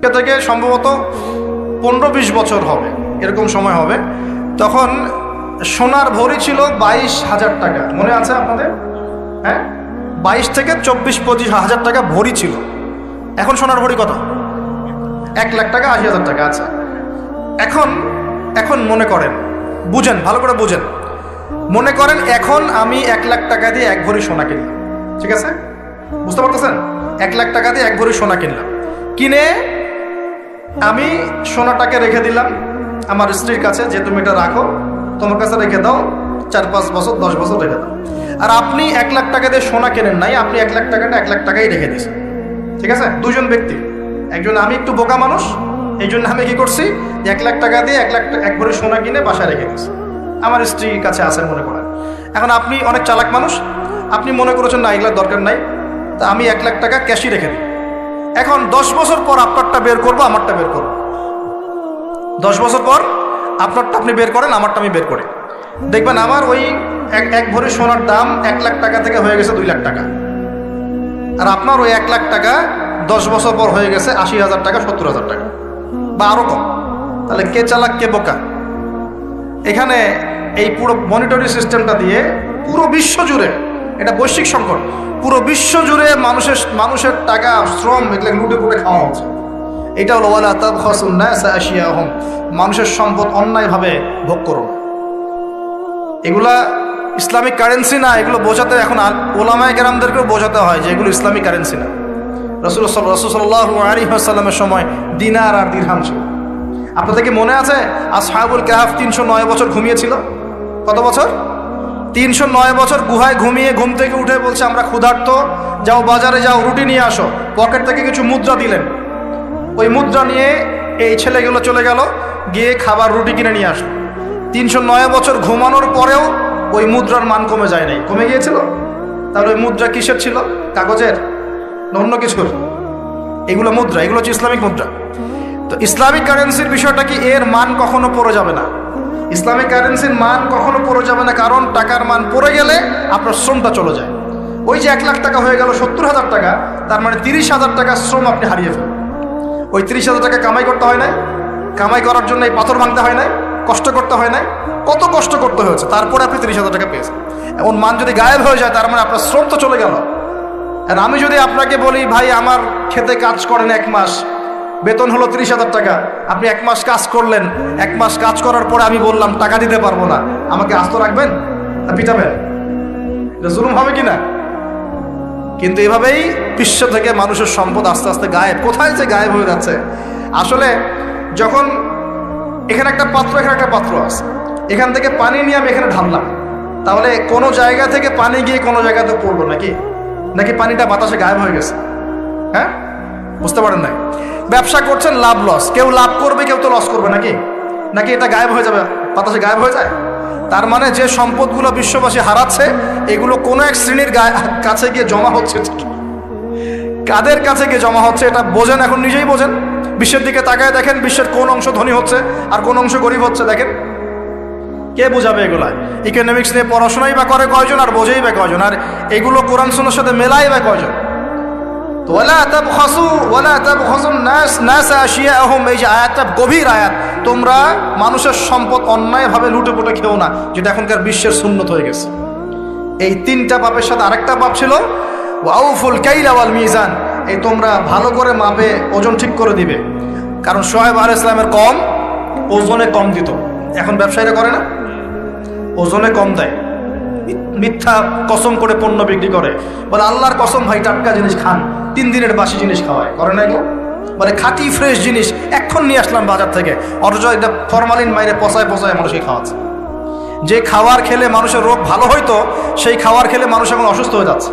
থেকে সম্ভবত 15-20 বছর হবে, এরকম সময় হবে। তখন সোনার ভরি ছিল 22,000 টাকা, মনে আছে আপনাদের? হ্যাঁ, 22 থেকে 24-25 হাজার টাকা ভরি ছিল। এখন সোনার ভরি কত? 1 লাখ টাকা, 80,000 টাকা। আচ্ছা, এখন মনে করেন, বুঝেন, ভালো করে বুঝেন, মনে করেন এখন আমি 1 লাখ টাকা দিয়ে 1 ভরি সোনা কিনলাম, ঠিক আছে? বুঝতে পারতেছেন? 1 লাখ টাকা দিয়ে 1 ভরি সোনা কিনলাম, কিনে আমি সোনাটাকে রেখে দিলাম আমার স্ত্রীর কাছে, যে তুমি এটা রাখো, তোমার কাছে রেখে দাও, 4-5 বছর 10 বছর রেখে দাও। আর আপনি 1 লাখ টাকা দিয়ে সোনা কেনেন নাই, আপনি 1 লাখ টাকাটা 1 লাখ টাকাই রেখে দিয়েছেন, ঠিক আছে? দুজন ব্যক্তি, একজন, আমি একটু বোকা মানুষ, এই জন্য আমি কি করছি, 1 লাখ টাকা দিয়ে 1 ভরি সোনা কিনে বাসায় রেখে দিয়েছি, আমার স্ত্রীর কাছে আছে মনে করেন। এখন আপনি অনেক চালাক মানুষ, আপনি মনে করেছেন না এগুলোর দরকার নাই, তা আমি 1 লাখ টাকা ক্যাশই রেখে দিই। এখন 10 বছর পর আপনারটা বের করবো, আমারটা বের করবো। 10 বছর পর আপনারটা আপনি বের করেন, আমারটা আমি বের করি, দেখবেন আমার ওই এক ভরি সোনার দাম 1 লাখ টাকা থেকে হয়ে গেছে 2 লাখ টাকা, আর আপনার ওই 1 লাখ টাকা 10 বছর পর হয়ে গেছে 80,000 টাকা, 70,000 টাকা, বা আরো কম। তাহলে কে চালাক কে বোকা? এখানে এই পুরো মনিটরি সিস্টেমটা দিয়ে পুরো বিশ্ব জুড়ে, এটা বৈশ্বিক সংকট, পুরো বিশ্ব জুড়ে মানুষের টাকা, শ্রম, এগুলো লুটে পুটে খাওয়া হচ্ছে। এটা হলো ওয়ালা তাবখাসুন নাসা আশিয়াহুম, মানুষের সম্পদ অন্যায়ভাবে ভোগ করো না। এগুলা ইসলামিক কারেন্সি না, এগুলো বোঝাতে এখন ওলামায়ে কেরামদেরকেও বোঝাতে হয় যে এগুলো ইসলামিক কারেন্সি না। রাসূল সাল্লাল্লাহু আলাইহি ওয়াসাল্লামের সময় দিনার আর দিরহাম ছিল। আপনাদের কি মনে আছে আসহাবুল কাহফ 309 বছর ঘুমিয়েছিল? কত বছর? 309 বছর গুহায় ঘুমিয়ে ঘুম থেকে উঠে বলছে আমরা ক্ষুধার্ত, যাও বাজারে যাও, রুটি নিয়ে আসো। পকেট থেকে কিছু মুদ্রা দিলেন, ওই মুদ্রা নিয়ে এই ছেলেগুলো চলে গেল, গিয়ে খাবার রুটি কিনে নিয়ে আসলো। 309 বছর ঘুমানোর পরেও ওই মুদ্রার মান কমে যায় নাই, কমে গিয়েছিল। তাহলে ওই মুদ্রা কিসের ছিল? কাগজের না অন্য কিছুর? এগুলো মুদ্রা, এগুলো হচ্ছে ইসলামিক মুদ্রা। তো ইসলামিক কারেন্সির বিষয়টা কি, এর মান কখনো পড়ে যাবে না। ইসলামিক কারেন্সির মান কখনো পড়ে যাবে না, কারণ টাকার মান পড়ে গেলে আপনার শ্রমটা চলে যায়। ওই যে 1 লাখ টাকা হয়ে গেল 70,000 টাকা, তার মানে 30,000 টাকা শ্রম আপনি হারিয়ে ফেলেন। ওই 30,000 টাকা কামাই করতে হয় নাই, কামাই করার জন্য এই পাথর ভাঙতে হয় নাই, কষ্ট করতে হয় নাই, কত কষ্ট করতে হয়েছে, তারপরে আপনি 30,000 টাকা পেয়েছেন। এমন মান যদি গায়েব হয়ে যায়, তার মানে আপনার শ্রম তো চলে গেল। আর আমি যদি আপনাকে বলি ভাই আমার খেতে কাজ করেন 1 মাস, বেতন হলো 30,000 টাকা, আপনি 1 মাস কাজ করলেন, 1 মাস কাজ করার পরে আমি বললাম টাকা দিতে পারবো না, আমাকে আস্ত রাখবেন না পিটাবেন? এটা জুলুম হবে কিনা? কিন্তু এভাবেই বিশ্ব থেকে মানুষের সম্পদ আস্তে আস্তে গায়েব, কোথায় যে গায়েব হয়ে যাচ্ছে। আসলে যখন এখানে একটা পাত্র, এখানে একটা পাত্র আছে, এখান থেকে পানি নিয়ে আমি এখানে ঢাললাম, তাহলে কোনো জায়গা থেকে পানি গিয়ে কোনো জায়গাতে পড়লো নাকি? নাকি পানিটা বাতাসে গায়েব হয়ে গেছে? হ্যাঁ, বুঝতে পারেন নাই? ব্যবসা করছেন, লাভ লস, কেউ লাভ করবে কেউ তো লস করবে, নাকি? নাকি এটা গায়েব হয়ে যাবে, বাতাসে গায়েব হয়ে যায়? তার মানে যে সম্পদগুলো বিশ্ববাসী হারাচ্ছে, এগুলো কোনো এক শ্রেণীর কাছে গিয়ে জমা হচ্ছে। কাদের কাছে গিয়ে জমা হচ্ছে এটা বোঝেন, এখন নিজেই বোঝেন। বিশ্বের দিকে তাকায় দেখেন, বিশ্বের কোন অংশ ধনী হচ্ছে আর কোন অংশ গরিব হচ্ছে, দেখেন। কে বোঝাবে এগুলা? ইকোনমিক্স নিয়ে পড়াশোনাই বা করে কয়জন, আর বোঝেই বা কয়জন, আর এগুলো কোরআন সুন্নাহর সাথে মেলাই বা কয়জন? ওয়ালা তাবখাসুন নাসা আশিয়াহুম, এই যে আয়াতটা গভীর আয়াত, তোমরা মানুষের সম্পদ অন্যায়ভাবে লুটে পুটে খেও না, যেটা এখনকার বিশ্বের সুন্নত হয়ে গেছে। এই 3টা পাপের সাথে আরেকটা পাপ ছিল ওয়াউফুল কাইলা ওয়াল মিজান, এই তোমরা ভালো করে মাপে ওজন ঠিক করে দিবে। কারণ শুআয়ব আলাইহিস সালামের কম, ওজনে কম দিত। এখন ব্যবসায়ীরা করে না, ওজনে কম দেয়, মিথ্যা কসম করে পণ্য বিক্রি করে, বলে আল্লাহর কসম ভাই টাটকা জিনিস খান, 3 দিনের বাসি জিনিস খাওয়ায়, করে না এগুলো? বলে খাঁটি ফ্রেশ জিনিস এখন নিয়ে আসলাম বাজার থেকে, অথচ এটা ফরমালিন মাইরে পচায় পচায় মানুষকে খাওয়াচ্ছে। যে খাবার খেলে মানুষের রোগ ভালো হইতো, সেই খাবার খেলে মানুষ এখন অসুস্থ হয়ে যাচ্ছে।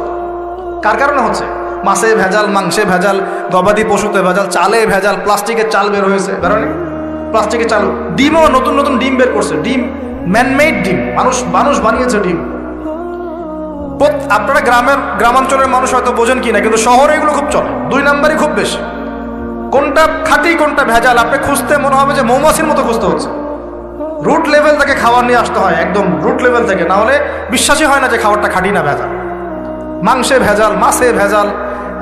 কার কারণে হচ্ছে? মাছে ভেজাল, মাংসে ভেজাল, গবাদি পশুতে ভেজাল, চালে ভেজাল, প্লাস্টিকের চাল বের হয়েছে, বেরোনি? প্লাস্টিকের চাল, ডিমও নতুন নতুন ডিম বের করছে, ডিম ম্যানমেড ডিম, মানুষ বানিয়েছে ডিম। আপনারা গ্রামাঞ্চলের মানুষ হয়তো বোঝেন কিনা, কিন্তু শহরে এগুলো খুব চলে, 2 নাম্বারই খুব বেশি। কোনটা খাঁটি কোনটা ভেজাল আপনি খুঁজতে মনে হবে যে মৌমাছির মতো খুঁজতে হচ্ছে। রুট লেভেল থেকে খাবার নিয়ে আসতে হয়, একদম রুট লেভেল থেকে, না হলে বিশ্বাসই হয় না যে খাবারটা খাঁটি না ভেজাল। মাংসে ভেজাল, মাছে ভেজাল,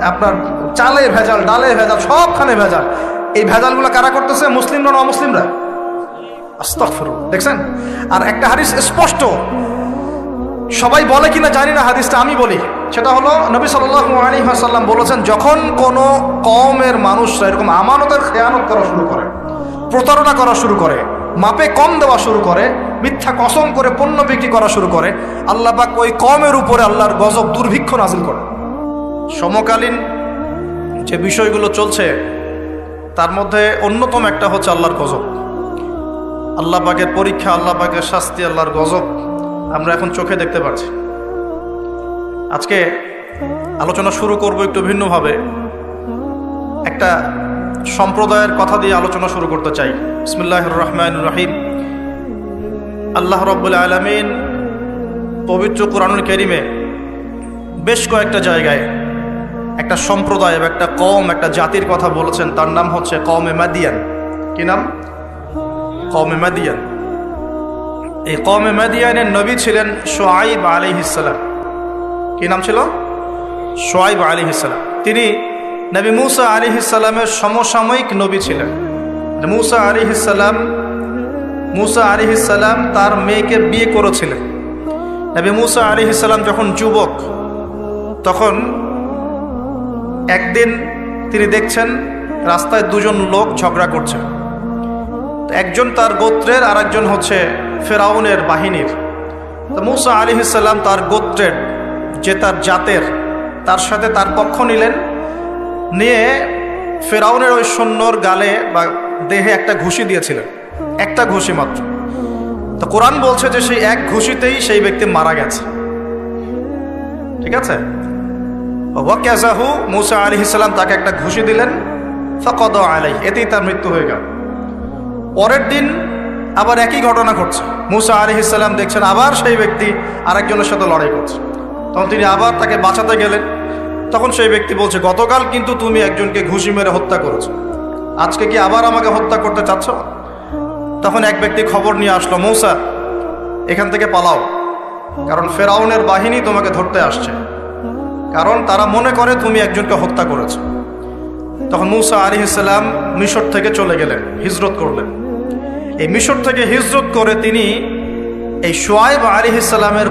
আপনার চালে ভেজাল, ডালে ভেজাল, সবখানে ভেজাল। এই ভেজালগুলো কারা করতেছে? মুসলিমরা না অমুসলিমরা? আস্তাগফিরুল্লাহ। দেখছেন? আর একটা হাদিস স্পষ্ট, সবাই বলে কিনা জানি না, হাদিসটা আমি বলি। সেটা হলো নবী সাল্লাল্লাহু আলাইহি ওয়াসাল্লাম বলেছেন, যখন কোনো কওমের মানুষরা এরকম আমানতের খেয়ানত করা শুরু করে, প্রতারণা করা শুরু করে, মাপে কম দেওয়া শুরু করে, মিথ্যা কসম করে পণ্য বিক্রি করা শুরু করে, আল্লাহ পাক ওই কওমের উপরে আল্লাহর গজব, দুর্ভিক্ষ নাজিল করে। সমকালীন যে বিষয়গুলো চলছে তার মধ্যে অন্যতম একটা হচ্ছে আল্লাহর গজব, আল্লাহ পাকের পরীক্ষা, আল্লাহ পাকের শাস্তি, আল্লাহর গজব আমরা এখন চোখে দেখতে পাচ্ছি। আজকে আলোচনা শুরু করব একটু ভিন্নভাবে, একটা সম্প্রদায়ের কথা দিয়ে আলোচনা শুরু করতে চাই। বিসমিল্লাহির রহমানির রহিম। আল্লাহ রাব্বুল আলামিন পবিত্র কোরআনুল কারীমে বেশ কয়েকটা জায়গায় একটা সম্প্রদায়, একটা কওম, একটা জাতির কথা বলেছেন। তার নাম হচ্ছে কওমে মাদিয়ান। কি নাম? কওমে মাদিয়ান। এই কওমে মাদিয়ানের নবী ছিলেন শুআইব আলাইহিস সালাম। কি নাম ছিল? শুআইব আলাইহিস সালাম। তিনি নবী মূসা আলাইহিস সালামের সমসাময়িক নবী ছিলেন। মূসা আলাইহিস সালাম তার মেয়েকে বিয়ে করেছিলেন। নবী মূসা আলাইহিস সালাম যখন যুবক, তখন একদিন তিনি দেখছেন রাস্তায় দুজন লোক ঝগড়া করছে। একজন তার গোত্রের, আর একজন হচ্ছে ফেরাউনের বাহিনীর। তো মূসা আলাইহিস সালাম তার গোত্রের, যে তার জাতের, তার সাথে তার পক্ষ নিলেন, নিয়ে ফেরাউনের ওই সৈন্যর গালে বা দেহে একটা ঘুষি দিয়েছিলেন, একটা ঘুষি মাত্র। তো কোরআন বলছে যে সেই এক ঘুষিতেই সেই ব্যক্তি মারা গেছে। ঠিক আছে? ওয়াকাযাহু, মূসা আলাইহিস সালাম তাকে একটা ঘুষি দিলেন, ফাকাদা আলাইহি, এতেই তার মৃত্যু হয়ে গেল। পরের দিন আবার একই ঘটনা ঘটছে। মূসা আলাইহিস সালাম দেখছেন আবার সেই ব্যক্তি আরেকজনের সাথে লড়াই করছে। তখন তিনি আবার তাকে বাঁচাতে গেলেন। তখন সেই ব্যক্তি বলছে, গতকাল কিন্তু তুমি একজনকে ঘুষি মেরে হত্যা করেছো, আজকে কি আবার আমাকে হত্যা করতে চাচ্ছ? তখন এক ব্যক্তি খবর নিয়ে আসলো, মূসা এখান থেকে পালাও, কারণ ফেরাউনের বাহিনী তোমাকে ধরতে আসছে, কারণ তারা মনে করে তুমি একজনকে হত্যা করেছো। তখন মূসা আলাইহিস সালাম মিশর থেকে চলে গেলেন, হিজরত করলেন। এই মিশর থেকে হিজরত করে তিনি এই শুআইব আলাইহিস সালামের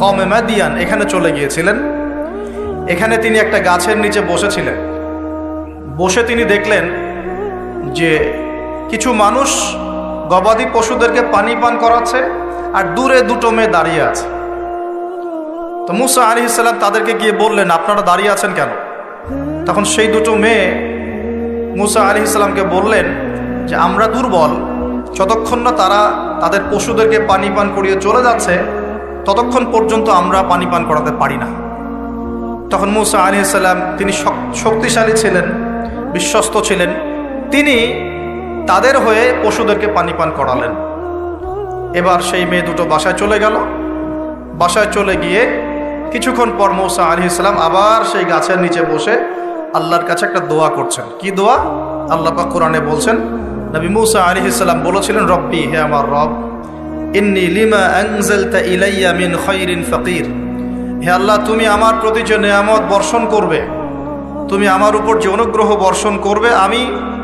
কওমে মাদিয়ান এখানে চলে গিয়েছিলেন। এখানে তিনি একটা গাছের নিচে বসেছিলেন। বসে তিনি দেখলেন যে কিছু মানুষ গবাদি পশুদেরকে পানি পান করাচ্ছে, আর দূরে দুটো মেয়ে দাঁড়িয়ে আছে। তো মূসা আলাইহিস সালাম তাদেরকে গিয়ে বললেন, আপনারা দাঁড়িয়ে আছেন কেন? তখন সেই দুটো মেয়ে মূসা আলাইহিস সালামকে বললেন যে আমরা দুর্বল, যতক্ষণ না তারা তাদের পশুদেরকে পানি পান করিয়ে চলে যাচ্ছে ততক্ষণ পর্যন্ত আমরা পানি পান করাতে পারি না। তখন মূসা আলাইহিস সালাম, তিনি শক্তিশালী ছিলেন, বিশ্বস্ত ছিলেন, তিনি তাদের হয়ে পশুদেরকে পানি পান করালেন। এবার সেই মেয়ে দুটো বাসায় চলে গেল। বাসায় চলে গিয়ে কিছুক্ষণ পর মূসা আলাইহিস সালাম আবার সেই গাছের নিচে বসে আল্লাহর কাছে একটা দোয়া করছেন। কি দোয়া? আল্লাহ পাক কোরআনে বলছেন, নবী মূসা আলাইহিস সালাম বলেছিলেন, রব্বি, হে আমার রব, ইন্নী লিমা আনজালতা ইলাইয়া মিন খায়রিন ফাকির। হে আল্লাহ, তুমি আমার প্রতি যে নেয়ামত বর্ষণ করবে, তুমি আমার উপর যে অনুগ্রহ বর্ষণ করবে, আমি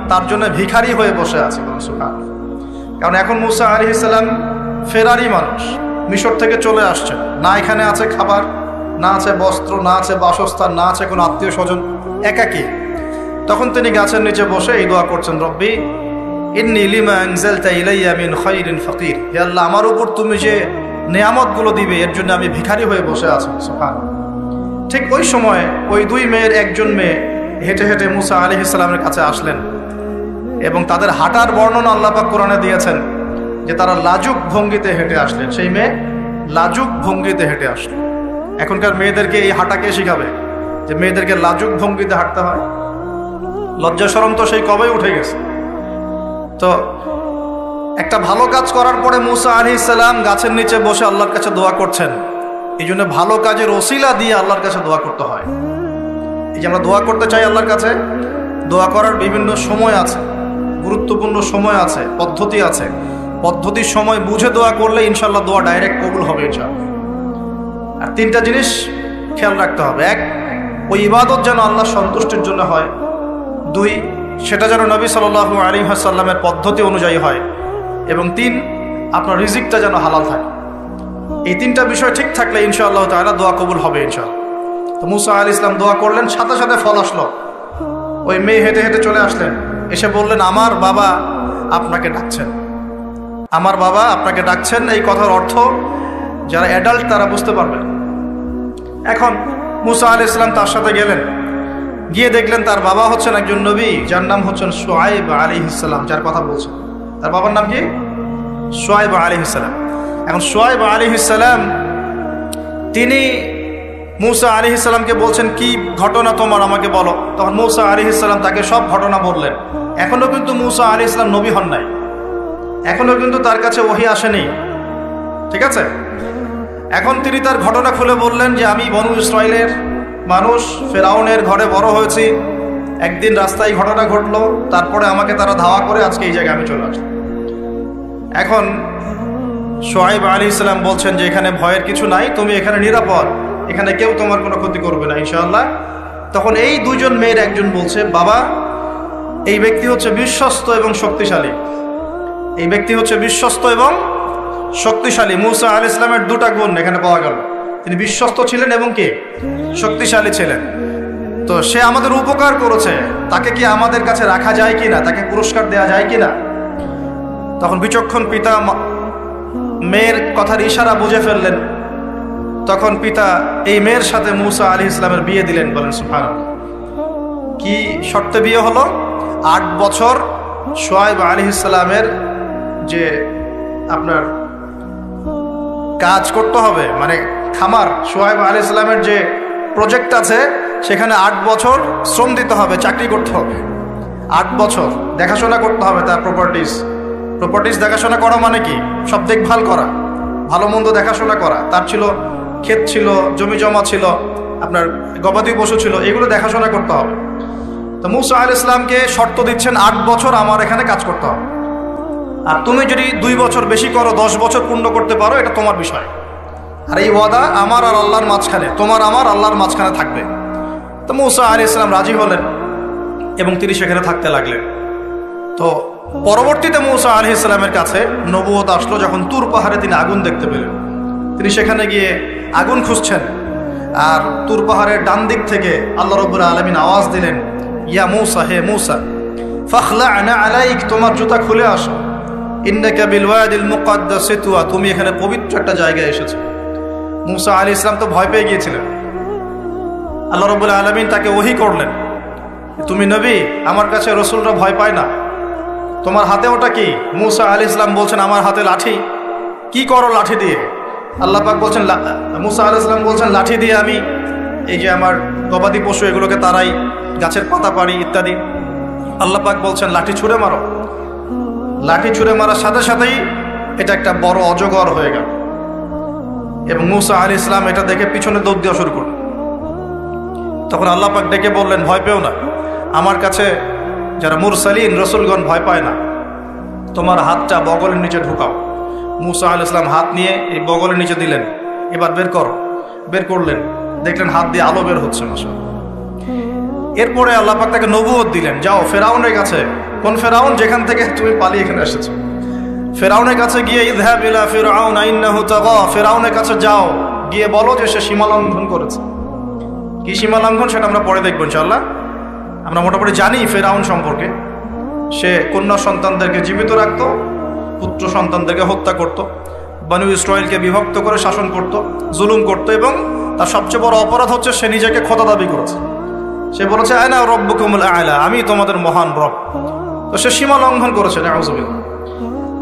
তার জন্য ভিখারি হয়ে বসে আছি। কারণ এখন মূসা আলাইহিস সালাম ফেরারি মানুষ, মিশর থেকে চলে আসছেন, না এখানে আছে খাবার, না আছে বস্ত্র, না আছে বাসস্থান, না আছে কোনো আত্মীয় স্বজন, একাকী। তখন তিনি গাছের নিচে বসে এই দোয়া করছেন, রব্বি ইন্নী লিমা আনজালতা ইলাইয়া মিন খায়রিন ফাকির। হে আল্লাহ, আমার উপর তুমি যে নেয়ামতগুলো দিবে এর জন্য আমি ভিখারি হয়ে বসে আছি। সুবহানাল্লাহ। ঠিক ওই সময় ওই দুই মেয়ের একজন মেয়ে হেঁটে হেঁটে মূসা আলাইহিস সালামের কাছে আসলেন, এবং তাদের হাঁটার বর্ণনা আল্লাহ পাক কোরআনে দিয়েছেন যে তারা লাজুক ভঙ্গিতে হেঁটে আসলেন। সেই মেয়ে লাজুক ভঙ্গিতে হেঁটে আসলো। এখনকার মেয়েদেরকে এই হাঁটাকে শিখাবে যে মেয়েদেরকে লাজুক ভঙ্গিতে হাঁটতে হয়? লজ্জা শরম তো সেই কবেই উঠে গেছে। তো একটা ভালো কাজ করার পরে মূসা আলাইহিস সালাম গাছের নিচে বসে আল্লাহর কাছে দোয়া করছেন। এই জন্য ভালো কাজের ওসিলা দিয়ে আল্লাহর কাছে দোয়া করতে হয়। এই যে আমরা দোয়া করতে চাই আল্লাহর কাছে, দোয়া করার বিভিন্ন সময় আছে, গুরুত্বপূর্ণ সময় আছে, পদ্ধতি আছে। পদ্ধতির সময় বুঝে দোয়া করলে ইনশাল্লাহ দোয়া ডাইরেক্ট কবুল হবে ইনশাআল্লাহ। আর তিনটা জিনিস খেয়াল রাখতে হবে। এক, ওই ইবাদত যেন আল্লাহ সন্তুষ্টির জন্য হয়। দুই, সেটা যেন নবী সাল্লাল্লাহু আলাইহি ওয়াসাল্লামের পদ্ধতি অনুযায়ী হয়, এবং 3 আপনার রিজিকটা যেন হালাল থাকে। এই 3টা বিষয় ঠিক থাকলে ইনশাআল্লাহ তাআলা দোয়া কবুল হবে ইনশাআল্লাহ। তো মুসা আলাইহিস সালাম দোয়া করলেন, সাথে সাথে ফল আসলো। ওই মেয়ে হেঁটে হেঁটে চলে আসলেন, এসে বললেন আমার বাবা আপনাকে ডাকছেন, আমার বাবা আপনাকে ডাকছেন। এই কথার অর্থ যারা অ্যাডাল্ট তারা বুঝতে পারবেন। এখন মুসা আলাইহিস সালাম তার সাথে গেলেন, গিয়ে দেখলেন তার বাবা হচ্ছেন একজন নবী, যার নাম হচ্ছেন শুআয়ব আলাইহিস সালাম, যার কথা বলছেন। তার বাবার নাম কি? শুআয়ব আলাইহিস সালাম। এখন শুআয়ব আলাইহিস সালাম তিনি মুসা আলাইহিস সালামকে বলছেন, কি ঘটনা তোমার আমাকে বলো। তখন মুসা আলাইহিস সালাম তাকে সব ঘটনা বললেন। এখনো কিন্তু মুসা আলাইহিস সালাম নবী হন নাই, এখনো কিন্তু তার কাছে ওহী আসেনি, ঠিক আছে। এখন তিনি তার ঘটনা খুলে বললেন যে আমি বনু ইসরাইলের মানুষ, ফেরাউনের ঘরে বড় হয়েছি, একদিন রাস্তায় ঘটনা ঘটলো, তারপরে আমাকে তারা ধাওয়া করে আজকে এই জায়গায় আমি চলে আসলাম। এখন শুআয়ব আলাইহিস সালাম বলছেন যে এখানে ভয়ের কিছু নাই, তুমি এখানে নিরাপদ, এখানে কেউ তোমার কোনো ক্ষতি করবে না ইনশাআল্লাহ। তখন এই 2 জন মেয়ের একজন বলছে, বাবা এই ব্যক্তি হচ্ছে বিশ্বস্ত এবং শক্তিশালী, এই ব্যক্তি হচ্ছে বিশ্বস্ত এবং শক্তিশালী। মুসা আলাইহিস সালামের 2টা গুণ এখানে পাওয়া গেল, তিনি বিশ্বস্ত ছিলেন এবং কি শক্তিশালী ছিলেন। তো সে আমাদের উপকার করেছে, তাকে কি আমাদের কাছে রাখা যায় কিনা, তাকে পুরস্কার দেওয়া যায় কিনা। তখন বিচক্ষণ পিতা মেয়ের কথার ইশারা বুঝে ফেললেন। তখন পিতা এই মেয়ের সাথে মুসা আলাইহিস সালামের বিয়ে দিলেন। বলেন সুবহানাল্লাহ। কি শর্তে বিয়ে হলো? 8 বছর শুআয়ব আলাইহিস সালামের যে আপনার কাজ করতে হবে, মানে খামার, শুআয়ব আলাইহিস সালামের যে প্রজেক্ট আছে সেখানে 8 বছর শ্রম দিতে হবে, চাকরি করতে হবে। 8 বছর দেখাশোনা করতে হবে তার প্রপার্টিস দেখাশোনা করা মানে কি? সব দেখভাল করা, ভালো মন্দ দেখাশোনা করা। তার ছিল ক্ষেত, ছিল জমি জমা, ছিল আপনার গবাদি পশু ছিল, এগুলো দেখাশোনা করতে হবে। তো মুসা আলাইহিস সালামকে শর্ত দিচ্ছেন 8 বছর আমার এখানে কাজ করতে হবে, আর তুমি যদি 2 বছর বেশি করো, 10 বছর পূর্ণ করতে পারো, এটা তোমার বিষয়। আর এই ওয়াদা আমার আর আল্লাহর মাঝখানে, তোমার আমার আল্লাহর মাঝখানে থাকবে। তো মুসা আলাইহিস সালাম রাজি হলেন এবং তিনি সেখানে থাকতে লাগলেন। তো পরবর্তীতে মুসা আলাইহিস সালামের কাছে নবুয়ত আসলো যখন তুর পাহাড়ে তিনি আগুন দেখতে পেলেন। তিনি সেখানে গিয়ে আগুন খুঁজছেন, আর তুর পাহাড়ের ডান দিক থেকে আল্লাহ রাব্বুল আলামিন আওয়াজ দিলেন, ইয়া মুসা, হে মুসা, ফাখলা'না আলাইক, তোমার জুতা খুলে আসো, ইন্নাকা বিল ওয়াদিল মুকাদ্দাস তুয়া, তুমি এখানে পবিত্র একটা জায়গায় এসেছো। মুসা আলাইহিস সালাম তো ভয় পেয়ে গিয়েছিলেন। আল্লাহ রাব্বুল আলামিন তাকে ওহী করলেন, তুমি নবী, আমার কাছে রাসূলরা ভয় পায় না, তোমার হাতে ওটা কি? মুসা আলাইহিস সালাম বলছেন, আমার হাতে লাঠি। কি করো লাঠি দিয়ে? আল্লাহ পাক বলছেন, মুসা আলাইহিস সালাম বলছেন, লাঠি দিয়ে আমি এই যে আমার গবাদি পশু এগুলোকে তাড়াই, গাছের পাতা পাড়ি ইত্যাদি। আল্লাহ পাক বলছেন, লাঠি ছুঁড়ে মারো। লাঠি ছুঁড়ে মারার সাথে সাথেই এটা একটা বড় অজগর হয়ে গেল, এবং মুসা আলাইহিস সালাম এটা দেখে পিছনে দৌড় দেওয়া শুরু করলেন। তখন আল্লাহ পাক ডেকে বললেন, ভয় পেও না, আমার কাছে যারা মুরসালিন রসুলগণ ভয় পায় না, তোমার হাতটা বগলের নিচে ঢুকাও। মুসা আলাইহিস সালাম হাত নিয়ে এই বগলের নিচে দিলেন, এবার বের করো। বের করলেন, দেখলেন হাত দিয়ে আলো বের হচ্ছে। মাশাআল্লাহ। এরপরে আল্লাহ পাক তাকে নবুয়ত দিলেন, যাও ফেরাউনের কাছে। কোন ফেরাউন? যেখান থেকে তুমি পালিয়ে এখানে এসেছো। ফেরাউনের কাছে গিয়ে, ইযহাব ইলা ফিরআউন ইন্নাহু তাগা, ফেরাউনের কাছে যাও, গিয়ে বলো যে সে সীমা লঙ্ঘন করেছে। কি সীমা লঙ্ঘন সেটা আমরা পরে দেখবো ইনশাআল্লাহ। আমরা মোটামুটি জানি ফেরাউন সম্পর্কে। সে কন্যা সন্তানদেরকে জীবিত রাখত, পুত্র সন্তানদেরকে হত্যা করত, বনু ইসরাইলকে বিভক্ত করে শাসন করত, জুলুম করত, এবং তার সবচেয়ে বড় অপরাধ হচ্ছে সে নিজেকে খোদা দাবি করেছে। সে বলেছে, আনা রব্বুকুমুল আ'লা, আমি তোমাদের মহান রব। তো সে সীমা লঙ্ঘন করেছে, নাউযুবিল্লাহ।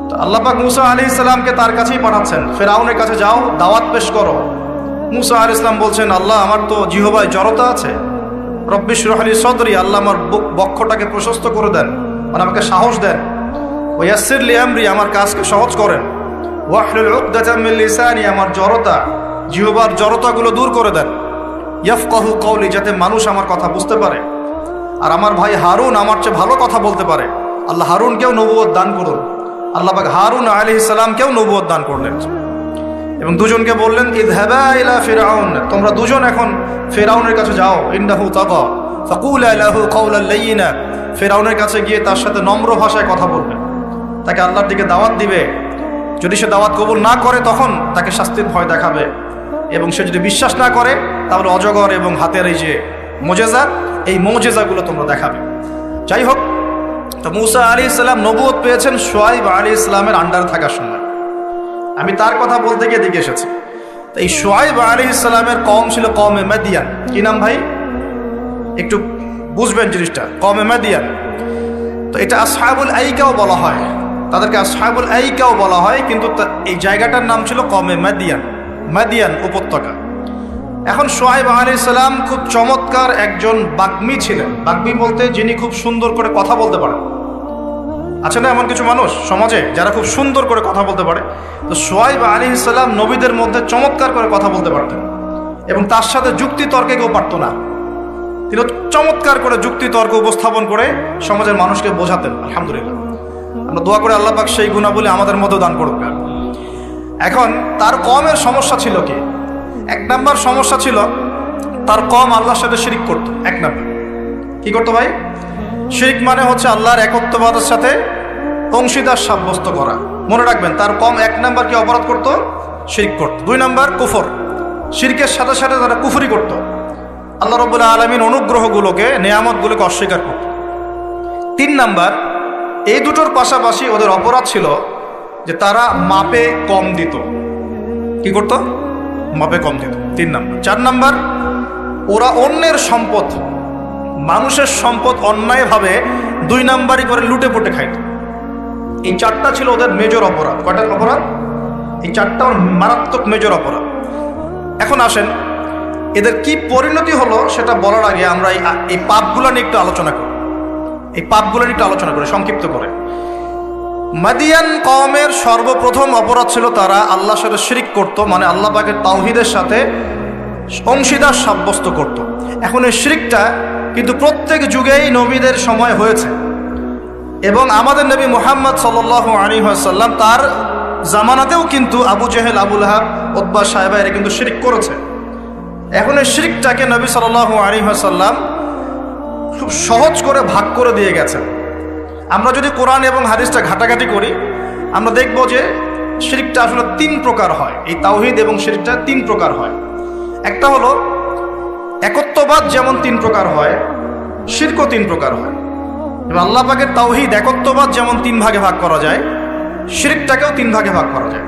তো আল্লাহ পাক মুসা আলাইহিস সালামকে তার কাছেই পাঠাচ্ছেন, ফেরাউনের কাছে যাও, দাওয়াত পেশ করো। মুসা আলাইহিস সালাম বলছেন, আল্লাহ আমার তো জিহ্বায় জড়তা আছে, রব্বি ইশরাহ লি সদরি, আল্লাহ আমার বক্ষটাকে প্রশস্ত করে দেন, মানে আমাকে সাহস দেন। ওয়া ইয়াসসির লি আমরি, আমার কাজকে সহজ করেন। ওয়াহলুল উকদাতাম মিন লিসানি, আমার জড়তা, জিহ্বার জড়তাগুলো দূর করে দেন। ইয়াফকাহু কওলি, যাতে মানুষ আমার কথা বুঝতে পারে, আর আমার ভাই হারুন আমার চেয়ে ভালো কথা বলতে পারে। আল্লাহ হারুনকেও নবুয়ত দান করুন। আল্লাহ পাক হারুন আলাইহিস সালামকেও নবুয়ত দান করলেন, এবং দুজনকে বললেন, ইযহাবা ইলা ফিরআউন, তোমরা দুজন এখন ফিরআউনের কাছে যাও, ইন্নাহু তাগা, ফাকুলা লাহু কাওলান লাইয়িনা, ফেরাউনের কাছে গিয়ে তার সাথে নম্র ভাষায় কথা বলবে, তাকে আল্লাহর দিকে দাওয়াত দিবে। যদি সে দাওয়াত কবুল না করে তখন তাকে শাস্তির ভয় দেখাবে, এবং সে যদি বিশ্বাস না করে তাহলে অজগর এবং হাতের এই যে মোজেজা, এই মোজেজাগুলো তোমরা দেখাবে। যাই হোক, তো মূসা আলাইহিস সালাম নবুয়ত পেয়েছেন শুআয়ব আলাইহিস সালামের আন্ডারে থাকার সময়। আমি তার কথা বলতে গিয়ে দিকে এসেছি। তো এই শুআয়ব আলাইহিস সালামের কওম ছিল কওমে মাদিয়ান। কি নাম ভাই? একটু বুঝবেন জিনিসটা, কওমে মাদিয়ান। তো এটা আসহাবুল আইকাও বলা হয়, তাদেরকে আসহাবুল আইকাও বলা হয়, কিন্তু এই জায়গাটার নাম ছিল কওমে মাদিয়ান, মাদিয়ান উপত্যকা। এখন শুআয়ব আলাইহিস সালাম খুব চমৎকার একজন বাগ্মী ছিলেন। বাগ্মী বলতে যিনি খুব সুন্দর করে কথা বলতে পারেন। আছে না এমন কিছু মানুষ সমাজে যারা খুব সুন্দর করে কথা বলতে পারে? তো শুআয়ব আলাইহিস সালাম নবীদের মধ্যে চমৎকার করে কথা বলতে পারতেন, এবং তার সাথে যুক্তি তর্কে কেউ পারত না। তিনি চমৎকার করে যুক্তি তর্ক উপস্থাপন করে সমাজের মানুষকে বোঝাতেন। আলহামদুলিল্লাহ, আমরা দোয়া করে আল্লাহ পাক সেই গুণাবলী আমাদের মধ্যে দান করুক। এখন তার কওমের সমস্যা ছিল কি? এক নাম্বার সমস্যা ছিল তার কওম আল্লাহর সাথে শিরিক করত। এক নাম্বার কি করতো ভাই? শিরিক মানে হচ্ছে আল্লাহর একত্ববাদের সাথে অংশীদার সাব্যস্ত করা। মনে রাখবেন, তার কওম এক নাম্বার কি অপরাধ করত? শিরিক করত। দুই নাম্বার কুফর, শিরকের সাথে সাথে তারা কুফরি করত, আল্লাহ রাব্বুল আলামিন অনুগ্রহগুলোকে, নেয়ামতগুলোকে অস্বীকার করত। তিন নাম্বার, এই দুটোর পাশাপাশি ওদের অপরাধ ছিল যে তারা মাপে কম দিত। কি করত? মাপে কম দিত। তিন নাম্বার। চার নাম্বার, ওরা অন্যের সম্পদ, মানুষের সম্পদ অন্যায়ভাবে দুই নাম্বারই করে লুটে পুটে খাইত। এই চারটা ছিল ওদের মেজর অপরাধ। কয়টা অপরাধ? এই চারটা মারাত্মক মেজর অপরাধ। এখন আসেন, এদের কি পরিণতি হলো সেটা বলার আগে আমরা এই পাপগুলো নিয়ে একটু আলোচনা করি। এই পাপগুলো নিয়ে একটু আলোচনা করি সংক্ষিপ্ত করে। মাদিয়ান কওমের সর্বপ্রথম অপরাধ ছিল তারা আল্লাহর সাথে শিরিক করত, মানে আল্লাহ পাকের তাওহীদের সাথে অংশীদার সাব্যস্ত করত। এখন এই শিরিকটা কিন্তু প্রত্যেক যুগেই নবীদের সময় হয়েছে, এবং আমাদের নবী মুহাম্মদ সাল্লাল্লাহু আলাইহি ওয়াসাল্লাম তার জামানাতেও কিন্তু আবু জেহেল, আবু লাহাব, উতবা, সায়বা এরা কিন্তু শিরিক করেছে। এখন এই শিরিকটাকে নবী সাল্লাল্লাহু আলাইহি ওয়াসাল্লাম খুব সহজ করে ভাগ করে দিয়ে গেছেন। আমরা যদি কোরআন এবং হাদিসটা ঘাটাঘাটি করি, আমরা দেখব যে শিরিকটা আসলে তিন প্রকার হয়। এই তাওহীদ এবং শিরিকটা তিন প্রকার হয়। একটা হলো একত্ববাদ, যেমন তিন প্রকার হয়, শিরকও তিন প্রকার হয়। এবং আল্লাহ পাকের তাওহীদ একত্ববাদ যেমন তিন ভাগে ভাগ করা যায়, শিরকটাকেও তিন ভাগে ভাগ করা যায়।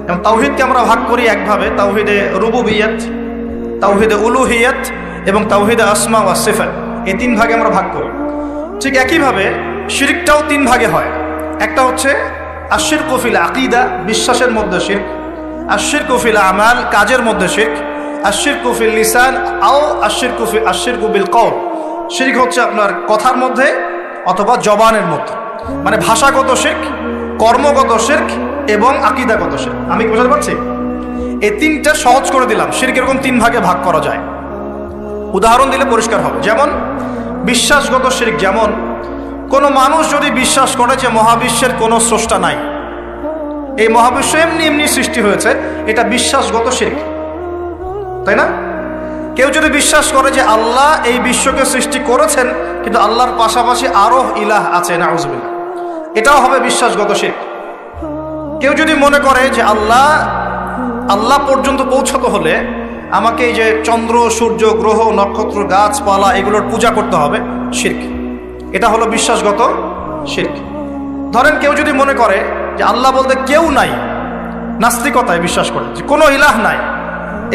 এবং তাওহীদকে আমরা ভাগ করি একভাবে, তাওহীদে রুবুবিয়্যাত, তাওহীদে উলুহিয়্যাত এবং তাওহীদে আসমা ওয়া সিফাত। এই তিন ভাগে আমরা ভাগ করি। ঠিক একইভাবে শিরকটাও তিন ভাগে হয়। একটা হচ্ছে আশিরকু ফিল আকীদা, বিশ্বাসের মধ্যে শিরক। আশিরকু ফিল আমাল, কাজের মধ্যে শিরক। আশিরকু ফিল লিসান আও আশিরকু বিল কওল, শিরক হচ্ছে আপনার কথার মধ্যে অথবা জবানের মধ্যে, মানে ভাষাগত শিরক, কর্মগত শিরক এবং আকীদাগত শিরক। আমি কি বুঝতে পারছি? এই তিনটা সহজ করে দিলাম। শিরক এরকম তিন ভাগে ভাগ করা যায়। উদাহরণ দিলে পরিষ্কার হবে। যেমন বিশ্বাসগত শিরক, যেমন কোনো মানুষ যদি বিশ্বাস করে যে মহাবিশ্বের কোনো স্রষ্টা নাই, এই মহাবিশ্ব এমনি এমনি সৃষ্টি হয়েছে, এটা বিশ্বাসগত শিরক, তাই না? কেউ যদি বিশ্বাস করে যে আল্লাহ এই বিশ্বকে সৃষ্টি করেছেন, কিন্তু আল্লাহর পাশাপাশি আরো ইলাহ আছে, নাউজুবিল্লাহ, এটাও হবে বিশ্বাসগত শিরক। কেউ যদি মনে করে যে আল্লাহ পর্যন্ত পৌঁছতে হলে আমাকে এই যে চন্দ্র, সূর্য, গ্রহ, নক্ষত্র, গাছপালা এগুলোর পূজা করতে হবে, শিরক। এটা হলো বিশ্বাসগত শিরক। ধরেন কেউ যদি মনে করে যে আল্লাহ বলতে কেউ নাই, নাস্তিকতায় বিশ্বাস করে যে কোনো ইলাহ নাই,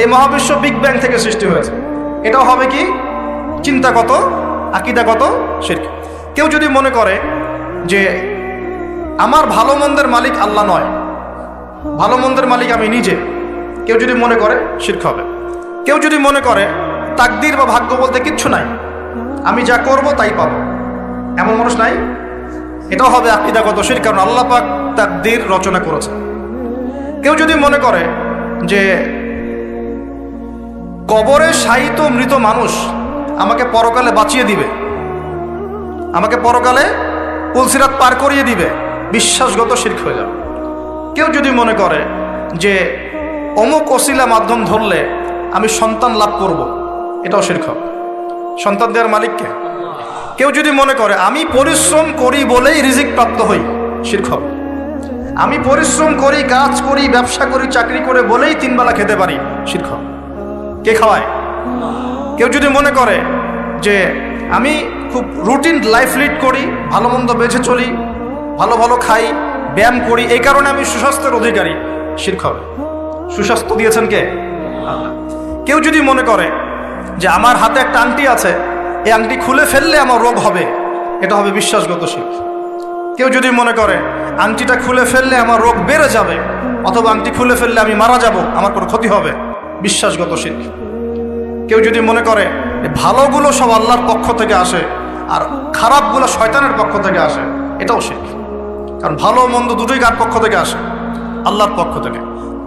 এই মহাবিশ্ব বিগ ব্যাং থেকে সৃষ্টি হয়েছে, এটাও হবে কি? চিন্তাগত, আকীদাগত শিরক। কেউ যদি মনে করে যে আমার ভালো মন্দের মালিক আল্লাহ নয়, ভালো মন্দের মালিক আমি নিজে, কেউ যদি মনে করে, শিরক হবে। কেউ যদি মনে করে তাকদীর বা ভাগ্য বলতে কিচ্ছু নাই, আমি যা করব তাই পাবো, এমন মানুষ নাই, এটাও হবে আকীদাগত শিরক, কারণ আল্লাহ পাক তাকদীর রচনা করেছেন। কেউ যদি মনে করে যে কবরে শায়িত মৃত মানুষ আমাকে পরকালে বাঁচিয়ে দিবে, আমাকে পরকালে পুলসিরাত পার করিয়ে দিবে, বিশ্বাসগত শিরক হয়ে যাবে। কেউ যদি মনে করে যে অমুক ওসিলা মাধ্যম ধরলে আমি সন্তান লাভ করব, এটাও শিরক হবে। সন্তান দেওয়ার মালিককে কেউ যদি মনে করে আমি পরিশ্রম করি বলেই রিজিক প্রাপ্ত হই, শিরক হবে। আমি পরিশ্রম করি, কাজ করি, ব্যবসা করি, চাকরি করে বলেই 3 বেলা খেতে পারি, শিরক হবে। কে খাওয়ায়? কেউ যদি মনে করে যে আমি খুব রুটিন লাইফ লিড করি, ভালো মন্দ বেঁচে চলি, ভালো ভালো খাই, ব্যায়াম করি, এই কারণে আমি সুস্বাস্থ্যের অধিকারী, শিরক হবে। সুস্বাস্থ্য দিয়েছেন কে? আল্লাহ। কেউ যদি মনে করে যে আমার হাতে একটা আংটি আছে, এই আংটি খুলে ফেললে আমার রোগ হবে, এটা হবে বিশ্বাসগত শিরক। কেউ যদি মনে করে আংটিটা খুলে ফেললে আমার রোগ বেড়ে যাবে, অথবা আংটি খুলে ফেললে আমি মারা যাব, আমার কোনো ক্ষতি হবে, বিশ্বাসগত শিরক। কেউ যদি মনে করে ভালোগুলো সব আল্লাহর পক্ষ থেকে আসে আর খারাপগুলো শয়তানের পক্ষ থেকে আসে, এটাও শিরক। কারণ ভালো মন্দ দুটোই কার পক্ষ থেকে আসে? আল্লাহর পক্ষ থেকে।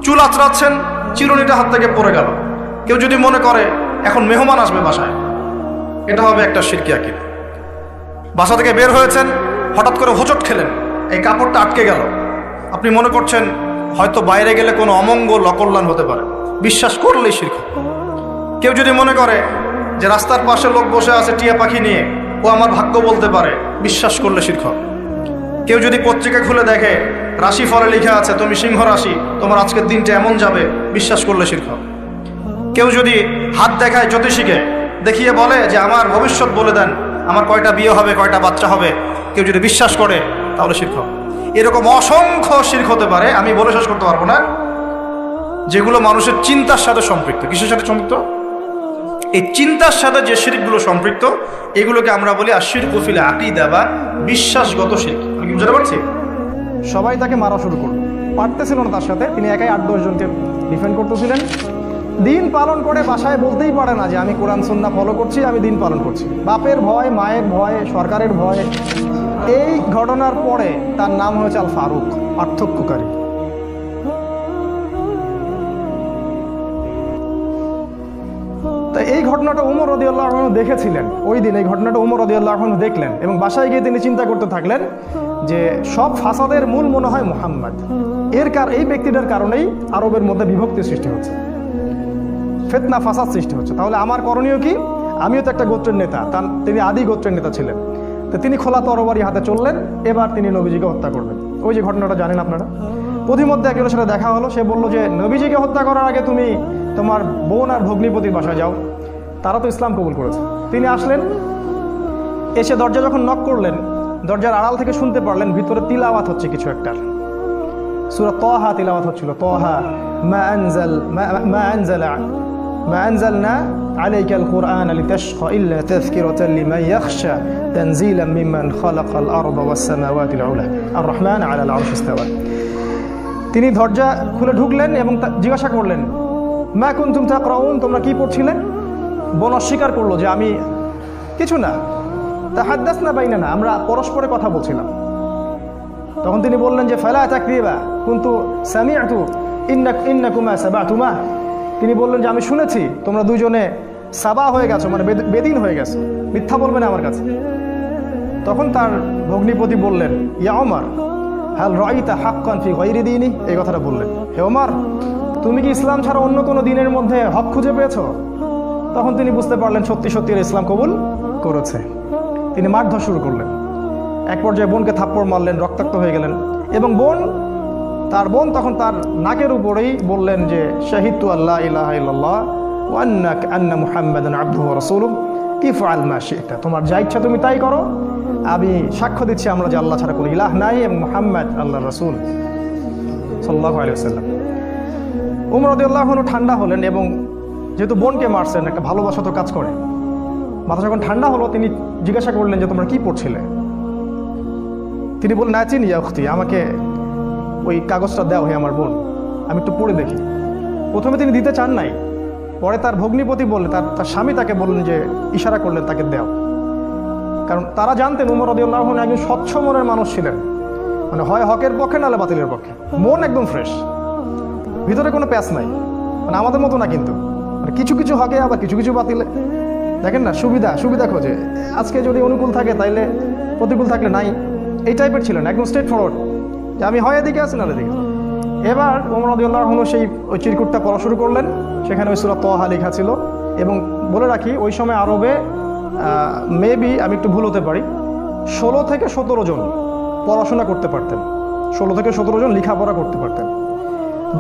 চুল আঁচড়াচ্ছেন, চিরুনিটা হাত থেকে পড়ে গেল। কেউ যদি মনে করে এখন মেহমান আসবে বাসায়, এটা হবে একটা শিরকি আকীদা। বাসা থেকে বের হয়েছেন, হঠাৎ করে হোঁচট খেলেন, এই কাপড়টা আটকে গেল, আপনি মনে করছেন হয়তো বাইরে গেলে কোনো অমঙ্গল অকল্যাণ হতে পারে, বিশ্বাস করলেই শিরক। কেউ যদি মনে করে যে রাস্তার পাশে লোক বসে আছে টিয়া পাখি নিয়ে, ও আমার ভাগ্য বলতে পারে, বিশ্বাস করলে শিরক। কেউ যদি পত্রিকা খুলে দেখে রাশি ফলে লেখা আছে তুমি সিংহ রাশি, তোমার আজকের দিনটা এমন যাবে, বিশ্বাস করলে শিরক। কেউ যদি হাত দেখায় জ্যোতিষীকে, দেখিয়ে বলে যে আমার ভবিষ্যৎ বলে দেন, আমার কয়টা বিয়ে হবে, কয়টা বাচ্চা হবে, কেউ যদি বিশ্বাস করে, তাহলে শিরক। এরকম অসংখ্য শিরক হতে পারে, আমি বলে শেষ করতে পারবো না, যেগুলো মানুষের চিন্তার সাথে সম্পৃক্ত। কিসের সাথে সম্পৃক্ত? এই চিন্তার সাথে যে শিরকগুলো সম্পৃক্ত, এগুলোকে আমরা বলি আশিরকু ফিল আকীদা বা বিশ্বাসগত শিরক। আমি কি বুঝতে পারছি? সবাই তাকে মারা শুরু করলো, পারতেছিল না তার সাথে, তিনি একাই 8-10 জনকে ডিফেন্ড করতেছিলেন। দিন পালন করে বাসায় বলতেই পারে না যে আমি কোরআন সুন্নাহ ফলো করছি, আমি দিন পালন করছি। বাপের ভয়, মায়ের ভয়, সরকারের ভয়। এই ঘটনার পরে তার নাম হয়েছে আল ফারুক, পার্থক্যকারী। তাই এই ঘটনাটা উমর রাদিয়াল্লাহু আনহু দেখেছিলেন। ওই দিন এই ঘটনাটা উমর রাদিয়াল্লাহু আনহু দেখলেন এবং বাসায় গিয়ে তিনি চিন্তা করতে থাকলেন যে সব ফাসাদের মূল মনে হয় মুহাম্মদ। এই ব্যক্তিটার কারণেই আরবের মধ্যে বিভক্তি সৃষ্টি হচ্ছে, ফিতনা ফাসাদ সৃষ্টি হচ্ছে। তাহলে আমার করণীয় কি? আমিও তো একটা গোত্রের নেতা, তিনি আদি গোত্রের নেতা ছিলেন। তো তিনি খোলা তরবারি হাতে চললেন, এবার তিনি নবীজিকে হত্যা করবেন। ওই যে ঘটনাটা জানেন আপনারা। প্রতিমধ্যে একজনের সাথে দেখা হলো, সে বলল যে নবীজিকে হত্যা করার আগে তুমি তোমার বোন আর ভগ্নিপতির বাসায় যাও, তারা তো ইসলাম কবুল করেছে। তিনি আসলেন, এসে দরজা যখন নক করলেন, দরজার আড়াল থেকে শুনতে পারলেন ভিতরে তিলাওয়াত হচ্ছে কিছু একটা। সূরা তাহা তিলাওয়াত হচ্ছিল। তাহা মা আনজালনা আলাইকাল কুরআন লিতাশকা ইল্লা তাযকিরাতান লিমান ইয়াখশা তানজিলাম মিম্মান খালাকাল আরদা ওয়াস সামাওয়াতিল উলা আর রহমান আলাল আরশি ইস্তাওয়া। তিনি দরজা খুলে ঢুকলেন এবং জিজ্ঞাসা করলেন, মা কুনতুম তাকরাউন, তোমরা কি পড়ছিলেন? বোন অস্বীকার করলো যে আমি কিছু না, তাহাদ্দাসনা বাইনানা, আমরা পরস্পরে কথা বলছিলাম। তখন তিনি বললেন যে ফালা তাকরিবা কুনতু সামিআতু ইন্নাকুমা সাবাতুমা। তিনি বললেন যে আমি শুনেছি তোমরা দুইজনে সাবা হয়ে গেছো, মানে বেদিন হয়ে গেছো, মিথ্যা বলবে না আমার কাছে। তখন তার ভগ্নিপতি বললেন, ইয়া ওমর হাল রাইতা হাক্কান ফি গায়রি দীনি, এই কথাটা বললেন, হে ওমর তুমি কি ইসলাম ছাড়া অন্য কোনো দিনের মধ্যে হক খুঁজে পেয়েছো? তখন তিনি বুঝতে পারলেন সত্যি সত্যি ইসলাম কবুল করেছে। তিনি মারধর শুরু করলেন। এক পর্যায়ে বোনকে থাপ্পড় মারলেন, রক্তাক্ত হয়ে গেলেন। এবং তার বোন তখন তার নাকের উপরেই বললেন যে শাহিদতু আল্লা ইলাহা ইল্লাল্লাহ ওয়া আন্না মুহাম্মাদান আবদুহু ওয়া রাসূলুহু ইফআল মা শি'তা, তোমার যা ইচ্ছা তুমি তাই করো, আমি সাক্ষ্য দিচ্ছি আমরা যে আল্লাহ ছাড়া কোনো ইলাহ নাই এবং মুহাম্মদ আল্লাহর রাসূল সাল্লাল্লাহু আলাইহি ওয়াসাল্লাম। উমর রাদিয়াল্লাহু আনহু ঠান্ডা হলেন এবং যেহেতু বোনকে মারছেন, একটা ভালোবাসা তো কাজ করে। মাথা যখন ঠান্ডা হলো, তিনি জিজ্ঞাসা করলেন যে তোমরা কি পড়ছিলে? তিনি বললেন, নাচিন ইয়া উখতি, আমাকে ওই কাগজটা দাও হে আমার বোন, আমি একটু পড়ে দেখি। প্রথমে তিনি দিতে চান নাই, পরে তার ভগ্নিপতি বললেন, তার স্বামী তাকে বললেন যে ইশারা করলেন তাকে দাও। কারণ তারা জানতেন উমর রাদিয়াল্লাহু আনহু একজন স্বচ্ছ মনের মানুষ ছিলেন, মানে হয় হকের পক্ষে নাহলে বাতিলের পক্ষে। মন একদম ফ্রেশ, ভিতরে কোনো প্যাচ নাই, মানে আমাদের মতো না কিন্তু, মানে কিছু কিছু হকে আবার কিছু কিছু বাতিলে। দেখেন না, সুবিধা খোঁজে, আজকে যদি অনুকূল থাকে তাইলে প্রতিকূল থাকলে নাই, এই টাইপের ছিলেন, একদম স্ট্রেট ফরওয়ার্ড, যে আমি হয় এদিকে আছি না এদিকে। এবার ওমর রাদিয়াল্লাহু আনহু ওই চিরকুটটা পড়া শুরু করলেন, সেখানে ওই সূরা তাহা লেখা ছিল। এবং বলে রাখি, ওই সময় আরবে মেবি আমি একটু ভুল হতে পারি, 16 থেকে 17 জন পড়াশোনা করতে পারতেন, 16 থেকে 17 জন লেখাপড়া করতে পারতেন,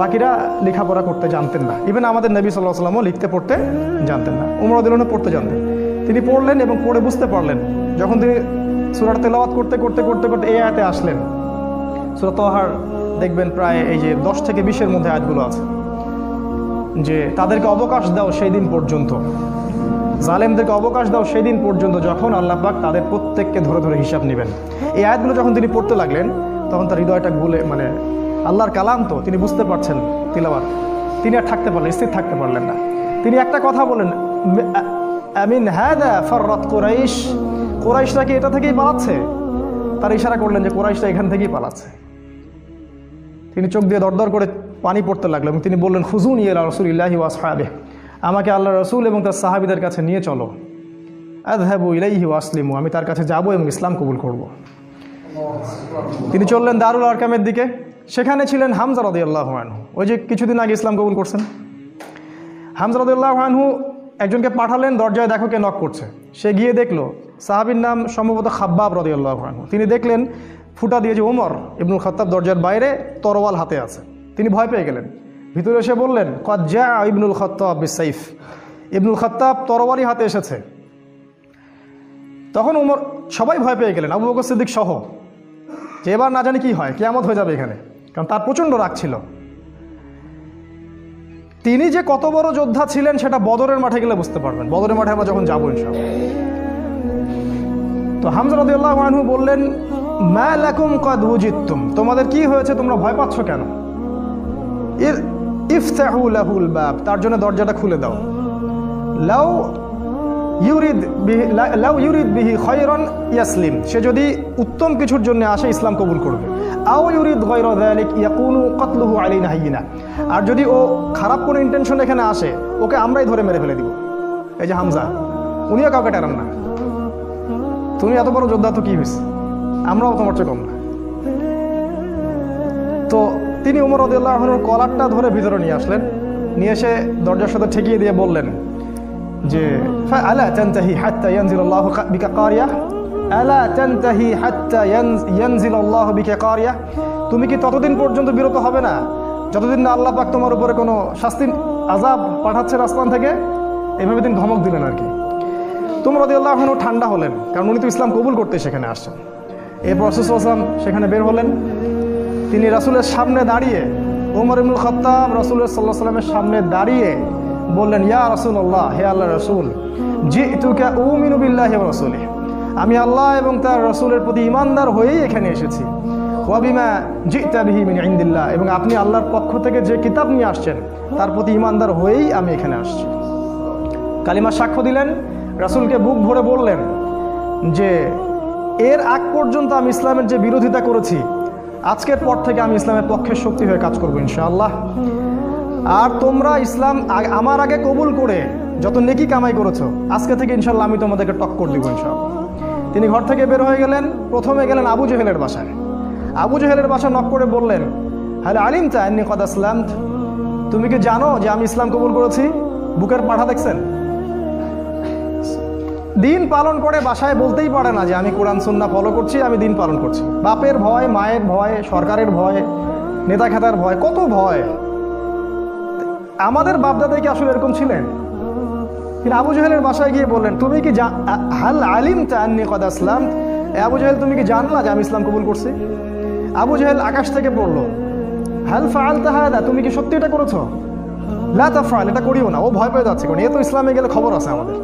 বাকিরা লেখাপড়া করতে জানতেন না। ইভেন আমাদের নবী সাল্লাল্লাহু আলাইহি ওয়াসাল্লামও লিখতে পড়তে জানতেন না, উমর রাদিয়াল্লাহু আনহু পড়তে জানতেন। তিনি পড়লেন এবং পড়ে বুঝতে পারলেন। যখন তিনি সূরা তেলাওয়াত করতে করতে করতে করতে এই আয়াতে আসলেন, সূরা তাহার দেখবেন প্রায় এই যে 10 থেকে 20-এর মধ্যে আয়াতগুলো আছে, যে তাদেরকে অবকাশ দাও সেই দিন পর্যন্ত, জালেমদেরকে অবকাশ দাও সেই দিন পর্যন্ত যখন আল্লাহ পাক তাদের প্রত্যেককে ধরে ধরে হিসাব নেবেন। এই আয়াতগুলো যখন তিনি পড়তে লাগলেন তখন তার হৃদয়টা গুলে, মানে আল্লাহর কালাম তো তিনি বুঝতে পারছেন তিলাওয়াত, তিনি আর থাকতে পারলেন, স্থির থাকতে পারলেন না। তিনি একটা কথা বলেন, আমিন হাদা ফাররাত কুরাইশ, কুরাইশরা কি এটা থেকেই পালাচ্ছে? তার ইশারা করলেন যে কুরাইশরা এখান থেকেই পালাচ্ছে। তিনি চোখ দিয়ে দরদর করে পানি পড়তে লাগলেন এবং তিনি বললেন, খুজুনি ইলা রাসূলিল্লাহি ওয়া আসহাবিহি, আমাকে আল্লাহ রসুল এবং তার সাহাবীদের কাছে নিয়ে চলো, আযহাবু ইলাইহি ওয়া আসলিমু, আমি তার কাছে যাব এবং ইসলাম কবুল করব। তিনি চললেন দারুল আরকামের দিকে। সেখানে ছিলেন হামজা রাদিয়াল্লাহু আনহু, ওই যে কিছুদিন আগে ইসলাম কবুল করছেন। হামজা রাদিয়াল্লাহু আনহু একজনকে পাঠালেন, দরজায় দেখো কে নক করছে। সে গিয়ে দেখলো, সাহাবীর নাম সম্ভবত খাব্বাব রাদিয়াল্লাহু আনহু। তিনি দেখলেন ফুটা দিয়ে যে ওমর ইবনুল খাত্তাব দরজার বাইরে তরোয়াল হাতে আছে। তিনি ভয় পেয়ে গেলেন, ভিতরে এসে বললেন, ক্বাদ জাআ ইবনুল খাত্তাব বিসাইফ, ইবনুল খাত্তাব তরোয়ালি হাতে এসেছে। তখন ওমর, সবাই ভয় পেয়ে গেলেন, আবু বকর সিদ্দিক সহ, যে এবার না জানি কি হয়, কিয়ামত হয়ে যাবে এখানে, কারণ তার প্রচণ্ড রাগ ছিল। তিনি যে কত বড় যোদ্ধা ছিলেন সেটা বদরের মাঠে গেলে বুঝতে পারবেন, বদরের মাঠে আমরা যখন যাবো ইনশাআল্লাহ। তো হামজা রাদিয়াল্লাহু আনহু বললেন, মা লাকুম ক্বাদ ওয়াজিদতুম, তোমাদের কি হয়েছে, তোমরা ভয় পাচ্ছ কেন? ইফতাহু লাহুল বাব, তার জন্য দরজাটা খুলে দাও। লাউ ইউরিদ বিহি খায়রান ইয়াসলিম, সে যদি উত্তম কিছুর জন্য আসে ইসলাম কবুল করবে। আও ইউরিদ গায়রা যালিক ইয়াকুনু কতলুহু আলাইনা হাইয়িনা, আর যদি ও খারাপ কোনো ইন্টেনশন এখানে আসে, ওকে আমরাই ধরে মেরে ফেলে দিব। এই যে হামজা, উনিও কাউকে টারান না, তুমি এত বড় যোদ্ধা তো কি হয়েছে, আমরাও তোমার চেয়ে কম না। তো তিনি ওমর রাদিয়াল্লাহু আনহুর কলারটা ধরে ভিতরে নিয়ে আসলেন, নিয়ে এসে দরজার সাথে ঠেকিয়ে দিয়ে বললেন যে, আলা তানতাহি হাত্তা ইয়ানজিলাল্লাহু বিকা কারিয়া, আলা তানতাহি হাত্তা ইয়ানজিলাল্লাহু বিকা কারিয়া, তুমি কি ততদিন পর্যন্ত বিরত হবে না যতদিন না আল্লাহ পাক তোমার উপরে কোনো শাস্তি আযাব পাঠাচ্ছেন আসমান থেকে? এভাবে তিনি ধমক দিলেন আর কি। ওমর রাদিয়াল্লাহু আনহু ঠান্ডা হলেন, কারণ উনি তো ইসলাম কবুল করতে সেখানে আসছেন। এরপর রাসূল সাল্লাল্লাহু আলাইহি ওয়াসাল্লাম সেখানে বের হলেন। তিনি রাসূলের সামনে দাঁড়িয়ে, ওমর ইবনুল খাত্তাব রাসূলের সাল্লাল্লাহু আলাইহি ওয়াসাল্লামের সামনে দাঁড়িয়ে বললেন, ইয়া রাসূলুল্লাহ, হে আল্লাহর রাসূল, জিতুকা উমিনু বিল্লাহি ওয়া রাসূলিহি, আমি আল্লাহ এবং তার রাসূলের প্রতি ঈমানদার হয়েই এখানে এসেছি। ওয়া বিমা জিতা বিহি মিন ইনদিল্লাহ, এবং আপনি আল্লাহর পক্ষ থেকে যে কিতাব নিয়ে আসছেন তার প্রতি ঈমানদার হয়েই আমি এখানে আসছি। কালিমা সাক্ষ্য দিলেন, রাসূলকে বুক ভরে বললেন যে, এর আগ পর্যন্ত আমি ইসলামের যে বিরোধিতা করেছি, আজকের পর থেকে আমি ইসলামের পক্ষের শক্তি হয়ে কাজ করবো ইনশাআল্লাহ। আর তোমরা ইসলাম আমার আগে কবুল করে যত নেকি কামাই করেছো, আজকে থেকে ইনশাআল্লাহ আমি তোমাদেরকে টক্কর দিব ইনশাআল্লাহ। তিনি ঘর থেকে বের হয়ে গেলেন, প্রথমে গেলেন আবু জেহেলের বাসায়। আবু জেহেলের বাসা নক করে বললেন, হাল আলিমতা আন্নী ক্বাদ আসলামত, তুমি কি জানো যে আমি ইসলাম কবুল করেছি? বুকের পাঠা দেখছেন, দিন পালন করে বাসায় বলতেই পারে না যে আমি কোরআন সুন্নাহ ফলো করছি, আমি দিন পালন করছি। বাপের ভয়, মায়ের ভয়, সরকারের ভয়, নেতা খেতার ভয়, কত ভয়। আমাদের বাপদাদাই কি আসলে এরকম ছিলেন? কিন্তু আবু জেহেলের বাসায় গিয়ে বললেন, তুমি কি হাল আলিমতা আন্নী ক্বাদ আসলামত, আবু জেহেল তুমি কি জানলা যে আমি ইসলাম কবুল করছি? আবু জেহেল আকাশ থেকে পড়লো, হাল ফাআলতা হাদা, তুমি কি সত্যি এটা করেছো? লা তাফআল, এটা করিও না। ও ভয় পেয়ে যাচ্ছে, কারণ এ তো ইসলামে গেলে খবর আছে আমাদের।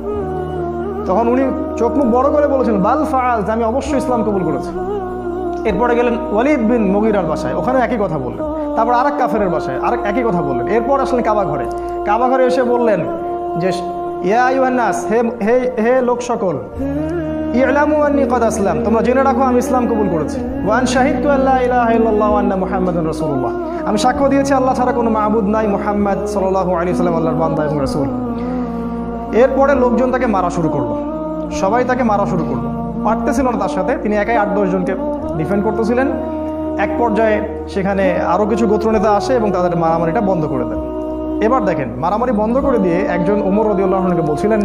তখন উনি চোখ মুখ বড় করে বলেছেন, বাল ফাআল, আমি অবশ্যই ইসলাম কবুল করেছি। এরপরে গেলেন ওয়ালিদ বিন মুগিরার বাসায়, ওখানে একই কথা বললেন। তারপর আরেক কাফেরের বাসায় আরেক একই কথা বললেন। এরপর আসলেন কাবা ঘরে। কাবা ঘরে এসে বললেন যে, ইয়া আইয়ুহান নাস, হে লোক সকল, ইলামু আন্নী ক্বাদ আসলাম, তোমরা জেনে রাখো আমি ইসলাম কবুল করেছি। ওয়া আন শাহিদতু আল্লা ইলাহা ইল্লাল্লাহ ওয়া আন্না মুহাম্মাদুর রাসূলুল্লাহ, আমি সাক্ষ্য দিয়েছি আল্লাহ ছাড়া কোনো মাবুদ নাই, মুহাম্মদ সাল্লাল্লাহু আলাইহি ওয়াসাল্লাম আল্লাহর বান্দা এবং রাসূল। এরপরে লোকজন তাকে মারা শুরু করলো, সবাই তাকে মারা শুরু করলো। পারতেছিল না তার সাথে, তিনি একাই 8-10 জনকে ডিফেন্ড করতেছিলেন। এক পর্যায়ে সেখানে আরও কিছু গোত্রনেতা আসে এবং তাদের মারামারিটা বন্ধ করে দেন। এবার দেখেন, মারামারি বন্ধ করে দিয়ে একজন ওমর রাদিয়াল্লাহু আনহুকে বলছিলেন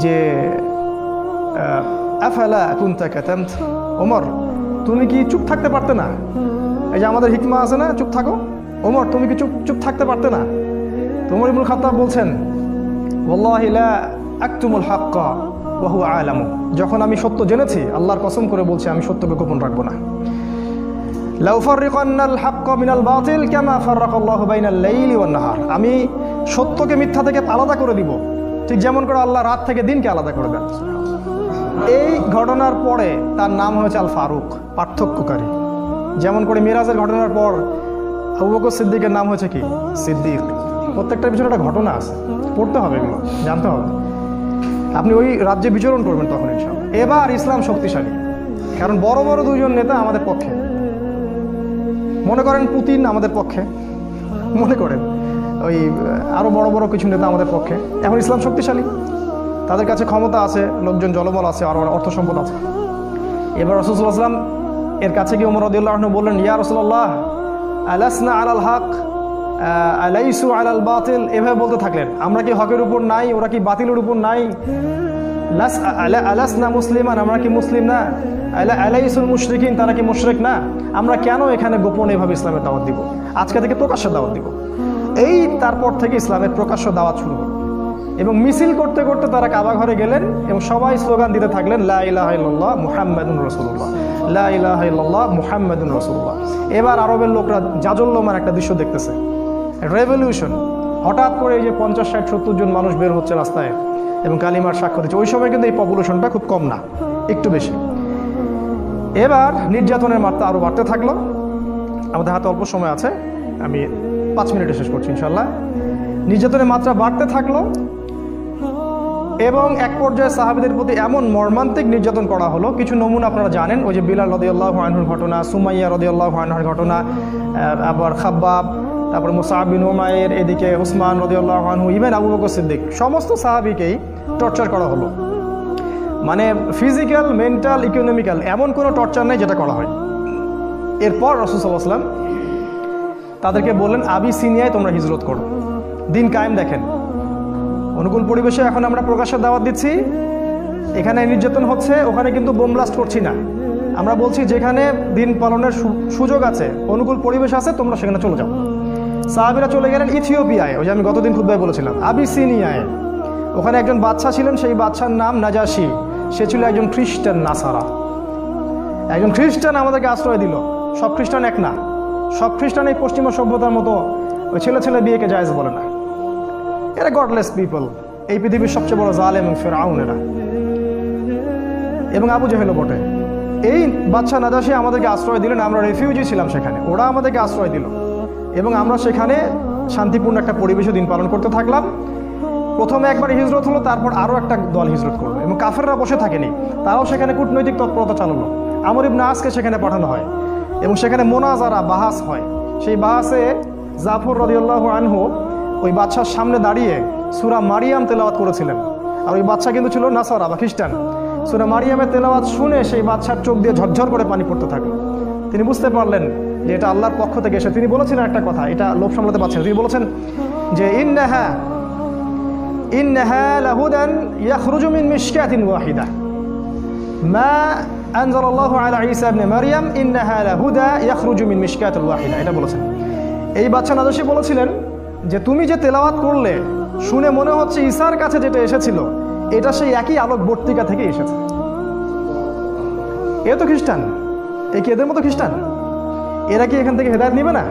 যে, আফালা কুনতা কাতামত, ওমর তুমি কি চুপ থাকতে পারতে না? এই যে আমাদের হিকমা আছে না, চুপ থাকো। ওমর তুমি কি চুপ থাকতে পারতে না? ওমর ইবনুল খাত্তাব বলছেন, ওয়াল্লাহি লা আকতুমুল হাক্কা ওয়া হুয়া আলামু, যখন আমি সত্য জেনেছি আল্লাহর কসম করে বলছি আমি সত্যকে গোপন রাখবো না। লাউ ফাররিকান্নাল হাক্কা মিনাল বাতিল কামা ফাররাকাল্লাহু বাইনাল লাইলি ওয়ান নাহার, আমি সত্যকে মিথ্যা থেকে আলাদা করে দিব ঠিক যেমন করে আল্লাহ রাত থেকে দিনকে আলাদা করে দেন। এই ঘটনার পরে তার নাম হয়েছে আল ফারুক, পার্থক্যকারী। যেমন করে মিরাজের ঘটনার পর আবু বকর সিদ্দিকের নাম হয়েছে কি? সিদ্দিক। প্রত্যেকটার পিছনে একটা ঘটনা আছে, পড়তে হবে, এগুলো জানতে হবে। আপনি ওই রাজ্যে বিচরণ করবেন তখন ইনশাআল্লাহ। এবার ইসলাম শক্তিশালী, কারণ বড় বড় দুইজন নেতা আমাদের পক্ষে। মনে করেন পুতিন আমাদের পক্ষে, মনে করেন ওই আরও বড় বড় কিছু নেতা আমাদের পক্ষে। এখন ইসলাম শক্তিশালী, তাদের কাছে ক্ষমতা আছে, লোকজন জলবল আছে, আর অর্থ সম্পদ আছে। এবার রাসূলুল্লাহ সাল্লাল্লাহু আলাইহি ওয়াসাল্লাম এর কাছে গিয়ে ওমর রাদিয়াল্লাহু আনহু বললেন, ইয়া রাসূলুল্লাহ আলাসনা আলাল হক আলাইসু আলাল বাতিল, এভাবে বলতে থাকলেন, আমরা কি হকের উপর নাই, ওরা কি বাতিলের উপর নাই? আলাসনা মুসলিমান, আমরা কি মুসলিম না? আলাইসুল মুশরিকিন, তারা কি মুশরিক না? আমরা কেন এখানে গোপন এভাবে ইসলামের দাওয়াত দিব? আজকে থেকে প্রকাশ্য দাওয়াত দিব। এই তারপর থেকে ইসলামের প্রকাশ্য দাওয়াত শুরু হল। এবং মিছিল করতে করতে তারা কাবা ঘরে গেলেন এবং সবাই স্লোগান দিতে থাকলেন, লা ইলাহা ইল্লাল্লাহ মুহাম্মাদুর রাসূলুল্লাহ, লা ইলাহা ইল্লাল্লাহ মুহাম্মাদুর রাসূলুল্লাহ। এবার আরবের লোকরা জাজল্যমান একটা দৃশ্য দেখতেছে, রেভলিউশন। হঠাৎ করে এই যে 50, 60, 70 জন মানুষ বের হচ্ছে রাস্তায় এবং কালিমার সাক্ষ্য দিচ্ছে। ওই সময় কিন্তু এই পপুলেশনটা খুব কম না, একটু বেশি। এবার নির্যাতনের মাত্রা আরও বাড়তে থাকলো। আমাদের হাতে অল্প সময় আছে, আমি 5 মিনিটে শেষ করছি ইনশাল্লাহ। নির্যাতনের মাত্রা বাড়তে থাকলো এবং এক পর্যায়ে সাহাবীদের প্রতি এমন মর্মান্তিক নির্যাতন করা হলো। কিছু নমুনা আপনারা জানেন, ওই যে বিলাল রাদিয়াল্লাহু আনহুর ঘটনা, সুমাইয়া রাদিয়াল্লাহু আনহার ঘটনা, আবার খাব্বাব, তারপর মুসআব বিন উমাইর, এদিকে উসমান রাদিয়াল্লাহু আনহু, ইভেন আবু বকর সিদ্দিক, সমস্ত সাহাবীকেই টর্চার করা হলো। মানে ফিজিক্যাল, মেন্টাল, ইকোনমিক্যাল, এমন কোনো টর্চার নেই যেটা করা হয়। এরপর রাসূল সাল্লাল্লাহু আলাইহি ওয়াসাল্লাম তাদেরকে বললেন, আবিসিনিয়ায় তোমরা হিজরত করো, দিন কায়েম দেখেন। অনুকূল পরিবেশে এখন আমরা প্রকাশ্যে দাওয়াত দিচ্ছি, এখানে নির্যাতন হচ্ছে, ওখানে কিন্তু বোম ব্লাস্ট করছি না। আমরা বলছি যেখানে দিন পালনের সুযোগ আছে, অনুকূল পরিবেশ আছে, তোমরা সেখানে চলে যাও। সাহাবীরা চলে গেলেন ইথিওপিয়ায়, ওই যে আমি গতদিন খুতবায় বলেছিলাম, আবিসিনিয়ায়। ওখানে একজন বাদশা ছিলেন, সেই বাদশার নাম নাজাশি। সে ছিল একজন খ্রিস্টান নাসারা, একজন খ্রিস্টান আমাদেরকে আশ্রয় দিল। সব খ্রিস্টান এক না, সব খ্রিস্টান এই পশ্চিমা সভ্যতার মতো ওই ছেলে ছেলে বিয়েকে জায়েজ বলে না। এরা গডলেস পিপল, এই পৃথিবীর সবচেয়ে বড় জালেম এবং ফেরাউন এরা, এবং আবু জেহেলও বটে। এই বাদশা নাজাশি আমাদেরকে আশ্রয় দিলেন, আমরা রেফিউজি ছিলাম সেখানে, ওরা আমাদেরকে আশ্রয় দিল এবং আমরা সেখানে শান্তিপূর্ণ একটা পরিবেশে দিন পালন করতে থাকলাম। প্রথমে একবার হিজরত হলো, তারপর আরও একটা দল হিজরত করলো এবং কাফেররা বসে থাকেনি, তারাও সেখানে কূটনৈতিক তৎপরতা চালালো। আমর ইবনে আসকে সেখানে পাঠানো হয় এবং সেখানে মোনাজারা, বাহাস হয়। সেই বাহাসে জাফর রাদিয়াল্লাহু আনহু ওই বাদশার সামনে দাঁড়িয়ে সূরা মারিয়াম তেলাওয়াত করেছিলেন। আর ওই বাদশা কিন্তু ছিল নাসারা বা খ্রিস্টান। সূরা মারিয়ামের তেলাওয়াত শুনে সেই বাদশার চোখ দিয়ে ঝরঝর করে পানি পড়তে থাকলো। তিনি বুঝতে পারলেন যে এটা আল্লাহর পক্ষ থেকে এসে। তিনি বলেছিলেন একটা কথা, এটা লোভ সামলাতে পারছেন। তিনি বলেছেন যে ইন্নাহা লাহুদান ইয়াখরুজু মিন মিশকাতিন ওয়াহিদা মা আনজালাল্লাহু আলা ঈসা ইবনে মারইয়াম ইন্নাহা লাহুদা ইয়াখরুজু মিন মিশকাতিল ওয়াহিদা, এটা বলেছেন। এই বাদশা নাজাশী বলেছিলেন যে তুমি যে তেলাওয়াত করলে শুনে মনে হচ্ছে ঈসার কাছে যেটা এসেছিল এটা সেই একই আলোক বর্তিকা থেকে এসেছে। এ তো খ্রিস্টান, এ কি এদের মতো খ্রিস্টান? এরা কি এখান থেকে হেদায়েত নিবে না?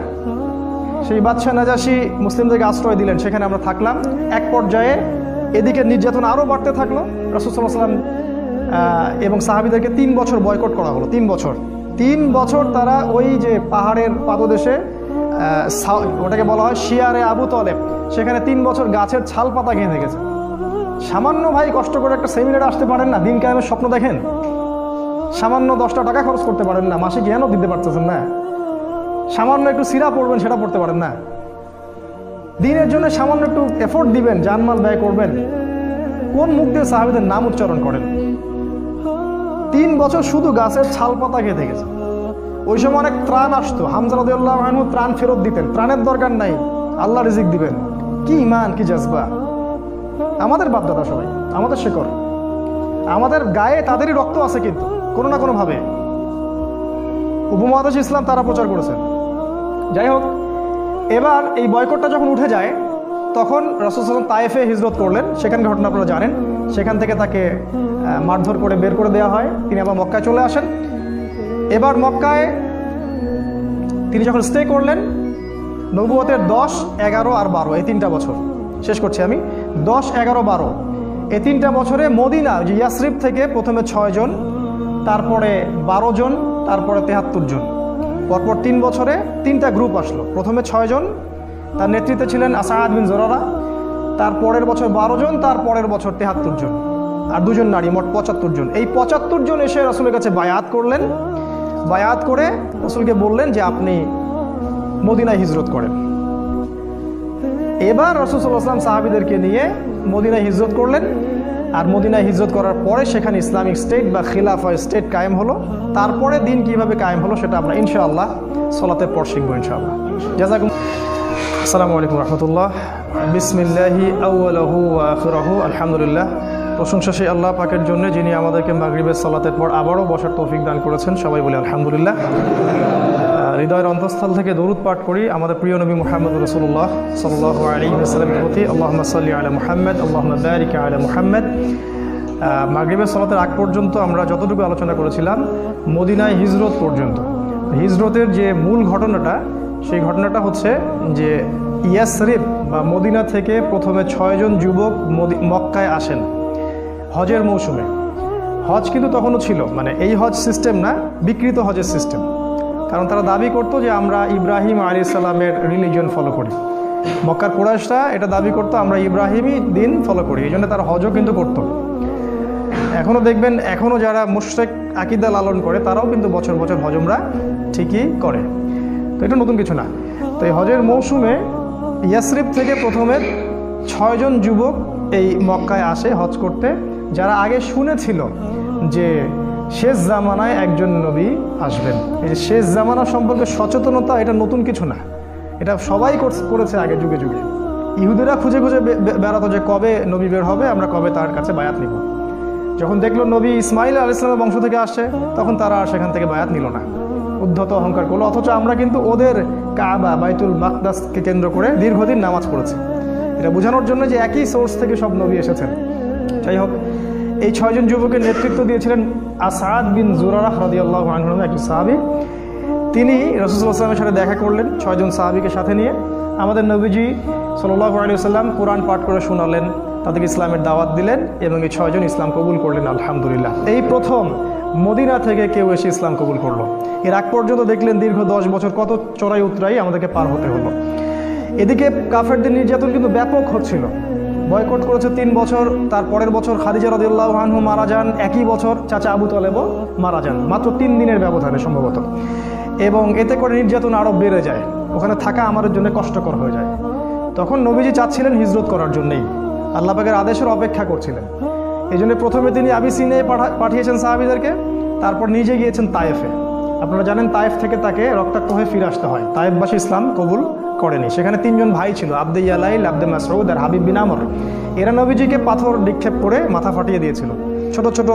সেই বাদশা নাজাশী মুসলিমদেরকে আশ্রয় দিলেন, সেখানে আমরা থাকলাম। এক পর্যায়ে এদিকে নির্যাতন আরও বাড়তে থাকলো। রাসূল সাল্লাল্লাহু আলাইহি ওয়াসাল্লাম এবং সাহাবীদেরকে 3 বছর বয়কট করা হলো। 3 বছর তারা ওই যে পাহাড়ের পাদদেশে, ওটাকে বলা হয় শিয়ারে আবু তলেব, সেখানে 3 বছর গাছের ছাল পাতা খেয়ে থেকেছে। সামান্য ভাই কষ্ট করে একটা সেমিনারে আসতে পারেন না, দিন কায়েমের স্বপ্ন দেখেন, সামান্য 10টা টাকা খরচ করতে পারেন না, মাসে জ্ঞানও দিতে পারতেছেন না, সামান্য একটু সিরা পড়বেন সেটা পড়তে পারেন না, দিনের জন্য সামান্য একটু এফোর্ট দিবেন, জানমাল ব্যয় করবেন, কোন মুখ দিয়ে সাহাবীদের নাম উচ্চারণ করেন? 3 বছর শুধু গাছের ছাল পাতা খেয়ে থেকেছে। ওই সময় অনেক ত্রাণ আসতো, হামজা রাদিয়াল্লাহু আনহু ত্রাণ ফেরত দিতেন, ত্রাণের দরকার নাই, আল্লাহ রিজিক দিবেন। কি ইমান, কি জজবা! আমাদের বাপদাদা সবাই, আমাদের শেকড়। আমাদের গায়ে তাদেরই রক্ত আছে, কিন্তু কোনো না কোনোভাবে উপমহাদেশে ইসলাম তারা প্রচার করেছেন। যাই হোক, এবার এই বয়কটটা যখন উঠে যায় তখন রাসূল সাল্লাল্লাহু আলাইহি ওয়াসাল্লাম তায়েফে হিজরত করলেন। সেখানে ঘটনা আপনারা জানেন। সেখান থেকে তাকে মারধর করে বের করে দেওয়া হয়। তিনি আবার মক্কায় চলে আসেন। এবার মক্কায় তিনি যখন স্টে করলেন, নবুয়তের 10, 11 আর 12 এই 3টা বছর শেষ করছি আমি। 10, 11, 12 এই 3টা বছরে মদিনা যে ইয়াসরিব থেকে প্রথমে 6 জন, তারপরে 12 জন, তারপরে 73 জন, পরপর 3 বছরে 3টা গ্রুপ আসলো। প্রথমে 6 জন, তার নেতৃত্বে ছিলেন আসাদ বিন জোরারা, তারপরের বছর 12 জন, তারপরের বছর 73 জন, আর 2 জন নারী, মোট 75 জন। এই 75 জন এসে রাসূলের কাছে বায়াত করলেন। বায়াত করে রাসূলকে বললেন যে আপনি মদিনায় হিজরত করেন। এবার রাসূল সাল্লাল্লাহু আলাইহি ওয়াসাল্লাম সাহাবীদেরকে নিয়ে মদিনায় হিজরত করলেন। আর মদিনায় হিজরত করার পরে সেখানে ইসলামিক স্টেট বা খিলাফা স্টেট কায়েম হলো। তারপরে দিন কিভাবে কায়েম হলো সেটা আমরা ইনশাআল্লাহ সালাতের পর শিখবো ইনশাআল্লাহ। জাযাকুম। আসসালামু আলাইকুম রাহমাতুল্লাহ। বিসমিল্লাহি আউয়ালুহু ওয়া আখিরুহু আলহামদুলিল্লাহ। প্রশংসা সেই আল্লাহ পাকের জন্য যিনি আমাদেরকে মাগরিবের সালাতের পর আবারও বসার তৌফিক দান করেছেন। সবাই বলি আলহামদুলিল্লাহ। হৃদয়ের অন্তঃস্থল থেকে দরুদ পাঠ করি আমাদের প্রিয় নবী মুহাম্মদ রাসূলুল্লাহ সাল্লাল্লাহু আলাইহি ওয়াসাল্লামের প্রতি। আল্লাহুম্মা সাল্লি আলা মুহাম্মদ, আল্লাহুম্মা বারিক আলা মুহাম্মদ। মাগরিবের সালাতের আগ পর্যন্ত আমরা যতটুকু আলোচনা করেছিলাম মদিনায় হিজরত পর্যন্ত। হিজরতের যে মূল ঘটনাটা, সেই ঘটনাটা হচ্ছে যে ইয়াসরিব বা মদিনা থেকে প্রথমে 6 জন যুবক মক্কায় আসেন হজের মৌসুমে। হজ কিন্তু তখনও ছিল, মানে এই হজ সিস্টেম না, বিকৃত হজের সিস্টেম। কারণ তারা দাবি করতো যে আমরা ইব্রাহিম আলাইহিস সালামের রিলিজিয়ন ফলো করি। মক্কার কুরাইশরা এটা দাবি করতো আমরা ইব্রাহিমই দিন ফলো করি, এই জন্য তারা হজও কিন্তু করতো। এখনও দেখবেন, এখনও যারা মুশরিক আকীদা লালন করে তারাও কিন্তু বছর বছর হজমরা ঠিকই করে। তো এটা নতুন কিছু না। তো এই হজের মৌসুমে ইয়াসরিব থেকে প্রথমে 6 জন যুবক এই মক্কায় আসে হজ করতে, যারা আগে শুনেছিল যে শেষ জামানায় একজন নবী আসবেন। এই যে শেষ জামানা সম্পর্কে সচেতনতা, এটা নতুন কিছু না, এটা সবাই করেছে আগে যুগে যুগে। ইহুদিরা খুঁজে খুঁজে বেড়াতো যে কবে নবী বের হবে, আমরা কবে তার কাছে বায়াত নিব। যখন দেখলো নবী ইসমাইল আলাইহিস সালামের বংশ থেকে আসছে, তখন তারা আর সেখান থেকে বায়াত নিল না, উদ্ধত অহংকার করলো। অথচ আমরা কিন্তু ওদের কাবা বাইতুল মাকদাসকে কেন্দ্র করে দীর্ঘদিন নামাজ পড়েছি। এটা বোঝানোর জন্য যে একই সোর্স থেকে সব নবী এসেছেন। যাই হোক, এই 6 জন যুবকের নেতৃত্ব দিয়েছিলেন আসাদ বিন জুরারাহ রাদিয়াল্লাহু আনহু নামে একজন সাহাবী। তিনি রাসূল সাল্লাল্লাহু আলাইহি ওয়াসাল্লামের সাথে দেখা করলেন 6 জন সাহাবীকে সাথে নিয়ে। আমাদের নবীজি সাল্লাল্লাহু আলাইহি ওয়াসাল্লাম কোরআন পাঠ করে শোনালেন, তাদেরকে ইসলামের দাওয়াত দিলেন এবং এই 6 জন ইসলাম কবুল করলেন আলহামদুলিল্লাহ। এই প্রথম মদিনা থেকে কেউ এসে ইসলাম কবুল করলো। এর আগ পর্যন্ত দেখলেন দীর্ঘ 10 বছর কত চড়াই উতরাই আমাদেরকে পার হতে হলো। এদিকে কাফেরদের নির্যাতন কিন্তু ব্যাপক হচ্ছিল। বয়কট করেছে 3 বছর, তার পরের বছর খাদিজা রাদিয়াল্লাহু আনহা মারা যান, একই বছর চাচা আবু তালেবও মারা যান, মাত্র 3 দিনের ব্যবধানে সম্ভবত। এবং এতে করে নির্যাতন আরও বেড়ে যায়, ওখানে থাকা আমাদের জন্য কষ্টকর হয়ে যায়। তখন নবীজি চাচ্ছিলেন হিজরত করার জন্যই, আল্লাহ পাকের আদেশের অপেক্ষা করছিলেন। এই জন্য প্রথমে তিনি আবিসিনিয়ায় পাঠিয়েছেন সাহাবীদেরকে, তারপর নিজে গিয়েছেন তায়েফে। আপনারা জানেন তায়েফ থেকে তাকে রক্তাক্ত হয়ে ফিরে আসতে হয়। তায়েফবাসী ইসলাম কবুল করেনি। সেখানে 3 জন ভাই ছিল, আব্দে ইয়ালাইল, আব্দে মাসউদ আর হাবিব বিন আমর। এরা নবীজিকে পাথর নিক্ষেপ করে মাথা ফাটিয়ে দিয়েছিল। ছোট ছোট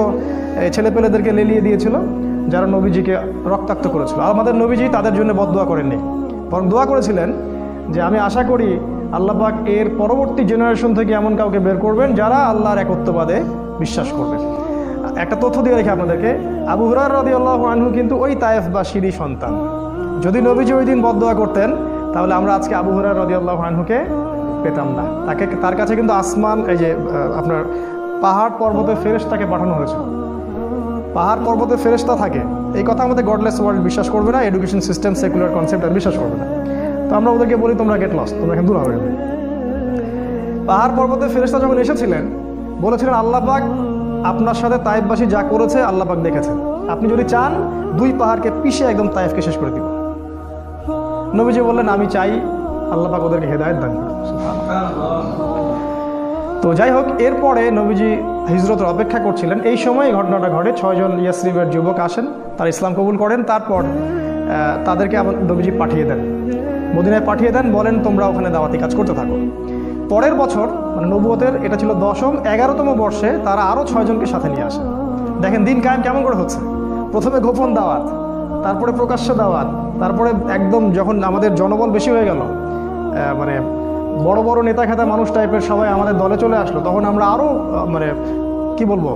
ছেলেপেলেদেরকে লেলিয়ে দিয়েছিল, যারা নবীজিকে রক্তাক্ত করেছিল। আর আমাদের নবীজি তাদের জন্য বদদোয়া করেননি, বরং দোয়া করেছিলেন যে আমি আশা করি আল্লাহ পাক এর পরবর্তী জেনারেশন থেকে এমন কাউকে বের করবেন যারা আল্লাহর একত্ববাদে বিশ্বাস করবে। একটা তথ্য দিয়ে রেখে আপনাদেরকে, আবু হুরায়রা রাদিয়াল্লাহু আনহু কিন্তু ওই তায়েফবাসীরই সন্তান। যদি নবীজি ওই দিন বদদোয়া করতেন তাহলে আমরা আজকে আবু হুরায়রা রাদিয়াল্লাহু আনহুকে পেতাম না। তার কাছে কিন্তু আসমান, এই যে আপনার পাহাড় পর্বতের ফেরেশতাকে পাঠানো হয়েছে। পাহাড় পর্বতে ফেরেশতা থাকে, এই কথা আমাদের গডলেস ওয়ার্ল্ড বিশ্বাস করবে না, এডুকেশন সিস্টেম সেকুলার কনসেপ্ট আর বিশ্বাস করবে না। তো আমরা ওদেরকে বলি তোমরা গেট লস্ট, তোমরা এখানে দূর হবে। পাহাড় পর্বতে ফেরেশতা যখন এসেছিলেন বলেছিলেন আল্লাহ পাক আপনার সাথে তায়েফবাসী যা করেছে আল্লাহ পাক দেখেছেন, আপনি যদি চান 2 পাহাড়কে পিষে একদম তায়েফকে শেষ করে দিব। নবীজি বললেন আমি চাই, আল্লাহ পাক ওদেরকে হেদায়েত দান করুন। তো যাই হোক, এরপরে নবীজি হিজরতের অপেক্ষা করছিলেন। এই সময় ঘটনাটা ঘটে, 6 জন ইয়াসরিবের যুবক আসেন, তারা ইসলাম কবুল করেন। তারপর তাদেরকে আবার নবীজি পাঠিয়ে দেন, মদিনায় পাঠিয়ে দেন, বলেন তোমরা ওখানে দাওয়াতি কাজ করতে থাকো। পরের বছর মানে নবুয়তের এটা ছিল 10ম 11তম বর্ষে তারা আরও 6 জনকে সাথে নিয়ে আসে। দেখেন দিন কায়েম কেমন করে হচ্ছে। প্রথমে গোপন দাওয়াত, তারপরে প্রকাশ্য দাওয়াত, তারপরে একদম যখন আমাদের জনবল বেশি হয়ে গেল, মানে বড় বড় নেতা খেতা মানুষ টাইপের সবাই আমাদের দলে চলে আসলো, তখন আমরা আরও মানে কি বলবো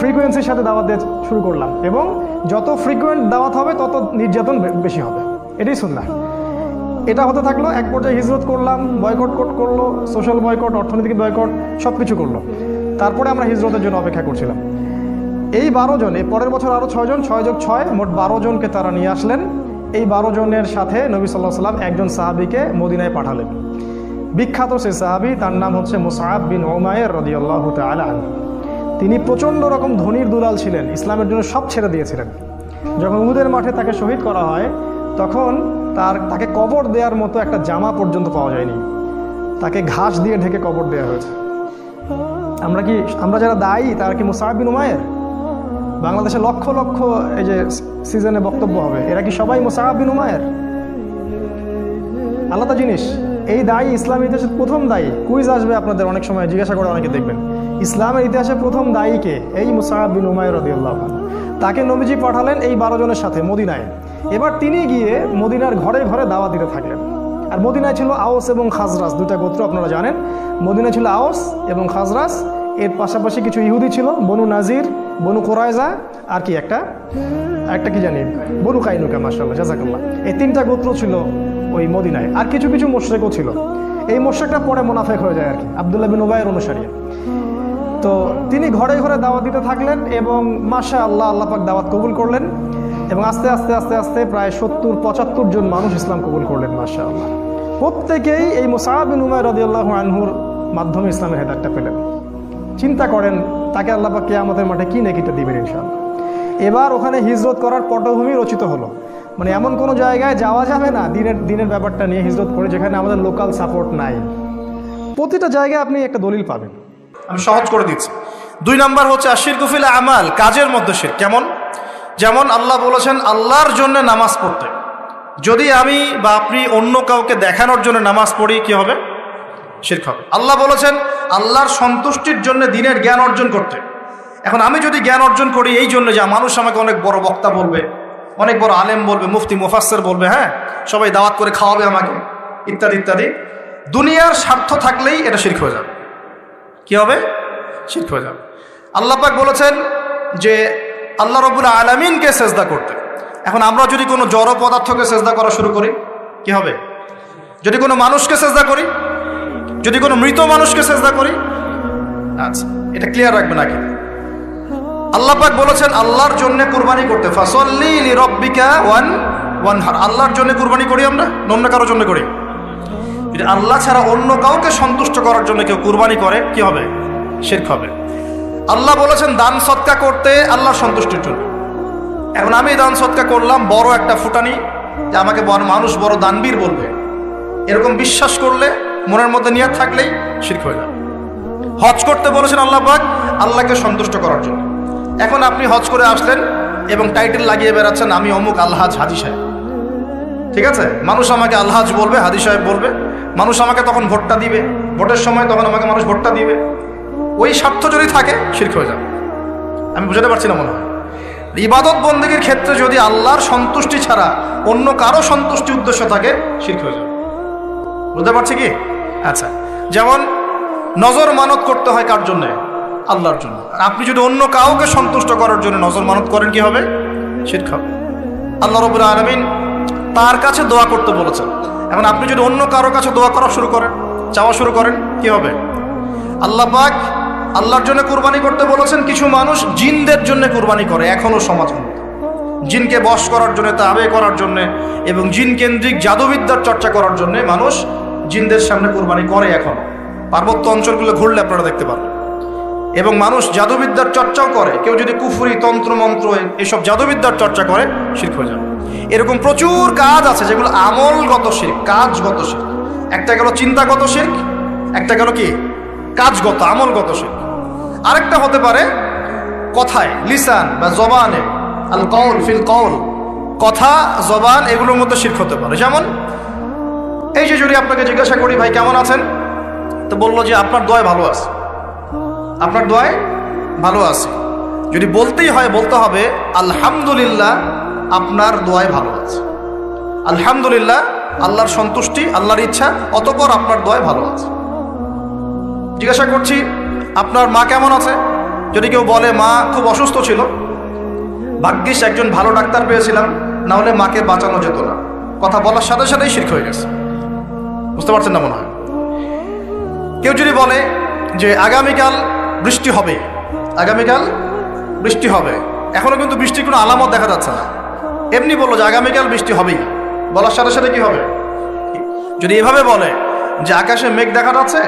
ফ্রিকোয়েন্সির সাথে দাওয়াত দিয়ে শুরু করলাম, এবং যত ফ্রিকোয়েন্ট দাওয়াত হবে তত নির্যাতন বেশি হবে। এটাই সুন্নাহ। এটা হতে থাকলো। এক পর্যায়ে হিজরত করলাম, বয়কট করলো, সোশ্যাল বয়কট, অর্থনৈতিক বয়কট, সব কিছু করলো। তারপরে আমরা হিজরতের জন্য অপেক্ষা করছিলাম। এই 12 জন, এই পরের বছর আরও 6 জন, 6 যোগ 6 মোট 12 জনকে তারা নিয়ে আসলেন। এই 12 জনের সাথে নবী সাল্লাল্লাহু আলাইহি ওয়াসাল্লাম একজন সাহাবীকে মদিনায় পাঠালেন। বিখ্যাত সেই সাহাবী, তার নাম হচ্ছে মুসআব বিন উমাইর রাদিয়াল্লাহু তাআলা আনহু। তিনি প্রচণ্ড রকম ধনীর দুলাল ছিলেন, ইসলামের জন্য সব ছেড়ে দিয়েছিলেন। যখন উহুদের মাঠে তাকে শহীদ করা হয় তখন তাকে কবর দেওয়ার মতো একটা জামা পর্যন্ত পাওয়া যায়নি, তাকে ঘাস দিয়ে ঢেকে কবর দেওয়া হয়েছে। আমরা যারা দায়ী তারা কি মুসআব বিন উমাইর? বাংলাদেশে লক্ষ লক্ষ এই যে সিজনে বক্তব্য হবে, এরা কি সবাই মুসআব বিন উমাইর? আলাদা জিনিস। এই দায়ী ইসলামের ইতিহাসের প্রথম দায়ী। কুইজ আসবে আপনাদের অনেক সময়, জিজ্ঞাসা করে অনেকে দেখবেন ইসলামের ইতিহাসে প্রথম দায়ীকে, এই মুসআব বিন উমাইর রাদিয়াল্লাহু আনহু। তাকে নবীজি পাঠালেন এই 12 জনের সাথে মদিনায়। এবার তিনি গিয়ে মদিনার ঘরে ঘরে দাওয়াত দিতে থাকলেন। আর মদিনায় ছিল আওস এবং খাজরাজ, দুইটা গোত্র আপনারা জানেন। মদিনায় ছিল আওস এবং খাজরাজ, এর পাশাপাশি কিছু ইহুদি ছিল, বনু নাজির, বনু কোরাইজা, আর কি একটা কি জানি বনু কাইনুকা, মাশাআল্লাহ জাযাকাল্লাহ। এই 3টা গোত্র ছিল ওই মদিনায়। আর কিছু কিছু মুশরিকও ছিল। এই মুশরিকটা পরে মুনাফিক হয়ে যায় আর কি, আব্দুল্লাহ বিন উবাইয়ের অনুসারী। তো তিনি ঘরে ঘরে দাওয়াত দিতে থাকলেন এবং মাশাআল্লাহ আল্লাহ পাক দাওয়াত কবুল করলেন, এবং আস্তে আস্তে আস্তে আস্তে প্রায় 70-75 জন মানুষ ইসলাম কবুল করলেন মাশাআল্লাহ। প্রত্যেকেই এই মুসআব বিন উমাইর রাদিয়াল্লাহু আনহুর মাধ্যমে ইসলামের হেদায়েতটা পেলেন। চিন্তা করেন তাকে আল্লাহ পাক কিয়ামতের মাঠে কি নেকিটা দিবেন ইনশাআল্লাহ। এবার ওখানে হিজরত করার পটভূমি রচিত হলো। মানে এমন কোনো জায়গায় যাওয়া যাবে না দিনের ব্যাপারটা নিয়ে হিজরত করে যেখানে আমাদের লোকাল সাপোর্ট নাই। প্রতিটা জায়গায় আপনি একটা দলিল পাবেন। আমি সহজ করে দিচ্ছি। 2 নাম্বার হচ্ছে আশিরকু ফিল আমাল, কাজের মধ্যে শিরক। কেমন? যেমন আল্লাহ বলেছেন আল্লাহর জন্য নামাজ পড়তে। যদি আমি বা আপনি অন্য কাউকে দেখানোর জন্য নামাজ পড়ি, কি হবে? শিরক হবে। আল্লাহ বলেছেন আল্লাহর সন্তুষ্টির জন্য দ্বীনের জ্ঞান অর্জন করতে। এখন আমি যদি জ্ঞান অর্জন করি এই জন্য যে মানুষ আমাকে অনেক বড় বক্তা বলবে, অনেক বড় আলেম বলবে, মুফতি মুফাসসির বলবে, হ্যাঁ সবাই দাওয়াত করে খাওয়াবে আমাকে, ইত্যাদি ইত্যাদি, দুনিয়ার স্বার্থ থাকলেই এটা শিরক হয়ে যাবে। কি হবে? শিরক হয়ে যাবে। আল্লাহ পাক বলেছেন যে আল্লাহ রাব্বুল আলামিনকে সেজদা করতে। এখন আমরা যদি কোনো জড় পদার্থকে সেজদা করা শুরু করি, কি হবে? যদি কোনো মানুষকে সেজদা করি, যদি কোনো মৃত মানুষকে সেজদা করি, আচ্ছা এটা ক্লিয়ার রাখবেন আগে। আল্লাহ পাক বলেছেন আল্লাহর জন্য কুরবানি করতে, ফাসল্লি লিরাব্বিকা ওয়ানহার। আল্লাহর জন্য কুরবানি করি আমরা, অন্য কারোর জন্য করি? যদি আল্লাহ ছাড়া অন্য কাউকে সন্তুষ্ট করার জন্য কেউ কুরবানি করে, কি হবে? শিরক হবে। আল্লাহ বলেছেন দান সদকা করতে আল্লাহর সন্তুষ্টির জন্য। এখন আমি দান সদকা করলাম, বড় একটা ফুটানি যে আমাকে মানুষ বড় দানবীর বলবে, এরকম বিশ্বাস করলে, মনের মধ্যে নিয়ত থাকলেই শিরক হয়ে যাবে। হজ করতে বলেছেন আল্লাহ পাক আল্লাহকে সন্তুষ্ট করার জন্য। এখন আপনি হজ করে আসলেন এবং টাইটেল লাগিয়ে বেড়াচ্ছেন আমি অমুক আলহাজ হাজি সাহেব, ঠিক আছে? মানুষ আমাকে আলহাজ বলবে, হাজি সাহেব বলবে, মানুষ আমাকে তখন ভোটটা দিবে, ভোটের সময় তখন আমাকে মানুষ ভোটটা দিবে। ওই স্বার্থ যদি থাকে শিরক হয়ে যাবে। আমি বুঝাতে পারছি না মনে হয়? ইবাদত বন্দেগীর ক্ষেত্রে যদি আল্লাহর সন্তুষ্টি ছাড়া অন্য কারো সন্তুষ্টি উদ্দেশ্য থাকে, শিরক হয়ে যাবে। বুঝতে পারছি কি? আচ্ছা, যেমন নজর মানত করতে হয় কার জন্যে? আল্লাহর জন্য। আর আপনি যদি অন্য কাউকে সন্তুষ্ট করার জন্য নজর মানত করেন, কি হবে? শিরক হবে। আল্লাহ রাব্বুল আলামিন তার কাছে দোয়া করতে বলেছেন। এখন আপনি যদি অন্য কারো কাছে দোয়া করা শুরু করেন, চাওয়া শুরু করেন, কি হবে? আল্লাহ পাক আল্লাহর জন্য কুরবানি করতে বলেছেন। কিছু মানুষ জিনদের জন্য কুরবানি করে এখনো সমাজ মধ্যে, জিনকে বশ করার জন্য, তাবে করার জন্য এবং জিন কেন্দ্রিক জাদুবিদ্যার চর্চা করার জন্য মানুষ জিনদের সামনে কুরবানি করে এখনো। পার্বত্য অঞ্চলগুলো ঘুরলে আপনারা দেখতে পারবেন। এবং মানুষ জাদুবিদ্যার চর্চাও করে। কেউ যদি কুফরি, তন্ত্র মন্ত্র এসব জাদুবিদ্যার চর্চা করে, শিরক হয়ে যাবে। এরকম প্রচুর কাজ আছে যেগুলো আমলগত শিরক, কাজগত শিরক। একটা গেল চিন্তাগত শিরক, একটা গেল কি কাজগত, আমলগত শিরক। আরেকটা হতে পারে কথায়, লিসান বা জবানে, আল কওল ফিল কওল, কথা জবান এগুলোর মধ্যে শিরক হতে পারে। যেমন এই যে যদি আপনাকে জিজ্ঞাসা করি ভাই কেমন আছেন, তো বললো যে আপনার দোয়ায় ভালো আছে, আপনার দোয়ায় ভালো আছে। যদি বলতেই হয় বলতে হবে আলহামদুলিল্লাহ আপনার দোয়ায় ভালো আছে, আলহামদুলিল্লাহ আল্লাহর সন্তুষ্টি, আল্লাহর ইচ্ছা, অতঃপর আপনার দোয়ায় ভালো আছে। জিজ্ঞাসা করছি আপনার মা কেমন আছে? যদি কেউ বলে মা খুব অসুস্থ ছিল, ভাগ্যিস একজন ভালো ডাক্তার পেয়েছিলাম, না হলে মাকে বাঁচানো যেত না, কথা বলার সাথে সাথেই শিরক হয়ে গেছে। বুঝতে পারছেন না মনে হয়? কেউ যদি বলে যে আগামীকাল বৃষ্টি হবে, আগামীকাল বৃষ্টি হবে, এখনো কিন্তু বৃষ্টির কোনো আলামত দেখা যাচ্ছে না, এমনি বললো যে আগামীকাল বৃষ্টি হবেই, বলার সাথে সাথে কি হবে? যদি এভাবে বলে যে আকাশে মেঘ দেখা যাচ্ছে,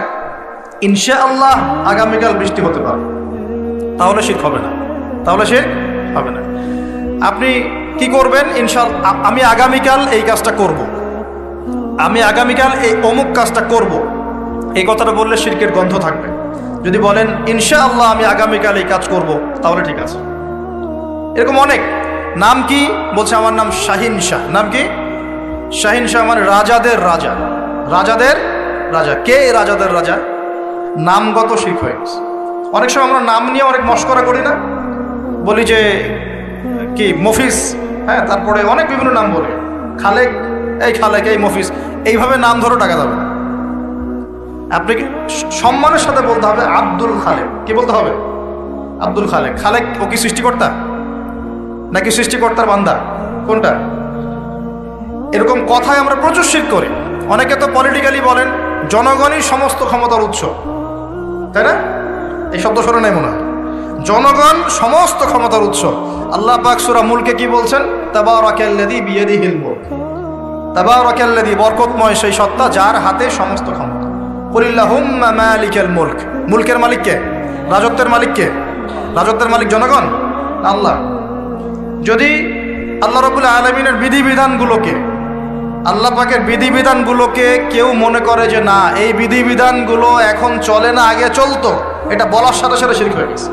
ইনশাআল্লাহ আগামীকাল বৃষ্টি হতে পারে, তাহলে শিরক হবে না, তাহলে শিরক হবে না। আপনি কি করবেন? ইনশাআল্লাহ আমি আগামীকাল এই কাজটা করব, আমি আগামীকাল এই অমুক কাজটা করব, এই কথাটা বললে শিরকের গন্ধ থাকবে। যদি বলেন ইনশাআল্লাহ আমি আগামীকাল এই কাজ করব, তাহলে ঠিক আছে। এরকম অনেক। নাম কি? বলছে আমার নাম শাহিন শাহ। নাম কি? শাহিন শাহ মানে রাজাদের রাজা, রাজাদের রাজা। কে রাজাদের রাজা? নামগত শিরক হয়ে গেছে। অনেক সময় আমরা নাম নিয়ে অনেক মস্করা করি না, বলি যে কি মফিজ, হ্যাঁ, তারপরে অনেক বিভিন্ন নাম বলি, খালেক, এই খালেক, এই মফিজ, এইভাবে নাম ধরে টাকা যাবে না। আপনি সম্মানের সাথে বলতে হবে আব্দুল খালেক। কি বলতে হবে? আব্দুল খালেক। খালেক ও কি সৃষ্টিকর্তা নাকি সৃষ্টিকর্তার বান্দা? কোনটা? এরকম কথায় আমরা প্রচুর শিরক করি। অনেকে তো পলিটিক্যালি বলেন জনগণই সমস্ত ক্ষমতার উৎস, তাই না? এই শব্দ শোনে নাই মনে হয়? জনগণ সমস্ত ক্ষমতার উৎস। আল্লাহ পাক সূরা মুলকে কি বলছেন? তাবারাকাল্লাযী বিয়াদিহিল মুলক, তাবারাকাল্লাযী, বরকতময় সেই সত্তা যার হাতে সমস্ত ক্ষমতা। কুলিল্লাহুম্মা মালিকাল মুলক, মুলকের মালিক কে? রাজত্বের মালিক কে? রাজত্বের মালিক জনগণ, আল্লাহ। যদি আল্লাহ রাব্বুল আলামিনের বিধিবিধানগুলোকে, আল্লাহ পাকের বিধিবিধানগুলোকে কেউ মনে করে যে না এই বিধিবিধানগুলো এখন চলে না, আগে চলতো, এটা বলার সাথে সাথে শিরক হয়ে গেছে।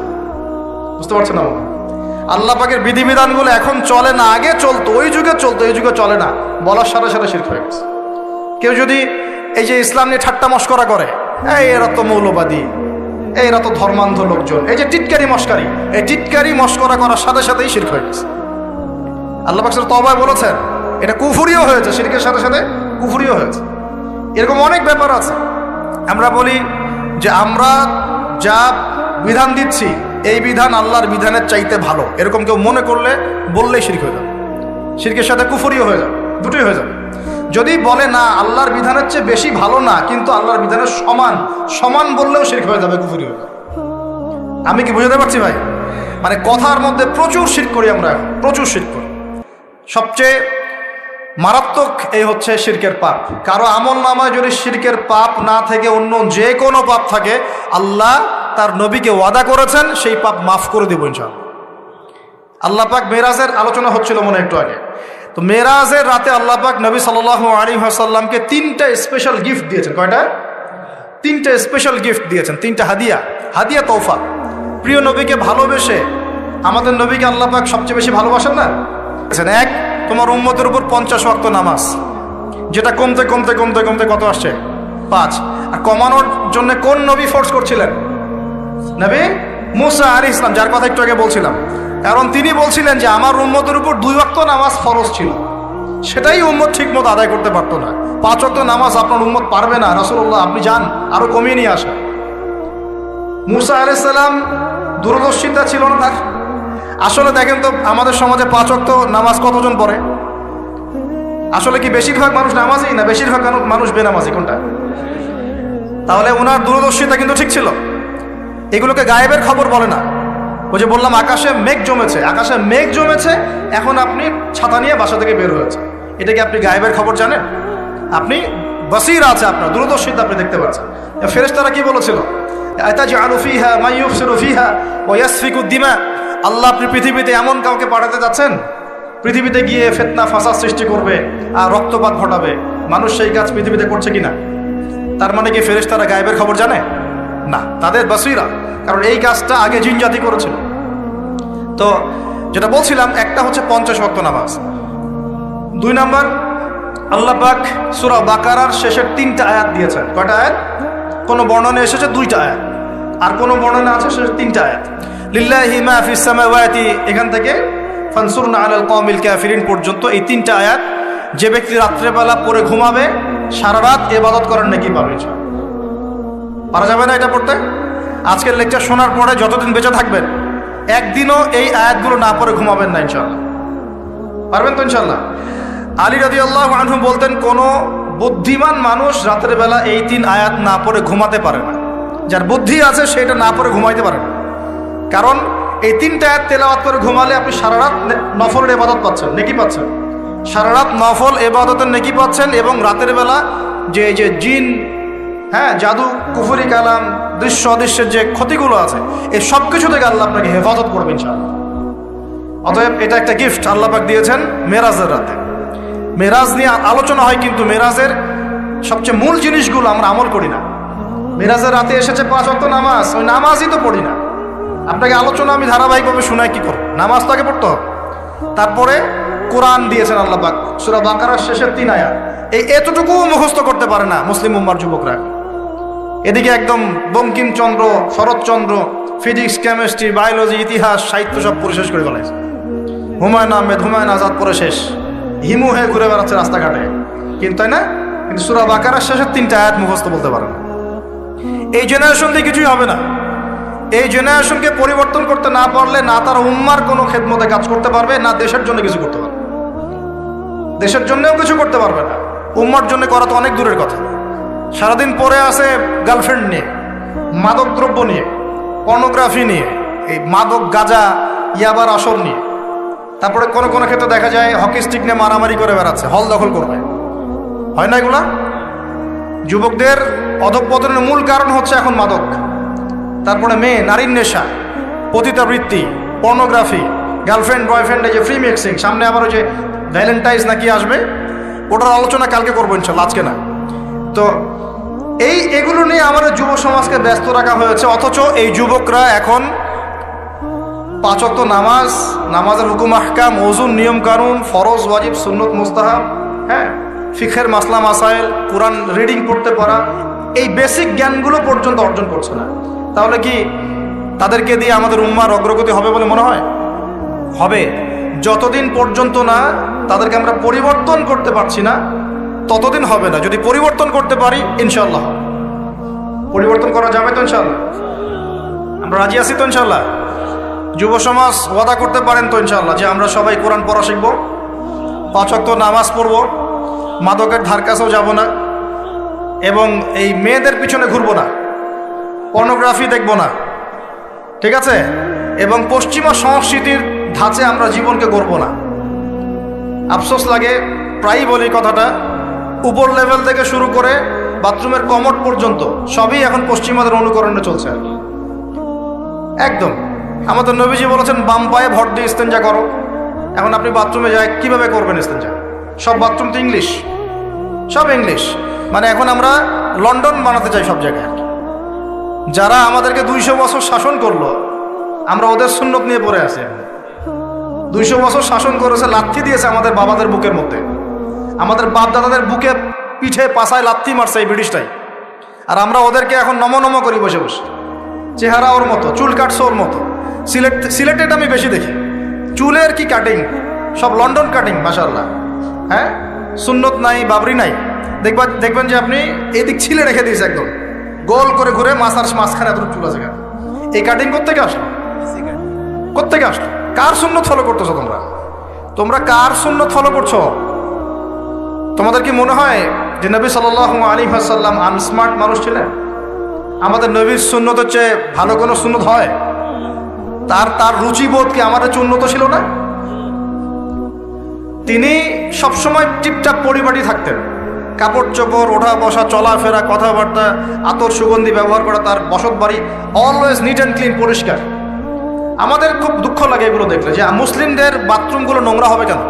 বুঝতে পারছেন না? আল্লাহ পাকের বিধিবিধানগুলো এখন চলে না, আগে চলতো, ওই যুগে চলতো, এই যুগে চলে না, বলার সাথে সাথে শিরক হয়ে গেছে। কেউ যদি এই যে ইসলাম নিয়ে ঠাট্টা মস্করা করে, এই এরা তো মৌলবাদী, এরা তো ধর্মান্ধ লোকজন, এই যে টিটকারি মস্কারি, এই টিটকারি মস্করা করার সাথে সাথেই শিরক হয়ে গেছে। আল্লাহ পাক সূরা তওবায় বলেছেন এটা কুফরিও হয়েছে, শিরকের সাথে সাথে কুফরিও হয়েছে। এরকম অনেক ব্যাপার আছে। আমরা বলি যে আমরা যা বিধান দিচ্ছি এই বিধান আল্লাহর বিধানের চাইতে ভালো, এরকম কেউ মনে করলে বললেই শিরক হয়ে যাবে, শিরকের সাথে কুফরিও হয়ে যাবে, দুটোই হয়ে যাবে। যদি বলে না আল্লাহর বিধানের চেয়ে বেশি ভালো না, কিন্তু আল্লাহর বিধানের সমান, সমান বললেও শিরক হয়ে যাবে, কুফরি হয়ে যাবে। আমি কি বুঝাতে পারছি ভাই? মানে কথার মধ্যে প্রচুর শিরক করি আমরা, প্রচুর শিরক করি। সবচেয়ে মারাত্মক এই হচ্ছে শিরকের পাপ। কারো আমল নামায় যদি শিরকের পাপ না থেকে অন্য যে কোনো পাপ থাকে, আল্লাহ তার নবীকে ওয়াদা করেছেন সেই পাপ মাফ করে দেব ইনশাআল্লাহ। আল্লাহ পাক মেরাজের আলোচনা হচ্ছিল মনে একটু আগে, তো মেরাজের রাতে আল্লাহ পাক নবী সাল্লাল্লাহু আলাইহি ওয়াসাল্লামকে 3টা স্পেশাল গিফট দিয়েছেন। কয়টা? 3টা স্পেশাল গিফট দিয়েছেন, 3টা হাদিয়া, হাদিয়া তোফা। প্রিয় নবীকে ভালোবেসে আমাদের নবীকে আল্লাহ পাক সবচেয়ে বেশি ভালোবাসেন না? এক, তোমার উম্মতের উপর 50 ওয়াক্ত নামাজ, যেটা কমতে কমতে কমতে কমতে কত আসছে? 5। আর কমানোর জন্য কোন নবী ফোর্স করছিলেন? নবী মুসা আলাইহিস সালাম, যার কথা একটু আগে বলছিলাম। কারণ তিনি বলছিলেন যে আমার উম্মতের উপর 2 ওয়াক্ত নামাজ ফরজ ছিল, সেটাই উম্মত ঠিক মতো আদায় করতে পারতো না। 5 ওয়াক্ত নামাজ আপনার উম্মত পারবে না, রাসূলুল্লাহ আপনি যান আরো কমিয়ে নিয়ে আসেন। মুসা আলাইহিস সালাম দূরদর্শিতা ছিল না তার? আসলে দেখেন তো আমাদের সমাজে 5 ওয়াক্ত নামাজ কতজন পড়ে? আসলে কি বেশিরভাগ মানুষ নামাজি না বেশিরভাগ মানুষ বেনামাজি? কোনটা? তাহলে ওনার দূরদর্শিতা কিন্তু ঠিক ছিল। এগুলোকে গায়েবের খবর বলে না। ওই যে বললাম আকাশে মেঘ জমেছে, আকাশে মেঘ জমেছে, এখন আপনি ছাতা নিয়ে বাসা থেকে বের হয়েছে, এটা কি আপনি গায়েবের খবর জানেন? আপনি বসির আছে, আপনার দূরদর্শিতা আপনি দেখতে পাচ্ছেন। ফেরেশতারা কি বলেছিল? আতাজআলু ফিহা মান ইউফসিরু ফিহা ওয়া ইয়াসফিকু দিমা, আল্লাহ আপনি পৃথিবীতে এমন কাউকে পাঠাতে যাচ্ছেন পৃথিবীতে গিয়ে ফিতনা ফাসাদ সৃষ্টি করবে আর রক্তপাত ঘটাবে, মানুষ সেই কাজ পৃথিবীতে করছে কিনা? তার মানে কি ফেরেশতারা গায়েবের খবর জানে না? তাদের বসিরা, কারণ এই কাজটা আগে জিন জাতি করেছিল। তো যেটা বলছিলাম, একটা হচ্ছে 50 ওয়াক্ত নামাজ। 2 নাম্বার, আল্লাহ পাক সূরা বাকারার শেষের 3টা আয়াত দিয়েছেন। কয়টা আয়াত? কোনো বর্ণনা এসেছে 2টা আয়াত, আর কোনো বর্ণনা আছে সেটা 3টা আয়াত। লিল্লাহি মা ফিস সামাওয়াতি এখান থেকে ফানসুরনা আলাল কওমিল কাফিরিন পর্যন্ত এই 3টা আয়াত যে ব্যক্তি রাত্রেবেলা পড়ে ঘুমাবে সারা রাত ইবাদত করার নেকি পাবে। পারা যাবে না এটা পড়তে? আজকের লেকচার শোনার পরে যতদিন বেঁচে থাকবেন একদিনও এই আয়াতগুলো না পড়ে ঘুমাবেন না ইনশাআল্লাহ। পারবেন তো ইনশাআল্লাহ? আলী রাদিয়াল্লাহু আনহু বলতেন, কোনো বুদ্ধিমান মানুষ রাতের বেলা এই 3 আয়াত না পড়ে ঘুমাতে পারে না। যার বুদ্ধি আছে সেটা না পড়ে ঘুমাইতে পারে না, কারণ এই 3টা আয়াত তেলাওয়াত করে ঘুমালে আপনি সারা রাত নফলের ইবাদত পাচ্ছেন, নেকি পাচ্ছেন, সারা রাত নফল ইবাদতের নেকি পাচ্ছেন। এবং রাতের বেলা যে জিন, হ্যাঁ, জাদু, কুফরি কালাম, দৃশ্য অদৃশ্যের যে ক্ষতিগুলো আছে এই সব কিছু থেকে আল্লাহ আপনাকে হেফাজত করবেন ইনশাআল্লাহ। অতএব এটা একটা গিফট আল্লাহ পাক দিয়েছেন মেরাজের রাতে। মেরাজ নিয়ে আলোচনা হয়, কিন্তু মেরাজের সবচেয়ে মূল জিনিসগুলো আমরা আমল করি না। মেরাজের রাতে এসেছে 5 ওয়াক্ত নামাজ, ওই নামাজই তো পড়ি না। আপনাকে আলোচনা আমি ধারাবাহিকভাবে শোনাই, কি করব? নামাজ তো আগে পড়তে হবে, তারপরে কোরআন দিয়েছেন আল্লাহ পাক সূরা বাকারার শেষের 3 আয়াত। এতটুকু মুখস্থ করতে পারে না মুসলিম উম্মার যুবকরা। এদিকে একদম Bankimchandra, Saratchandra, physics, chemistry, biology, ইতিহাস, সাহিত্য সব পড়ে শেষ করে ফেলেছে। হুমায়ুন আহমেদ, হুমায়ুন আজাদ পড়ে শেষ, হিমু হয়ে ঘুরে বেড়াচ্ছে রাস্তাঘাটে, কিন্তু তাই না? কিন্তু সূরা বাকারার শেষের 3টা আয়াত মুখস্থ বলতে পারে না। এই জেনারেশন দিয়ে কিছুই হবে না। এই জেনারেশনকে পরিবর্তন করতে না পারলে না তার উম্মার কোনো খেদমতে কাজ করতে পারবে, না দেশের জন্য কিছু করতে পারবে। দেশের জন্যও কিছু করতে পারবে না, উম্মার জন্য করা তো অনেক দূরের কথা। সারাদিন পরে আসে গার্লফ্রেন্ড নিয়ে, মাদক দ্রব্য নিয়ে, পর্নোগ্রাফি নিয়ে, এই মাদক, গাঁজা, ইয়াবার আসর নিয়ে। তারপরে কোনো কোনো ক্ষেত্রে দেখা যায় হকি স্টিক নিয়ে মারামারি করে বেড়াচ্ছে, হল দখল করবে। হয় না এগুলা? যুবকদের অধঃপতনের মূল কারণ হচ্ছে এখন মাদক, তারপরে মেয়ে, নারীর নেশা, পতিতাবৃত্তি, পর্নোগ্রাফি, গার্লফ্রেন্ড বয়ফ্রেন্ডে যে ফ্রি মিক্সিং, সামনে আবার ওই যে ভ্যালেন্টাইন্স নাকি আসবে, ওটার আলোচনা কালকে করবো ইনশাল্লাহ, আজকে না। তো এগুলো নিয়ে আমাদের যুব সমাজকে ব্যস্ত রাখা হয়েছে, অথচ এই যুবকরা এখন 5 ওয়াক্ত নামাজ, নামাজের হুকুম আহকাম, ওযুর নিয়ম কানুন, ফরজ, ওয়াজিব, সুন্নত, মুস্তাহাব, হ্যাঁ, ফিকহের মাসলা মাসাইল, কোরআন রিডিং করতে পারা, এই বেসিক জ্ঞানগুলো পর্যন্ত অর্জন করছে না। তাহলে কি তাদেরকে দিয়ে আমাদের উম্মার অগ্রগতি হবে বলে মনে হয়? হবে। যতদিন পর্যন্ত না তাদেরকে আমরা পরিবর্তন করতে পারছি না ততদিন হবে না। যদি পরিবর্তন করতে পারি ইনশাআল্লাহ পরিবর্তন করা যাবে তো ইনশাআল্লাহ। আমরা রাজি আছি তো ইনশাআল্লাহ? যুব সমাজ ওয়াদা করতে পারেন তো ইনশাআল্লাহ যে আমরা সবাই কোরআন পড়া শিখব, 5 ওয়াক্ত নামাজ পড়ব, মাদকের ধার কাছেও যাব না, এবং এই মেয়েদের পিছনে ঘুরবো না, পর্নোগ্রাফি দেখব না, ঠিক আছে? এবং পশ্চিমা সংস্কৃতির ধাঁচে আমরা জীবনকে গড়ব না। আফসোস লাগে, প্রায়ই বলি কথাটা, উপর লেভেল থেকে শুরু করে বাথরুমের কমোড পর্যন্ত সবই এখন পশ্চিমাদের অনুকরণে চলছে একদম। আমাদের নবীজি বলেছেন বাম পায়ে ভর দিয়ে ইস্তেঞ্জা করো। এখন আপনি বাথরুমে যায় কিভাবে করবেন ইস্তেঞ্জা? সব বাথরুম তো ইংলিশ, সব ইংলিশ। মানে এখন আমরা লন্ডন বানাতে চাই সব জায়গায়। যারা আমাদেরকে 200 বছর শাসন করলো, আমরা ওদের সুন্নত নিয়ে পড়ে আছি। 200 বছর শাসন করেছে, লাথি দিয়েছে আমাদের বাবাদের বুকের মধ্যে, আমাদের বাপ দাদাদের বুকে, পিঠে, পাছায় লাথি মারছে এই ব্রিটিশটাই। আর আমরা ওদেরকে এখন নম করি বসে বসে। চেহারা ওর মতো, চুল কাটছে ওর মতো। সিলেটেড আমি বেশি দেখি, চুলের কি কাটিং, সব লন্ডন কাটিং, মাশাআল্লাহ। হ্যাঁ, সুন্নত নাই, বাবরি নাই। দেখবেন যে আপনি এদিক ছিলে রেখে দিয়েছে একদম গোল করে ঘুরে, মাঝখানে এত চুল আছে। এই কাটিং কোত্থেকে আসলো? কোত্থেকে আসলো? কার সুন্নত ফলো করতেছো তোমরা? তোমরা কার সুন্নত ফলো করছো? তোমাদের কি মনে হয় যে নবী সাল্লাল্লাহু আলাইহি ওয়াসাল্লাম আনস্মার্ট মানুষ ছিলেন? আমাদের নবীর সুন্নত হচ্ছে ভালো কোনো সুন্নত হয়? তার রুচিবোধ কি আমাদের চেয়ে উন্নত ছিল না? তিনি সবসময় টিপটাপ পরিপাটি থাকতেন, কাপড় চোপড়, ওঠা বসা, চলাফেরা, কথাবার্তা, আতর সুগন্ধি ব্যবহার করা, তার বসত বাড়ি অলওয়েজ নিট অ্যান্ড ক্লিন, পরিষ্কার। আমাদের খুব দুঃখ লাগে এগুলো দেখলে, যে মুসলিমদের বাথরুমগুলো নোংরা হবে কেন?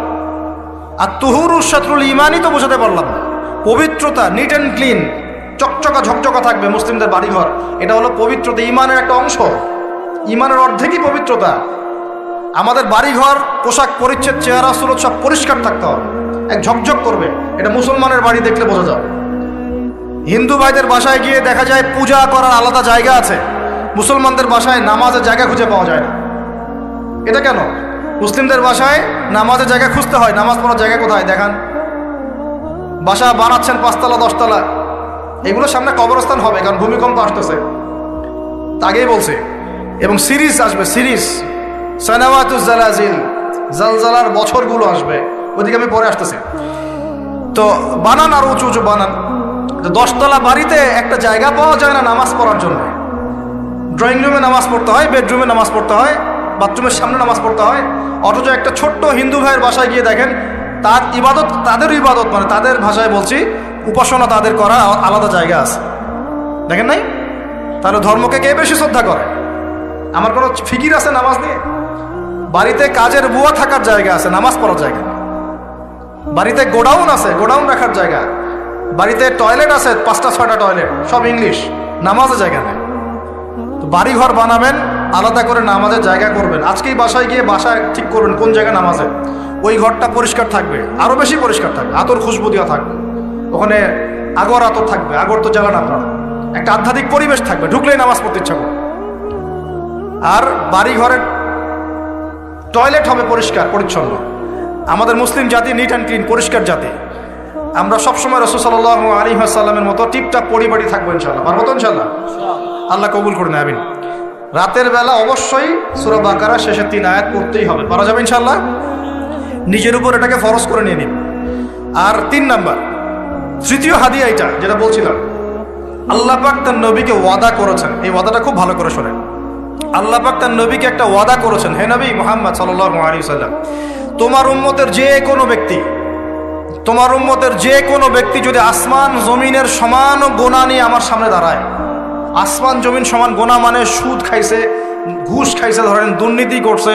আর তুহুরুশ শাতরুল ঈমানই তো বোঝাতে পারলাম না। পবিত্রতা, নিট অ্যান্ড ক্লিন, চকচকা ঝকঝকা থাকবে মুসলিমদের বাড়িঘর, এটা হলো পবিত্রতা, ঈমানের একটা অংশ। ঈমানের অর্ধেকই পবিত্রতা। আমাদের বাড়িঘর, পোশাক পরিচ্ছদ, চেহারা সুরত সব পরিষ্কার থাকতে হবে, এক ঝকঝক করবে। এটা মুসলমানের বাড়ি দেখলে বোঝা যাবে। হিন্দু ভাইদের বাসায় গিয়ে দেখা যায় পূজা করার আলাদা জায়গা আছে, মুসলমানদের বাসায় নামাজের জায়গা খুঁজে পাওয়া যায় না। এটা কেন? মুসলিমদের বাসায় নামাজের জায়গা খুঁজতে হয়, নামাজ পড়ার জায়গা কোথায় দেখান? বাসা বানাচ্ছেন 5 তলা 10 তলা, এগুলোর সামনে কবরস্থান হবে, কারণ ভূমিকম্প আসতেছে, আগেই বলছে। এবং সিরিজ আসবে, সিরিজ সানাওয়াতুজ জালাজিল, জালজালার বছরগুলো আসবে, ওইদিকে আমি পরে আসতেছি। তো বানান আর উঁচু উঁচু বানান। 10 তলা বাড়িতে একটা জায়গা পাওয়া যায় না নামাজ পড়ার জন্য। ড্রয়িং রুমে নামাজ পড়তে হয়, বেডরুমে নামাজ পড়তে হয়, বাথরুমের সামনে নামাজ পড়তে হয়। অথচ একটা ছোট্ট হিন্দু ভাইয়ের বাসায় গিয়ে দেখেন তার ইবাদত, তাদের ইবাদত মানে তাদের ভাষায় বলছি উপাসনা, তাদের করা আলাদা জায়গা আছে। দেখেন নাই? তাহলে ধর্মকে কে বেশি শ্রদ্ধা করে? আমার কোনো ফিকির আছে নামাজ নিয়ে? বাড়িতে কাজের বুয়া থাকার জায়গা আছে, নামাজ পড়ার জায়গা। বাড়িতে গোডাউন আছে, গোডাউন রাখার জায়গা। বাড়িতে টয়লেট আছে, 5টা 6টা টয়লেট, সব ইংলিশ, নামাজের জায়গা নেই। তো বাড়ি ঘর বানাবেন, আলাদা করে নামাজের জায়গা করবেন। আজকেই বাসায় গিয়ে বাসায় ঠিক করবেন কোন জায়গায় নামাজে, ওই ঘরটা পরিষ্কার থাকবে, আরো বেশি পরিষ্কার থাকবে, আতর খুশবু দেওয়া থাকবে, ওখানে আগর আতর থাকবে, আগর তো জ্বালান আপনারা, একটা আধ্যাত্মিক পরিবেশ থাকবে, ঢুকলেই নামাজ পড়তে ইচ্ছা করবে। আর বাড়ি ঘরের টয়লেট হবে পরিষ্কার পরিচ্ছন্ন। আমাদের মুসলিম জাতি নিট অ্যান্ড ক্লিন, পরিষ্কার জাতি। আমরা সবসময় রাসূল সাল্লাল্লাহু আলাইহি ওয়াসাল্লামের মতো টিপটাপ পরিপাটি থাকবো ইনশাআল্লাহ। পারবো তো ইনশাআল্লাহ? আল্লাহ কবুল করে নেন, আমিন। রাতের বেলা অবশ্যই সূরা বাকারা শেষের 3 আয়াত পড়তেই হবে, পারা যাবে ইনশাআল্লাহ। নিজের উপর এটাকে ফরজ করে নিয়ে নিন। আর 3 নাম্বার, তৃতীয় হাদিয়া এটা যেটা বলছিলাম, আল্লাহ পাক তার নবীকে ওয়াদা করেছেন। এই ওয়াদাটা খুব ভালো করে শোনেন। আল্লাহ পাক তার নবীকে একটা ওয়াদা করেছেন, হে নবী মুহাম্মদ সাল্লাল্লাহু আলাইহি ওয়াসাল্লাম, তোমার উম্মতের যে কোনো ব্যক্তি, তোমার উম্মতের যে কোনো ব্যক্তি যদি আসমান জমিনের সমান গোনা নিয়ে আমার সামনে দাঁড়ায়, আসমান জমিন সমান গোনা মানে সুদ খাইছে, ঘুষ খাইছে, ধরেন দুর্নীতি করছে,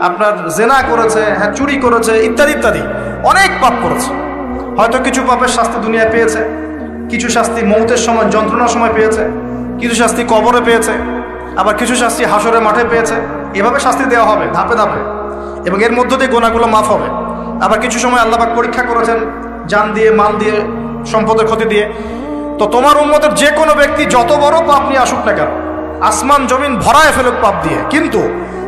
আপনার জেনা করেছে, হ্যাঁ চুরি করেছে, ইত্যাদি ইত্যাদি, অনেক পাপ করেছে। হয়তো কিছু পাপের শাস্তি দুনিয়ায় পেয়েছে, কিছু শাস্তি মৌতের সময় যন্ত্রণার সময় পেয়েছে, কিছু শাস্তি কবরে পেয়েছে, আবার কিছু শাস্তি হাসরের মাঠে পেয়েছে। এভাবে শাস্তি দেওয়া হবে ধাপে ধাপে, এবং এর মধ্য দিয়ে গোনাগুলো মাফ হবে। আবার কিছু সময় আল্লাহ পাক পরীক্ষা করেছেন, জান দিয়ে, মাল দিয়ে, সম্পদের ক্ষতি দিয়ে। তো তোমার উম্মতের যে কোনো ব্যক্তি যত বড় পাপ নিয়ে আসুক না কেন, আসমান জমিন ভরায় ফেলুক পাপ দিয়ে, কিন্তু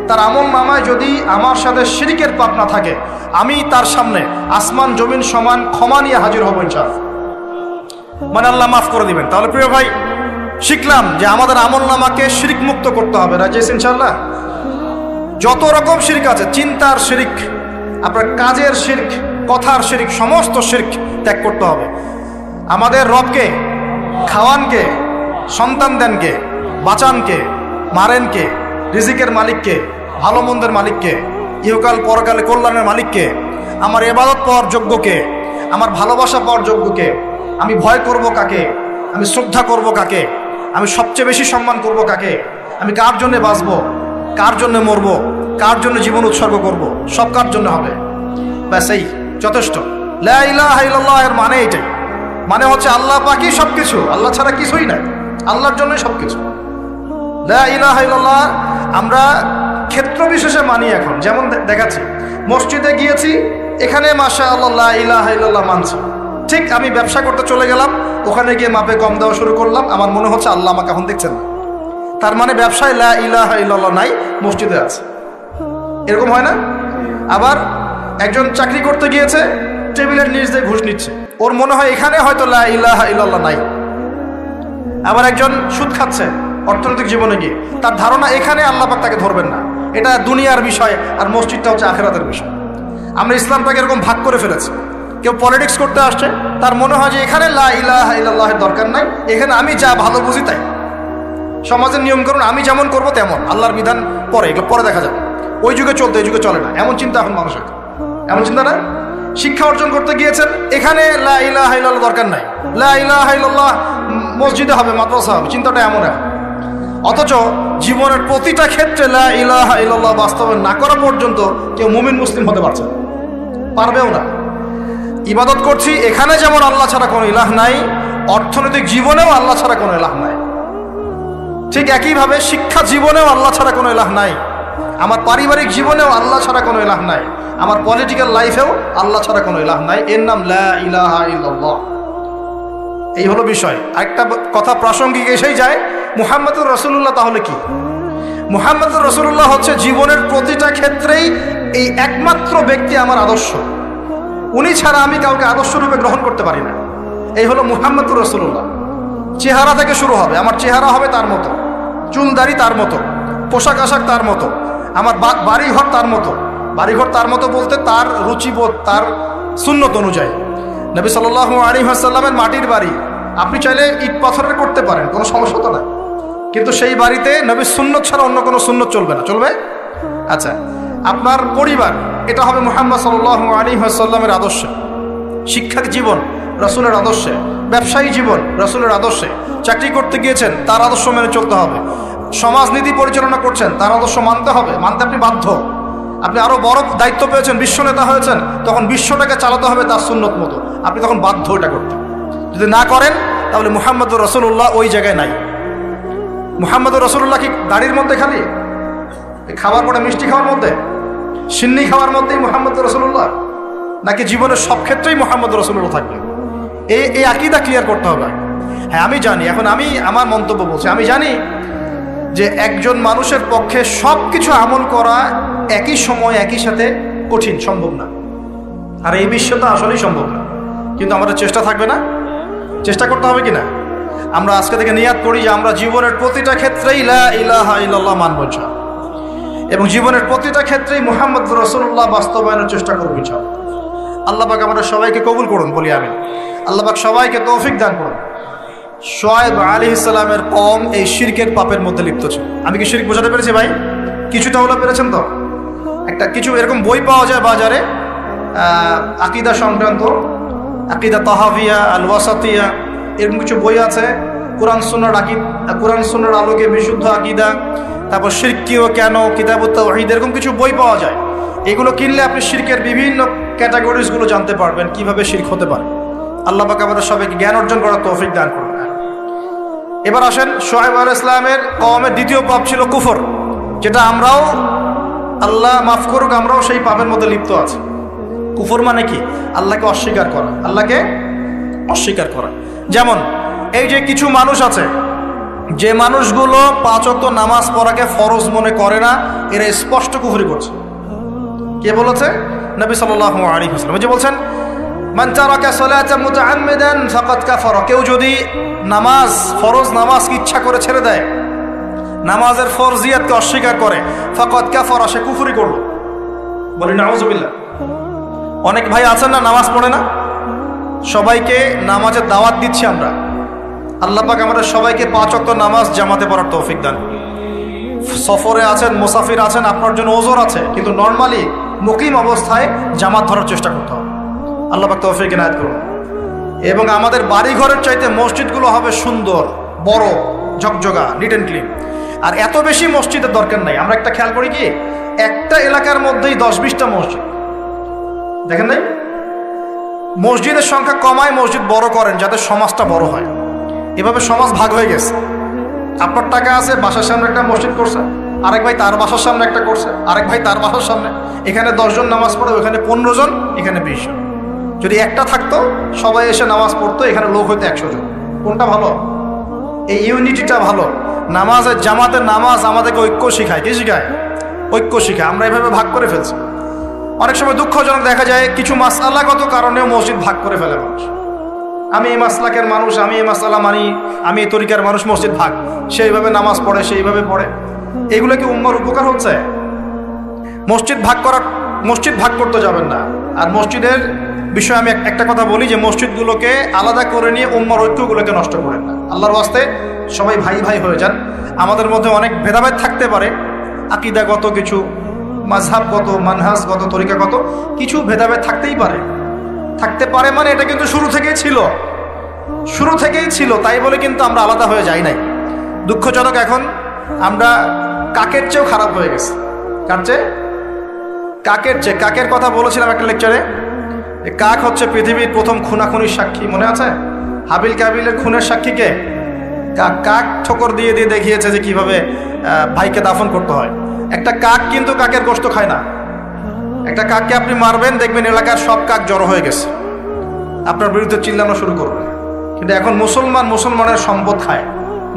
তার আমল নামায় যদি আমার সাথে শিরকের পাপ না থাকে, আমি তার সামনে আসমান জমিন সমান ক্ষমা নিয়ে হাজির হব ইনশাআল্লাহ। মানে আল্লাহ মাফ করে দিবেন। তাহলে প্রিয় ভাই, শিখলাম যে আমাদের আমল নামাকে শিরক মুক্ত করতে হবে, রাজি ইনশাআল্লাহ। যত রকম শিরক আছে, চিন্তার শিরক, আপনার কাজের শিরক, কথার শিরক, সমস্ত শিরক ত্যাগ করতে হবে। আমাদের রবকে, খাওয়ানকে, সন্তান দেনকে, বাঁচানকে, মারেনকে, রিজিকের মালিককে, ভালো মন্দের মালিককে, ইহকাল পরকালে কল্যাণের মালিককে, আমার ইবাদত পাওয়ার যোগ্যকে, আমার ভালোবাসা পাওয়ার যোগ্যকে, আমি ভয় করব কাকে, আমি শ্রদ্ধা করব কাকে, আমি সবচেয়ে বেশি সম্মান করব কাকে, আমি কার জন্য বাঁচবো, কার জন্য মরবো, কার জন্য জীবন উৎসর্গ করব, সব কার জন্য হবে। ব্যাস এই যথেষ্ট। লা ইলাহা ইল্লাল্লাহ এর মানে এটাই, মানে হচ্ছে আল্লাহ পাকই সবকিছু, আল্লাহ ছাড়া কিছুই নাই, আল্লাহর জন্যই সবকিছু। লা ইলাহা ইল্লাল্লাহ আমরা ক্ষেত্র বিশেষে মানি। এখন যেমন দেখাচ্ছি, মসজিদে গিয়েছি, এখানে মাশাআল্লাহ লা ইলাহা ইল্লাল্লাহ মানছি। ঠিক আমি ব্যবসা করতে চলে গেলাম, ওখানে গিয়ে মাপে কম দেওয়া শুরু করলাম, আমার মনে হচ্ছে আল্লাহ আমাকে এখন দেখছেন না। তার মানে ব্যবসায় লা ইলাহা ইল্লাল্লাহ নাই, মসজিদে আছে। এরকম হয় না? আবার একজন চাকরি করতে গিয়েছে, টেবিলের নিচ দিয়ে ঘুষ নিচ্ছে, ওর মনে হয় এখানে হয়তো লা ইলাহা ইল্লাল্লাহ নাই। আবার একজন সুদ খাচ্ছে অর্থনৈতিক জীবনে গিয়ে, তার ধারণা এখানে আল্লাহ পাক তাকে ধরবেন না, এটা দুনিয়ার বিষয়, আর মসজিদটা হচ্ছে আখিরাতের বিষয়। আমরা ইসলামটাকে এরকম ভাগ করে ফেলেছি। কেউ পলিটিক্স করতে আসছে, তার মনে হয় যে এখানে লা ইলাহা ইল্লাল্লাহের দরকার নাই, এখানে আমি যা ভালো বুঝি তাই, সমাজের নিয়ম করুন, আমি যেমন করবো তেমন, আল্লাহর বিধান পরে, এগুলো পরে দেখা যাবে। ওই যুগে চলতে, এই যুগে চলে না, এমন চিন্তা এখন মানুষের, এমন চিন্তা না। শিক্ষা অর্জন করতে গিয়েছেন, এখানে লা ইলাহা ইল্লাল্লাহ দরকার নাই, লা ইলাহা ইল্লাল্লাহ মসজিদে হবে, মাদ্রাসা হবে, চিন্তাটা এমন এখন। অথচ জীবনের প্রতিটা ক্ষেত্রে লা ইলাহা ইল্লাল্লাহ বাস্তবায়ন না করা পর্যন্ত কেউ মুমিন মুসলিম হতে পারছে না, পারবেও না। ইবাদত করছি, এখানে যেমন আল্লাহ ছাড়া কোনো ইলাহ নাই, অর্থনৈতিক জীবনেও আল্লাহ ছাড়া কোনো ইলাহ নাই। ঠিক একইভাবে শিক্ষা জীবনেও আল্লাহ ছাড়া কোনো ইলাহ নাই, আমার পারিবারিক জীবনেও আল্লাহ ছাড়া কোনো ইলাহ নাই, আমার পলিটিক্যাল লাইফেও আল্লাহ ছাড়া কোনো ইলাহ নাই। এর নাম লা ইলাহা ইল্লাল্লাহ। এই হলো বিষয়। আরেকটা কথা প্রাসঙ্গিক এসেই যায়, মুহাম্মদুর রাসূলুল্লাহ তাহলে কি? মুহাম্মদুর রাসূলুল্লাহ হচ্ছে জীবনের প্রতিটা ক্ষেত্রেই এই একমাত্র ব্যক্তি আমার আদর্শ। উনি ছাড়া আমি কাউকে আদর্শ রূপে গ্রহণ করতে পারি না। এই হলো মুহাম্মদুর রাসূলুল্লাহ। চেহারা থেকে শুরু হবে, আমার চেহারা হবে তার মতো, চুলদাড়ি তার মতো, পোশাক আশাক তার মতো, আমার বাড়িঘর তার মতো। বাড়িঘর তার মতো বলতে তার রুচিবোধ, তার সুন্নত অনুযায়ী। নবী সাল্লাল্লাহু আলাইহি ওয়াসাল্লামের মাটির বাড়ি, আপনি চাইলে ইট পাথরের করতে পারেন, কোনো সমস্যা তো না, কিন্তু সেই বাড়িতে নবীর সুন্নত ছাড়া অন্য কোনো সুন্নত চলবে না। চলবে? আচ্ছা, আপনার পরিবার, এটা হবে মুহাম্মদ সাল্লাল্লাহু আলাইহি ওয়াসাল্লামের আদর্শে। শিক্ষা জীবন রাসূলের আদর্শে, ব্যবসায়ী জীবন রাসূলের আদর্শে, চাকরি করতে গিয়েছেন তার আদর্শ মেনে চলতে হবে, সমাজনীতি পরিচালনা করছেন তার আদর্শ মানতে হবে, মানতে আপনি বাধ্য। আপনি আরো বড় দায়িত্ব পেয়েছেন, বিশ্ব নেতা হয়েছেন, তখন বিশ্বটাকে চালাতে হবে তার সুন্নত মতো, আপনি তখন বাধ্য এটা করতে। যদি না করেন তাহলে মুহাম্মদুর রাসূলুল্লাহ ওই জায়গায় নাই। মুহাম্মদুর রাসূলুল্লাহ কি দাড়ির মধ্যে খালি, খাবার পরে মিষ্টি খাওয়ার মধ্যে, সিন্নি খাওয়ার মধ্যেই মুহাম্মদুর রাসূলুল্লাহ, নাকি জীবনের সব ক্ষেত্রেই মুহাম্মদুর রাসূলুল্লাহ থাকবে? এই আকীদা ক্লিয়ার করতে হবে। হ্যাঁ, আমি জানি, এখন আমি আমার মন্তব্য বলছি, আমি জানি যে একজন মানুষের পক্ষে সব কিছু আমল করা একই সময় একই সাথে কঠিন, সম্ভব না। আর এই বিশ্বটা আসলেই সম্ভব না, কিন্তু আমাদের চেষ্টা থাকবে না? চেষ্টা করতে হবে কি না? আমরা আজকে থেকে নিয়াত করি যে আমরা জীবনের প্রতিটা ক্ষেত্রেই লা ইলাহা ইল্লাল্লাহ মানব ইনশাআল্লাহ, এবং জীবনের প্রতিটা ক্ষেত্রেই মুহাম্মদুর রাসূলুল্লাহ বাস্তবায়নের চেষ্টা করব ইনশাআল্লাহ। আল্লাহ পাক আমাদের সবাইকে কবুল করুন, বলি আমিন। আল্লাহ পাক সবাইকে তৌফিক দান করুন। শুআয়ব আলাইহিস সালামের কওম এই শিরকের পাপের মধ্যে লিপ্ত ছিল। আমি কি শিরক বোঝাতে পেরেছি ভাই? কিছুটা হলো পেরেছেন তো? একটা কিছু এরকম বই পাওয়া যায় বাজারে, আকীদা সংক্রান্ত, আকীদা তাহাভিয়া, আল ওয়াসাতিয়া, এরকম কিছু বই আছে। কোরআন সুন্নাহর আলোকে বিশুদ্ধ আকীদা, তারপর শিরক কি ও কেন, কিতাবুত তাওহীদ, এরকম কিছু বই পাওয়া যায়। এগুলো কিনলে আপনি শিরকের বিভিন্ন ক্যাটাগরিজগুলো জানতে পারবেন, কিভাবে শিরক হতে পারে। আল্লাহ পাক আমাদের সবাইকে জ্ঞান অর্জন করার তৌফিক দান করুন। এবার আসেন, শুআয়ব আলাইহিস সালামের কওমের দ্বিতীয় পাপ ছিল কুফর, যেটা আমরাও, আল্লাহ মাফ করুক, আমরাও সেই পাপের মধ্যে লিপ্ত আছি। কুফর মানে কি? আল্লাহকে অস্বীকার করা, আল্লাহকে অস্বীকার করা। যেমন এই যে কিছু মানুষ আছে, যে মানুষগুলো 5 ওয়াক্ত নামাজ পড়াকে ফরজ মনে করে না, এরা স্পষ্ট কুফরি করছে। কে বলেছে? নবী সাল্লাল্লাহু আলাইহি ওয়াসাল্লাম যে বলছেন, মান তারাকা সালাতান মুতাআম্মিদান ফাকাদ কাফারা, কেউ যদি নামাজ, ফরজ নামাজকে ইচ্ছা করে ছেড়ে দেয়, নামাজের ফরজিয়াতকে অস্বীকার করে, ফাকাদ কাফারা, সে কুফরি করলো। বলি নাউযুবিল্লাহ। অনেক ভাই আছেন না, নামাজ পড়ে না, সবাইকে নামাজের দাওয়াত দিচ্ছি আমরা। আল্লাহ পাক আমাদের সবাইকে 5 ওয়াক্ত নামাজ জামাতে পড়ার তৌফিক দান করুন। সফরে আছেন, মুসাফির আছেন, আপনার জন্য ওজর আছে, কিন্তু নরমালি মুকিম অবস্থায় জামাত ধরার চেষ্টা করতে হবে। আল্লাহ পাক তৌফিক ইনায়াত করুন। এবং আমাদের বাড়ি ঘরের চাইতে মসজিদগুলো হবে সুন্দর, বড়, ঝকঝকা, নিট অ্যান্ড ক্লিন। আর এত বেশি মসজিদের দরকার নাই। আমরা একটা খেয়াল করি কি, একটা এলাকার মধ্যেই 10-20টা মসজিদ, দেখেন নাই? মসজিদের সংখ্যা কমায়, মসজিদ বড় করেন, যাতে সমাজটা বড় হয়। এভাবে সমাজ ভাগ হয়ে গেছে। আপনার টাকা আছে, বাসার সামনে একটা মসজিদ করছে, আরেক ভাই তার বাসার সামনে একটা করছে, আরেক ভাই তার বাসার সামনে। এখানে 10 জন নামাজ পড়ে, ওখানে 15 জন, এখানে 20 জন। যদি একটা থাকতো, সবাই এসে নামাজ পড়তো, এখানে লোক হইতো 100 জন। কোনটা ভালো? এই ইউনিটিটা ভালো। নামাজের, জামাতের নামাজ আমাদেরকে ঐক্য শিখায়। কি শিখায়? ঐক্য শিখায়। আমরা এভাবে ভাগ করে ফেলছি। অনেক সময় দুঃখজনক দেখা যায়, কিছু মাসআলাগত কারণেও মসজিদ ভাগ করে ফেলে মানুষ। আমি এই মাসলাকের মানুষ, আমি এই মাসআলা মানি, আমি এই তরিকার মানুষ, মসজিদ ভাগ। সেইভাবে নামাজ পড়ে, সেইভাবে পড়ে। এগুলো কি উম্মার উপকার হচ্ছে? মসজিদ ভাগ করতে যাবেন না। আর মসজিদের বিষয়ে আমি একটা কথা বলি, যে মসজিদগুলোকে আলাদা করে নিয়ে উম্মার ঐক্যগুলোকে নষ্ট করেন না। আল্লাহর ওয়াস্তে সবাই ভাই ভাই হয়ে যান। আমাদের মধ্যে অনেক ভেদাভেদ থাকতে পারে, আকীদাগত কিছু, মাযহাবগত, মানহাজগত, তরিকাগত কিছু ভেদাভেদ থাকতেই পারে। থাকতে পারে মানে এটা কিন্তু শুরু থেকেই ছিল, তাই বলে কিন্তু আমরা আলাদা হয়ে যাই নাই। দুঃখজনক, এখন আমরা কাকের চেয়েও খারাপ হয়ে গেছে। কার চেয়ে? কাকের কথা বলেছিলাম একটা লেকচারে। কাক হচ্ছে পৃথিবীর প্রথম খুনাখুনির সাক্ষী, মনে আছে? হাবিল কাবিলের খুনের সাক্ষী কে? কাক ঠোকর দিয়ে দেখিয়েছে যে কিভাবে ভাইকে দাফন করতে হয়। একটা কাক কিন্তু কাকের গোশত খায় না। একটা কাককে আপনি মারবেন, দেখবেন এলাকার সব কাক জড়ো হয়ে গেছে, আপনার বিরুদ্ধে চিল্লানো শুরু করবে। কিন্তু এখন মুসলমান মুসলমানের সম্পদ খায়,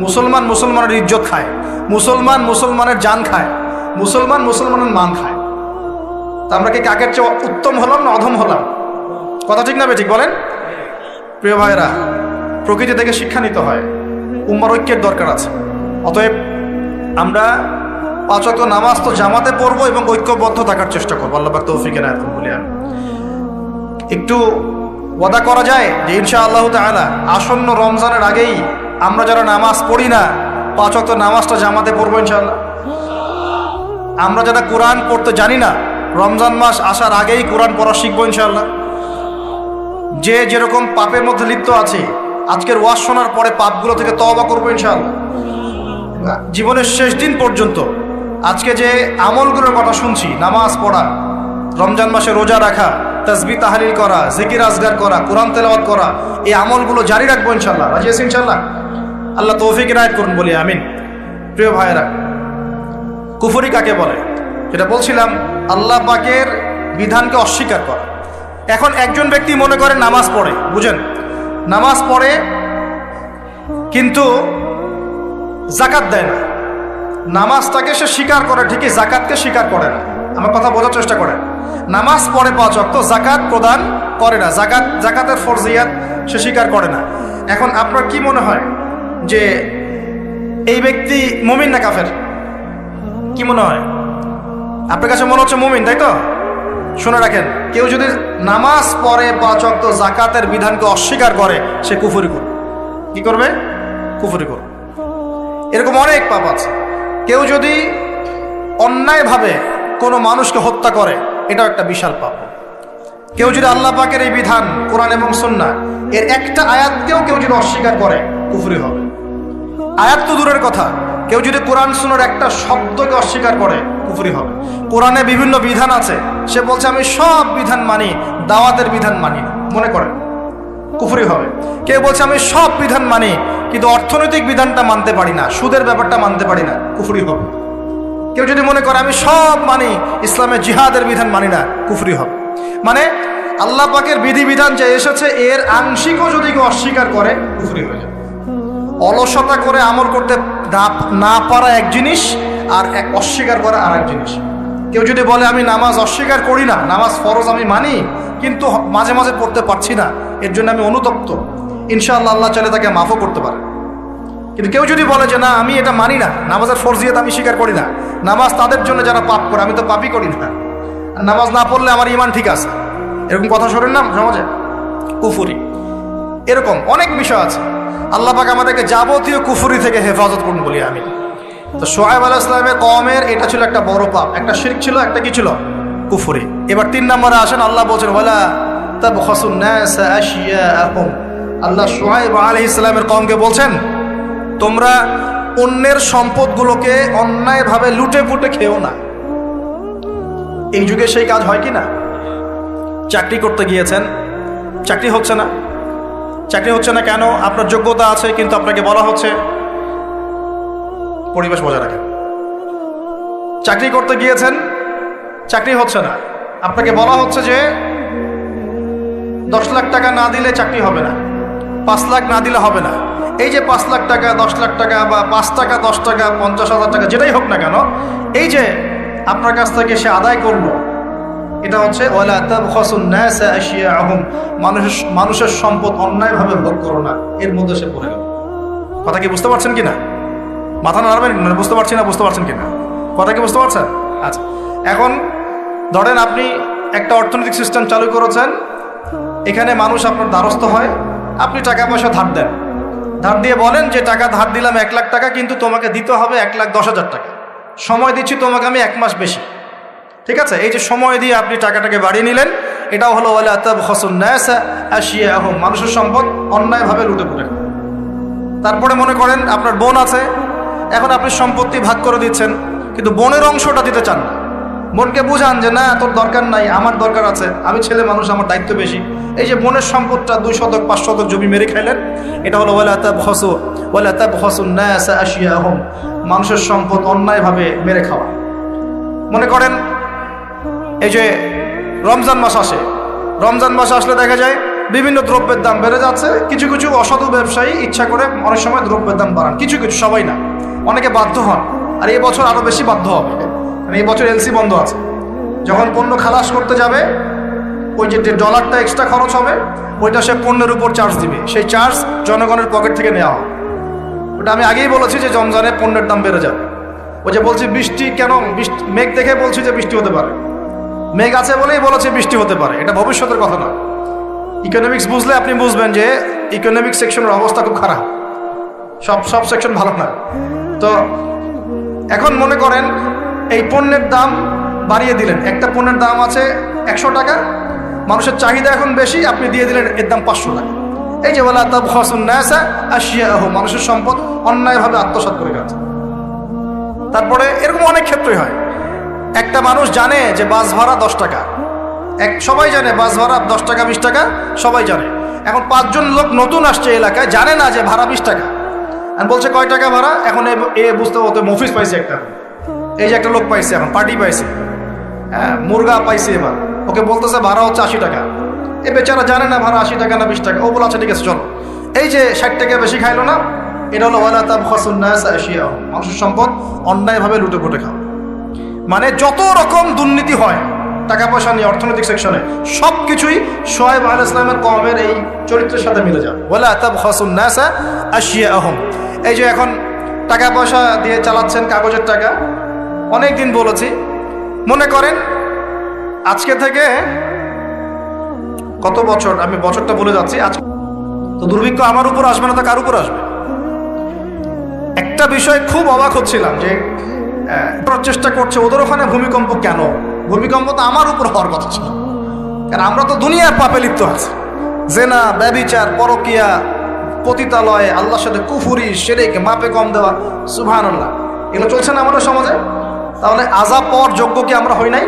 মুসলমান মুসলমানের ইজ্জত খায়, মুসলমান মুসলমানের জান খায়, মুসলমান মুসলমানের মান খায়। তা আমরা কি কাকের চেয়ে উত্তম হলাম না অধম হলাম? কথা ঠিক না বেঠিক বলেন? প্রিয় ভাইরা, প্রকৃতি থেকে শিক্ষা নিতে হয়, উম্মার ঐক্যের দরকার আছে। অতএব আমরা 5 ওয়াক্ত নামাজ তো জামাতে পড়বো এবং ঐক্যবদ্ধ থাকার চেষ্টা করবো। আল্লাহ পাক তৌফিক এনায়েত করুন বলি আমি। একটু ওয়াদা করা যায় যে ইনশাআল্লাহ তাআলা আসন্ন রমজানের আগেই আমরা যারা নামাজ পড়ি না 5 ওয়াক্ত নামাজটা জামাতে পড়বো ইনশাআল্লাহ। আমরা যারা কোরআন পড়তে জানি না রমজান মাস আসার আগেই কোরআন পড়া শিখবো ইনশাআল্লাহ। যে যেরকম পাপের মধ্যে লিপ্ত আছে আজকের ওয়াজ শোনার পরে পাপগুলো থেকে তওবা করবো ইনশাআল্লাহ। জীবনের শেষ দিন পর্যন্ত আজকে যে আমলগুলোর কথা শুনছি, নামাজ পড়া, রমজান মাসে রোজা রাখা, তাসবিহ তাহলিল করা, জিকির আজগার করা, কোরআন তেলাওয়াত করা, এই আমলগুলো জারি রাখবো ইনশাআল্লাহ। রাজি আছি ইনশাআল্লাহ? আল্লাহ তৌফিক ইনায়েত করুন বলি আমিন। প্রিয় ভাইয়েরা, কুফরি কাকে বলে? যেটা বলছিলাম, আল্লাহ পাকের বিধানকে অস্বীকার করা। এখন একজন ব্যক্তি মনে করে নামাজ পড়ে, বুঝেন, নামাজ পড়ে কিন্তু জাকাত দেয় না। নামাজটাকে সে স্বীকার করে ঠিকই, জাকাতকে স্বীকার করে না। আমার কথা বোঝার চেষ্টা করেন। নামাজ পড়ে 5 ওয়াক্ত, জাকাত প্রদান করে না, জাকাতের ফরজিয়াত সে স্বীকার করে না। এখন আপনার কি মনে হয় যে এই ব্যক্তি মুমিন না কাফের? কি মনে হয় আপনার কাছে? মনে হচ্ছে মুমিন, তাই তো? শুনে রাখেন, কেউ যদি নামাজ পড়ে 5 ওয়াক্ত, জাকাতের বিধানকে অস্বীকার করে, সে কুফরি করবে। কি করবে? কুফরি করবে। এরকম অনেক পাপ আছে। কেউ যদি অন্যায়ভাবে কোনো মানুষকে হত্যা করে, এটাও একটা বিশাল পাপ। কেউ যদি আল্লাহ পাকের এই বিধান কোরআন এবং সুন্নাহ এর একটা আয়াতকেও কেউ যদি অস্বীকার করে, কুফরি হবে। আয়াত তো দূরের কথা, কেউ যদি কোরআন সুন্নাহর একটা শব্দকে অস্বীকার করে, কুফরি হবে। কোরআনে বিভিন্ন বিধান আছে, সে বলছে আমি সব বিধান মানি, দাওয়াতের বিধান মানি না, মনে করেন, কুফরি হবে। কেউ বলছে আমি সব বিধান মানি কিন্তু অর্থনৈতিক বিধানটা মানতে পারি না, সুদের ব্যাপারটা মানতে পারি না, কুফরি হবে। কেউ যদি মনে করে আমি সব মানি, ইসলামের জিহাদের বিধান মানি না, কুফরি হবে। মানে আল্লাহ পাকের বিধিবিধান যে এসেছে এর আংশিকও যদি কেউ অস্বীকার করে, কুফরি হয়ে যাবে। অলসতা করে আমল করতে না পারা এক জিনিস, আর অস্বীকার করা আর এক জিনিস। কেউ যদি বলে আমি নামাজ অস্বীকার করি না, নামাজ ফরজ আমি মানি কিন্তু মাঝে মাঝে পড়তে পারছি না, এর জন্য আমি অনুতপ্ত, ইনশাআল্লাহ আল্লাহ চাইলে তাকে মাফও করতে পারে। কিন্তু কেউ যদি বলে যে না আমি এটা মানি না, নামাজের ফরজিয়ত আমি স্বীকার করি না, নামাজ তাদের জন্য যারা পাপ করে, আমি তো পাপই করি না, নামাজ না পড়লে আমার ইমান ঠিক আছে, এরকম কথা শোনেন না সমাজে, কুফরি। এরকম অনেক বিষয় আছে। আল্লাহ পাক আমাদেরকে যাবতীয় কুফরি থেকে হেফাজত করুন বলি আমি। তো শুআয়ব আলাইহিস সালামের কওমের এটা ছিল একটা বড় পাপ, একটা শিরক ছিল, একটা কি ছিল? কুফরি। এবার 3 নম্বরে আসেন, আল্লাহ বলছেন ওয়ালা তাবখাসুন নাস আশিয়াআহুম। আল্লাহ শুআয়ব আলাইহিস সালামের কওমকে বলছেন তোমরা অন্যের সম্পদগুলোকে অন্যায়ভাবে লুটে পুটে খেও না। এই যুগে সেই কাজ হয় কি না? চাকরি করতে গিয়েছেন, চাকরি হচ্ছে না। চাকরি হচ্ছে না কেন? আপনার যোগ্যতা আছে কিন্তু আপনাকে বলা হচ্ছে পরিবেশ বজায় রাখেন। চাকরি করতে গিয়েছেন, চাকরি হচ্ছে না, আপনাকে বলা হচ্ছে যে 10 লাখ টাকা না দিলে চাকরি হবে না, 5 লাখ না দিলে হবে না। এই যে 5 লাখ টাকা, 10 লাখ টাকা বা 5 টাকা, 10 টাকা, 50,000 টাকা, যেটাই হোক না কেন, এই যে আপনার কাছ থেকে সে আদায় করলো, এটা হচ্ছে ওয়ালা তাবখাসুন নাস আশিয়াআহুম, মানুষের সম্পদ অন্যায়ভাবে ভোগ করো না, এর মধ্যে সে পড়ে গেল। কথা কি বুঝতে পারছেন কিনা? মাথা নাড়বেন, বুঝতে পারছি না, বুঝতে পারছেন কিনা? কথা কি বুঝতে পারছেন? আচ্ছা, এখন ধরেন আপনি একটা অর্থনৈতিক সিস্টেম চালু করেছেন, এখানে মানুষ আপনার দ্বারস্থ হয়, আপনি টাকা পয়সা ধার দেন, ধার দিয়ে বলেন যে টাকা ধার দিলাম 1 লাখ টাকা, কিন্তু তোমাকে দিতে হবে 1,10,000 টাকা, সময় দিচ্ছি তোমাকে আমি 1 মাস বেশি। ঠিক আছে, এই যে সময় দিয়ে আপনি টাকাটাকে বাড়িয়ে নিলেন, এটাও হলো ওয়ালা তাবখাসুন নাস আশিয়াআহুম, মানুষের সম্পদ অন্যায়ভাবে লুটে পুটে। তারপরে মনে করেন আপনার বোন আছে, এখন আপনি সম্পত্তি ভাগ করে দিচ্ছেন কিন্তু বোনের অংশটা দিতে চান না। বোনকে বুঝান যে না তোর দরকার নাই, আমার দরকার আছে, আমি ছেলে মানুষ, আমার দায়িত্ব বেশি। এই যে বোনের সম্পদটা 2 শতক 5 শতক জমি মেরে খাইলেন, এটা হলো ওয়ালা তাবখাসুন নাস আশিয়াআহুম, মানুষের সম্পদ অন্যায়ভাবে মেরে খাওয়া। মনে করেন এই যে রমজান মাস আসে, রমজান মাস আসলে দেখা যায় বিভিন্ন দ্রব্যের দাম বেড়ে যাচ্ছে। কিছু কিছু অসাধু ব্যবসায়ী ইচ্ছা করে অনেক সময় দ্রব্যের দাম বাড়ান, কিছু কিছু, সবাই না, অনেকে বাধ্য হন। আর এই বছর আরও বেশি বাধ্য হবে, মানে এই বছর এলসি বন্ধ আছে। যখন পণ্য খালাস করতে যাবে, ওই যে ডলারটা এক্সট্রা খরচ হবে, ওইটা সে পণ্যের উপর চার্জ দিবে, সেই চার্জ জনগণের পকেট থেকে নেওয়া হবে। ওটা আমি আগেই বলেছি যে রমজানে পণ্যের দাম বেড়ে যাবে। ওই যে বলছি বৃষ্টি কেন, মেঘ দেখে বলছি যে বৃষ্টি হতে পারে, মেঘ আছে বলেই বলেছে বৃষ্টি হতে পারে, এটা ভবিষ্যতের কথা না। ইকোনমিক্স বুঝলে আপনি বুঝবেন যে ইকোনমিক সেকশনের অবস্থা খুব খারাপ, সব সেকশন ভালো না। তো এখন মনে করেন এই পণ্যের দাম বাড়িয়ে দিলেন, একটা পণ্যের দাম আছে 100 টাকা, মানুষের চাহিদা এখন বেশি, আপনি দিয়ে দিলেন এর দাম 500 টাকা। এই যে ওয়ালা তাবখাসুন নাসা আশিয়াহুম, মানুষের সম্পদ অন্যায়ভাবে আত্মসাৎ করে গেছে। তারপরে এরকম অনেক ক্ষেত্রে হয়, একটা মানুষ জানে যে বাস ভাড়া 10 টাকা, সবাই জানে বাস ভাড়া 10 টাকা 20 টাকা, সবাই জানে। এখন 5 জন লোক নতুন আসছে এলাকায়, জানে না যে ভাড়া 20 টাকা, আর বলছে কয় টাকা ভাড়া। এখন এ বুঝতে বলতে মফিস পাইছে একটা, এই যে একটা লোক পাইছে, এখন পার্টি পাইছে, হ্যাঁ মুরগা পাইছে, এবার ওকে বলতেছে ভাড়া হচ্ছে 80 টাকা। এ বেচারা জানে না ভাড়া 80 টাকা না 20 টাকা। ও বলে আচ্ছা ঠিক আছে চলো। এই যে 60 টাকা বেশি খাইলো না, এটা হলো ওয়ালা তাবখাসুন নাসা আশিয়াহুম, মানুষের সম্পদ অন্যায়ভাবে লুটে পুটে খাও। মানে যত রকম দুর্নীতি হয় টাকা পয়সা নিয়ে অর্থনৈতিক সেকশনে, সব কিছুই শুআয়ব আলাইহিস সালামের কওমের এই চরিত্রের সাথে মিলে যায়। ওয়ালা তাবখাসুন নাসা আশিয়াহুম, এই যে এখন টাকা পয়সা দিয়ে চালাচ্ছেন, কাগজের টাকা। অনেক দিন বলেছি, মনে করেন আজকে থেকে কত বছর, আমি বছরটা বলে যাচ্ছি, আজ তো দুর্ভিক্ষ আমার উপর আসবে না, তো কার উপর আসবে? একটা বিষয় খুব অবাক হচ্ছিলাম যে চেষ্টা করছে ওদের ওখানে ভূমিকম্প কেন, ভূমিকম্প তো আমার উপর হওয়ার কথা ছিল, কারণ আমরা তো দুনিয়ার পাপে লিপ্ত আছি, জেনা, ব্যভিচার, পরকিয়া, পতিতালয়, আল্লাহর সাথে কুফুরি, শিরক, মাপে কম দেওয়া, সুবহানাল্লাহ, এগুলো চলছে না আমাদের সমাজে। তাহলে আযাব পাওয়ার যোগ্য কি আমরা হই নাই?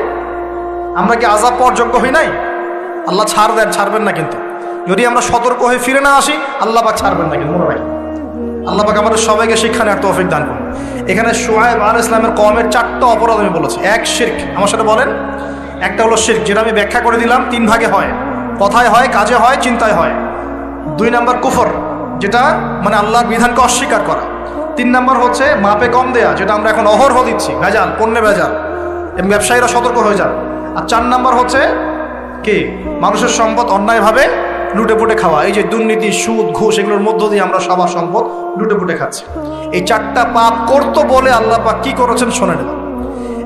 আমরা কি আযাব পাওয়ার যোগ্য হই নাই? আল্লাহ ছাড়বেন না, কিন্তু যদি আমরা সতর্ক হয়ে ফিরে না আসি আল্লাহ পাক ছাড়বেন না, কিন্তু মনে রাখি আল্লাহ পাক আমাদের সবাইকে শিক্ষা নেওয়ার তৌফিক দান করুন। এখানে শুআয়ব আলাইহিস সালামের কওমের 4টা অপরাধ আমি বলেছি। এক শিরক, আমার সাথে বলেন। একটা হলো শিরক, যেটা আমি ব্যাখ্যা করে দিলাম, 3 ভাগে হয়, কথায় হয়, কাজে হয়, চিন্তায় হয়। 2 নাম্বার কুফর, যেটা মানে আল্লাহর বিধানকে অস্বীকার করা। 3 নাম্বার হচ্ছে মাপে কম দেয়া, যেটা আমরা এখন অহরহ দিচ্ছি, ভেজাল, পণ্যে ভেজাল, এবং ব্যবসায়ীরা সতর্ক হয়ে যান। আর 4 নাম্বার হচ্ছে কি, মানুষের সম্পদ অন্যায়ভাবে লুটে পুটে খাওয়া। এই যে দুর্নীতি, সুদ, ঘুষ, এগুলোর মধ্য দিয়ে আমরা সবার সম্পদ লুটে পুটে খাচ্ছি। এই 4টা পাপ করতো বলে আল্লাহ পাক কি করেছেন শোনেন।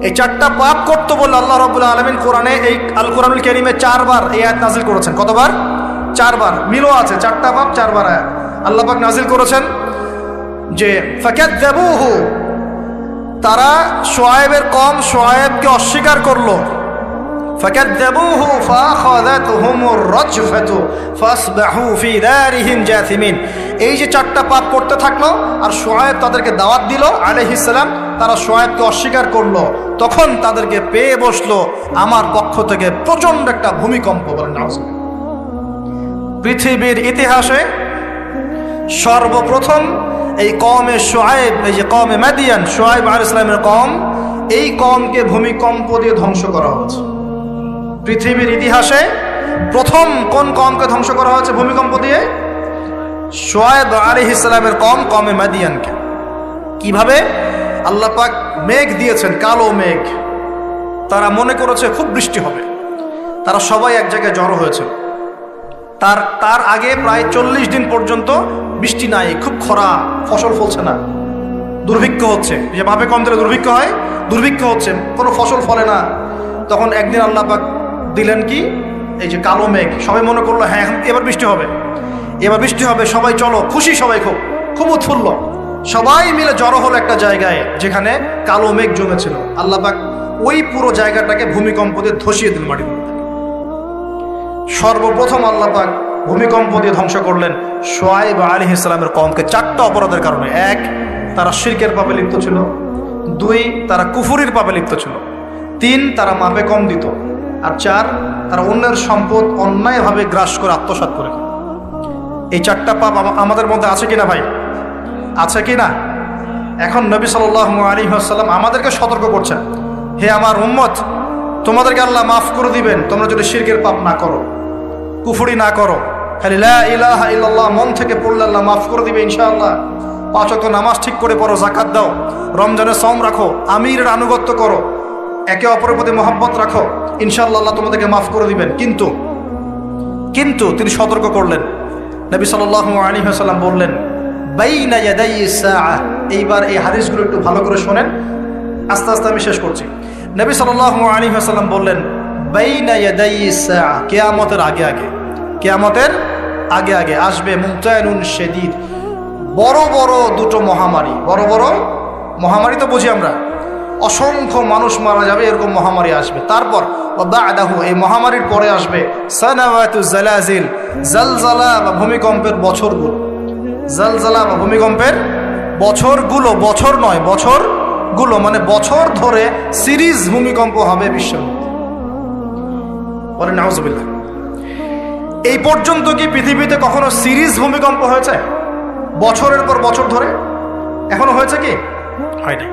এই 4টা পাপ করতো বলে আল্লাহ রাব্বুল আলামিন কোরআনে, এই আল কোরআনুল কারীমে 4 বার এই আয়াত নাজিল করেছেন। কতবার? 4 বার। মিলও আছে, 4টা পাপ 4 বার আয়াত আল্লাহ পাক নাজিল করেছেন। যে ফাকাযযাবুহু, তারা শুআয়বের কওম শুআয়বকে অস্বীকার করলো। ফাকাযযাবুহু ফাআখাযাতহুমুর রাজফাতু ফাসবাহু ফি দারিহিম জাথিমিন। এই যে 4টা পাপ করতে থাকলো, আর শুআয়ব তাদেরকে দাওয়াত দিল আলাইহিস সালাম, তারা শুআয়বকে অস্বীকার করলো, তখন তাদেরকে পেয়ে বসলো আমার পক্ষ থেকে প্রচন্ড একটা ভূমিকম্প। বলেন নাউজুবিল্লাহ। পৃথিবীর ইতিহাসে সর্বপ্রথম এই কওমে শুআয়ব, এই যে কওমে মাদিয়ান, শুআয়ব আলাইহিস সালামের কওম, এই কওমকে ভূমিকম্প দিয়ে ধ্বংস করা হয়েছে। পৃথিবীর ইতিহাসে প্রথম কোন কওমকে ধ্বংস করা হয়েছে ভূমিকম্প দিয়ে? শুআয়ব আলাইহিস সালামের কওম, কওমে মাদিয়ানকে। কিভাবে? আল্লাহ পাক মেঘ দিয়েছেন, কালো মেঘ। তারা মনে করেছে খুব বৃষ্টি হবে, তারা সবাই এক জায়গায় জড়ো হয়েছিল। তার আগে প্রায় 40 দিন পর্যন্ত বৃষ্টি নাই, খুব খরা, ফসল ফলছে না, দুর্ভিক্ষ হচ্ছে। যে মাপে কম দিলে দুর্ভিক্ষ হয়, দুর্ভিক্ষ হচ্ছে, কোনো ফসল ফলে না। তখন একদিন আল্লাহ পাক দিলেন কি, এই যে কালো মেঘ। সবাই মনে করলো হ্যাঁ এবার বৃষ্টি হবে, এবার বৃষ্টি হবে, সবাই চলো, খুশি, সবাই খুব উৎফুল্ল। সবাই মিলে জড়ো হলো একটা জায়গায় যেখানে কালো মেঘ জমেছিল। আল্লাহ পাক ওই পুরো জায়গাটাকে ভূমিকম্প দিয়ে ধসিয়ে দিল মাটির মধ্যে। সর্বপ্রথম আল্লাহ পাক ভূমিকম্প দিয়ে ধ্বংস করলেন শুআয়ব আলাইহিস সালামের কওমকে 4টা অপরাধের কারণে। 1, তারা শিরকের পাপে লিপ্ত ছিল। 2, তারা কুফরির পাপে লিপ্ত ছিল। 3, তারা মাপে কম দিত। আর 4, তারা অন্যের সম্পদ অন্যায়ভাবে গ্রাস করে আত্মসাৎ করে। এই 4টা পাপ আমাদের মধ্যে আছে কিনা ভাই? আছে কিনা? এখন নবী সাল্লাল্লাহু আলাইহি ওয়াসাল্লাম আমাদেরকে সতর্ক করছেন, হে আমার উম্মত, তোমাদেরকে আল্লাহ মাফ করে দিবেন তোমরা যদি শিরকের পাপ না করো, কুফরি না করো, খালি লা ইলাহা ইল্লাল্লাহ মন থেকে পড়লে আল্লাহ মাফ করে দিবে ইনশাআল্লাহ। 5 ওয়াক্ত নামাজ ঠিক করে পড়ো, যাকাত দাও, রমজানে সওম রাখো, আমিরের আনুগত্য করো, একে অপরের প্রতি মহব্বত রাখো, ইনশাআল্লাহ আল্লাহ তোমাদেরকে মাফ করে দিবেন। কিন্তু তিনি সতর্ক করলেন। নবী সাল্লাল্লাহু আলাইহি ওয়াসাল্লাম বললেন বাইনা ইয়াদাই সাআ। এইবার এই হাদিসগুলো একটু ভালো করে শোনেন, আস্তে আস্তে আমি শেষ করছি। নবী সাল্লাল্লাহু আলাইহি ওয়াসাল্লাম বললেন বাইনা ইয়াদাই সাআ, কিয়ামতের আগে আগে, কিয়ামতের আগে আগে আসবে মুমতানুন শাদীদ, বড় বড় দুটো মহামারী। বড় বড় মহামারী তো বুঝি আমরা, অসংখ্য মানুষ মারা যাবে এরকম মহামারী আসবে। তারপর বাদাহু, এই মহামারীর পরে আসবে সানাওয়াতু জালাজিল, জালজালা বা ভূমিকম্পের বছরগুলো। জালজালা বা ভূমিকম্পের বছরগুলো, বছর নয় বছরগুলো, মানে বছর ধরে সিরিজ ভূমিকম্প হবে বিশ্বের মধ্যে। বলেন নাউজুবিল্লাহ। এই পর্যন্ত কি পৃথিবীতে কখনো সিরিজ ভূমিকম্প হয়েছে বছরের পর বছর ধরে? এখনো হয়েছে কি? হয় নাই।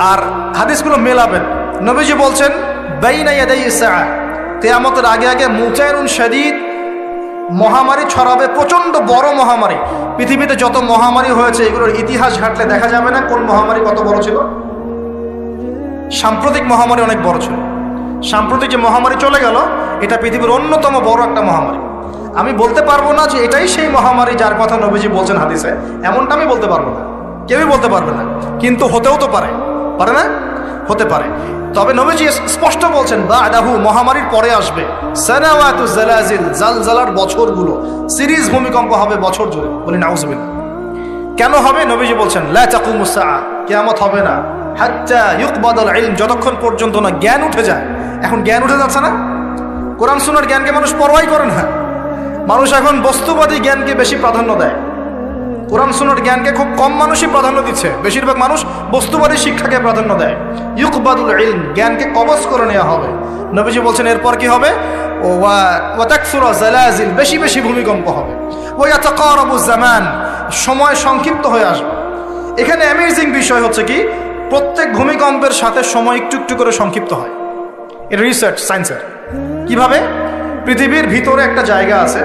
আর হাদিসগুলো মেলাবেন। নবীজি বলছেন বাইনা ইয়াদাই সাআ, কিয়ামতের আগে আগে মুতায়নুন শাদীদ, মহামারী ছড়াবে, প্রচন্ড বড় মহামারী। পৃথিবীতে যত মহামারী হয়েছে এগুলোর ইতিহাস ঘাটলে দেখা যাবে না কোন মহামারী কত বড় ছিল। সাম্প্রতিক মহামারী অনেক বড় ছিল। সাম্প্রতিক যে মহামারী চলে গেল এটা পৃথিবীর অন্যতম বড় একটা মহামারী। আমি বলতে পারবো না যে এটাই সেই মহামারী যার কথা নবীজি বলছেন হাদিসে, এমনটা আমি বলতে পারবো না, কেউই বলতে পারবে না। কিন্তু হতেও তো পারে, পারে না? হতে পারে। তবে নবীজি স্পষ্ট বলছেন বাদাহু, মহামারীর পরে আসবে সানাওয়াতু জালাজিল, জালজালার বছরগুলো, সিরিজ ভূমিকম্প হবে বছর জুড়ে। বলি নাউজুবিল্লাহ। কেন হবে? নবীজি বলছেন লা তাকুমুস সাআ, কিয়ামত হবে না হাত্তা ইউকবাদাল ইলম, যতক্ষণ পর্যন্ত না জ্ঞান উঠে যায়। এখন জ্ঞান উঠে যাচ্ছে না, কোরআন সুন্নাহর জ্ঞানকে মানুষ পরোয়াই করে না। মানুষ এখন বস্তুবাদী জ্ঞানকে বেশি প্রাধান্য দেয়, কোরআন সুন্নাহর জ্ঞানকে খুব কম মানুষই প্রাধান্য দিচ্ছে। বেশিরভাগ মানুষ বস্তুবাদী শিক্ষাকে প্রাধান্য দেয়। ইউকবাদুল ইলম, জ্ঞানকে কবজ করে নেওয়া হবে। নবীজি বলছেন এরপর কি হবে? ওয়া তাকসুরা জালাজিল, বেশি বেশি ভূমিকম্প হবে। ওয়া ইয়াতাকারাবুজ জামান, সময় সংক্ষিপ্ত হয়ে আসবে। এখানে অ্যামেজিং বিষয় হচ্ছে কি, প্রত্যেক ভূমিকম্পের সাথে সময় একটু একটু করে সংক্ষিপ্ত হয়। এটা রিসার্চ সায়েন্সের। কিভাবে? পৃথিবীর ভিতরে একটা জায়গা আছে,